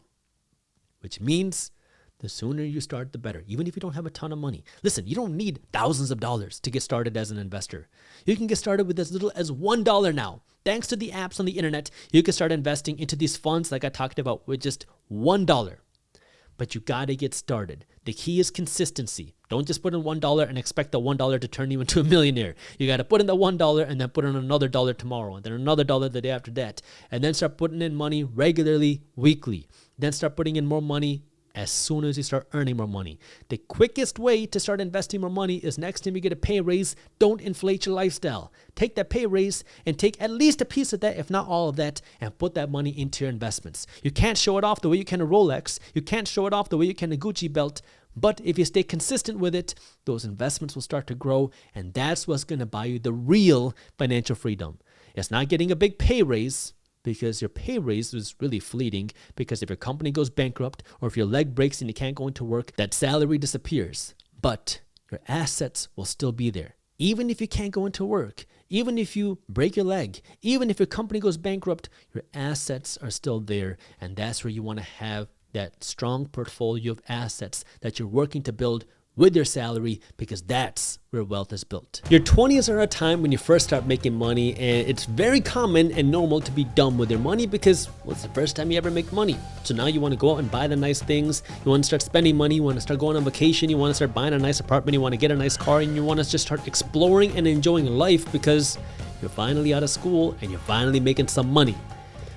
which means the sooner you start, the better, even if you don't have a ton of money. Listen, you don't need thousands of dollars to get started as an investor. You can get started with as little as $1 now. Thanks to the apps on the internet, you can start investing into these funds like I talked about with just $1. But you got to get started. The key is consistency. Don't just put in $1 and expect the $1 to turn you into a millionaire. You got to put in the $1 and then put in another dollar tomorrow and then another dollar the day after that. And then start putting in money regularly, weekly. Then start putting in more money as soon as you start earning more money. The quickest way to start investing more money is next time you get a pay raise, don't inflate your lifestyle. Take that pay raise and take at least a piece of that, if not all of that, and put that money into your investments. You can't show it off the way you can a Rolex. You can't show it off the way you can a Gucci belt. But if you stay consistent with it, those investments will start to grow, and that's what's going to buy you the real financial freedom. It's not getting a big pay raise, because your pay raise is really fleeting, because if your company goes bankrupt or if your leg breaks and you can't go into work, that salary disappears. But your assets will still be there. Even if you can't go into work, even if you break your leg, even if your company goes bankrupt, your assets are still there. And that's where you want to have that strong portfolio of assets that you're working to build with your salary, because that's where wealth is built. Your 20s are a time when you first start making money, and it's very common and normal to be dumb with your money because, well, it's the first time you ever make money. So now you want to go out and buy the nice things, you want to start spending money, you want to start going on vacation, you want to start buying a nice apartment, you want to get a nice car, and you want to just start exploring and enjoying life because you're finally out of school and you're finally making some money.